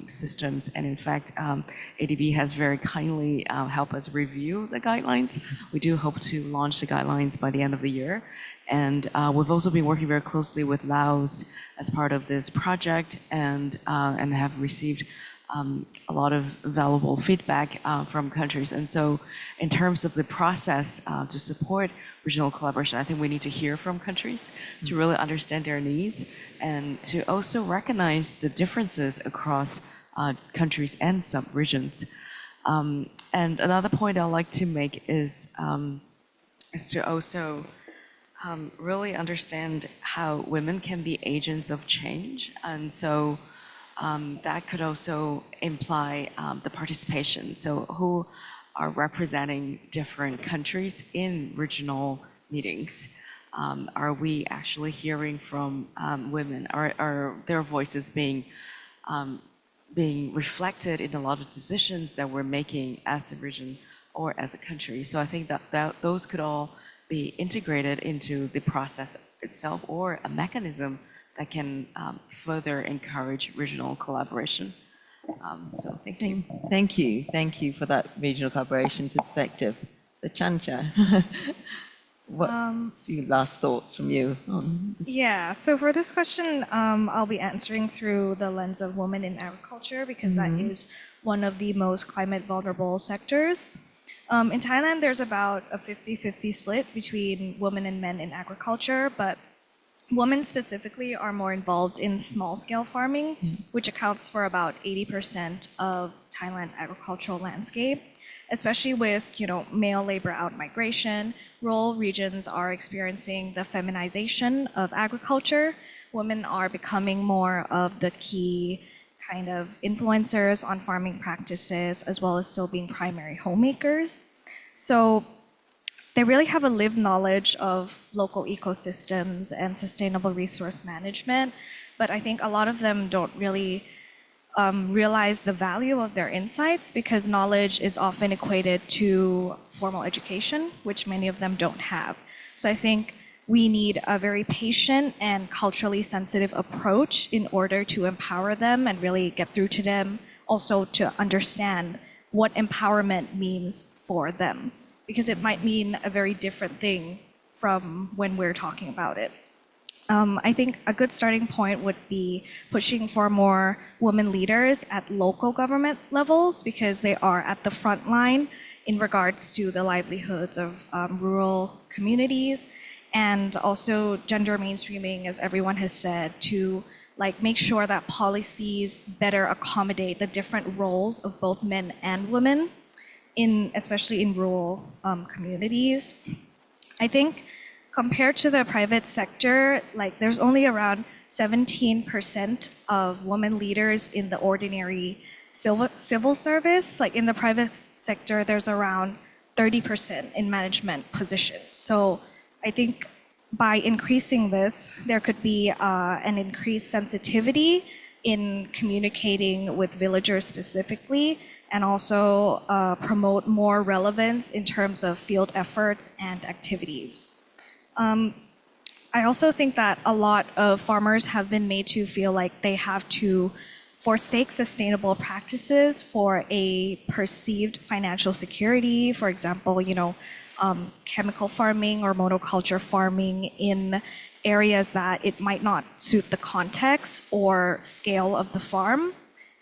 systems. And in fact, ADB has very kindly helped us review the guidelines. We do hope to launch the guidelines by the end of the year. And we've also been working very closely with Laos as part of this project and have received a lot of valuable feedback from countries. And so in terms of the process to support regional collaboration, I think we need to hear from countries to really understand their needs and to also recognize the differences across countries and sub-regions. And another point I'd like to make is to also really understand how women can be agents of change. And so that could also imply the participation. So who are representing different countries in regional meetings? Are we actually hearing from women? Are their voices being reflected in a lot of decisions that we're making as a region or as a country? So I think that those could all be integrated into the process itself or a mechanism that can further encourage regional collaboration. So thank you. Thank you for that regional collaboration perspective. The Chancha, what few last thoughts from you? Yeah, so for this question, I'll be answering through the lens of women in agriculture because that is one of the most climate vulnerable sectors. In Thailand, there's about a 50-50 split between women and men in agriculture, but women specifically are more involved in small-scale farming, which accounts for about 80% of Thailand's agricultural landscape. Especially with male labor out-migration, rural regions are experiencing the feminization of agriculture. Women are becoming more of the key kind of influencers on farming practices, as well as still being primary homemakers. So they really have a lived knowledge of local ecosystems and sustainable resource management, but I think a lot of them don't really realize the value of their insights because knowledge is often equated to formal education, which many of them don't have. So I think we need a very patient and culturally sensitive approach in order to empower them and really get through to them, also to understand what empowerment means for them, because it might mean a very different thing from when we're talking about it. I think a good starting point would be pushing for more women leaders at local government levels because they are at the front line in regards to the livelihoods of rural communities, and also gender mainstreaming, as everyone has said, to make sure that policies better accommodate the different roles of both men and women, especially in rural communities. I think compared to the private sector, there's only around 17% of women leaders in the ordinary civil service. In the private sector, there's around 30% in management positions. So I think by increasing this, there could be an increased sensitivity in communicating with villagers specifically, and also promote more relevance in terms of field efforts and activities. I also think that a lot of farmers have been made to feel like they have to forsake sustainable practices for a perceived financial security. For example, chemical farming or monoculture farming in areas that it might not suit the context or scale of the farm.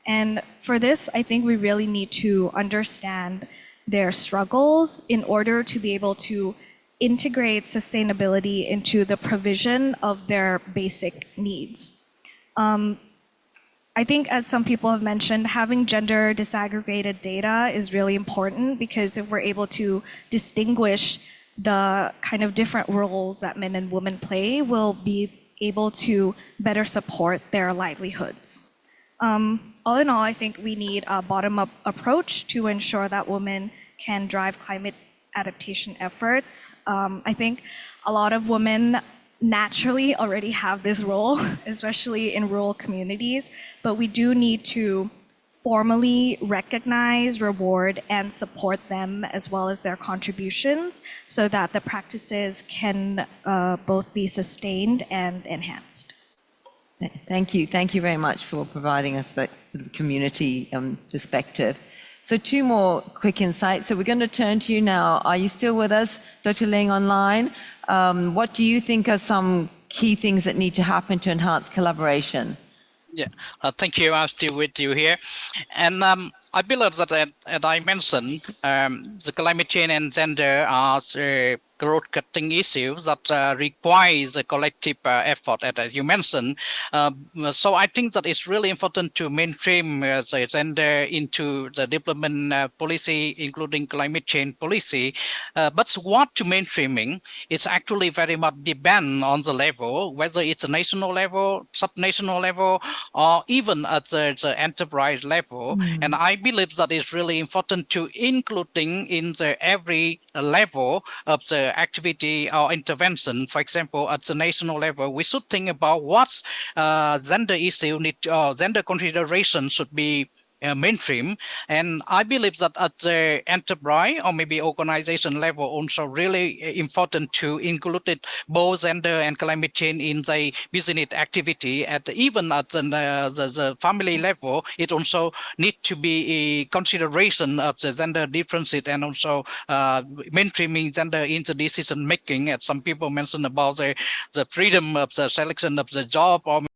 And for this, I think we really need to understand their struggles in order to be able to integrate sustainability into the provision of their basic needs. I think, as some people have mentioned, having gender disaggregated data is really important because if we're able to distinguish the kind of different roles that men and women play, we'll be able to better support their livelihoods. All in all, I think we need a bottom-up approach to ensure that women can drive climate adaptation efforts. I think a lot of women naturally already have this role, especially in rural communities, but we do need to formally recognize, reward, and support them as well as their contributions so that the practices can both be sustained and enhanced. Thank you. Thank you very much for providing us that community perspective. So 2 more quick insights. So we're going to turn to you now. Are you still with us, Dr. Ling, online? What do you think are some key things that need to happen to enhance collaboration? Yeah, thank you. I'm still with you here. And I believe that, as I mentioned, the climate change and gender are growth-cutting issues that requires a collective effort, as you mentioned. So I think that it's really important to mainstream the gender into the development policy, including climate change policy. But what to mainstreaming, it's actually very much depend on the level, whether it's a national level, subnational level, or even at the enterprise level. And I believe that it's really important to including in the every level of the activity or intervention. For example, at the national level, we should think about what gender issue gender consideration should be mainstream. And I believe that at the enterprise or maybe organization level also really important to include it both gender and climate change in the business activity. Even at the family level, it also need to be a consideration of the gender differences and also mainstreaming gender into decision making. As some people mentioned about the freedom of the selection of the job or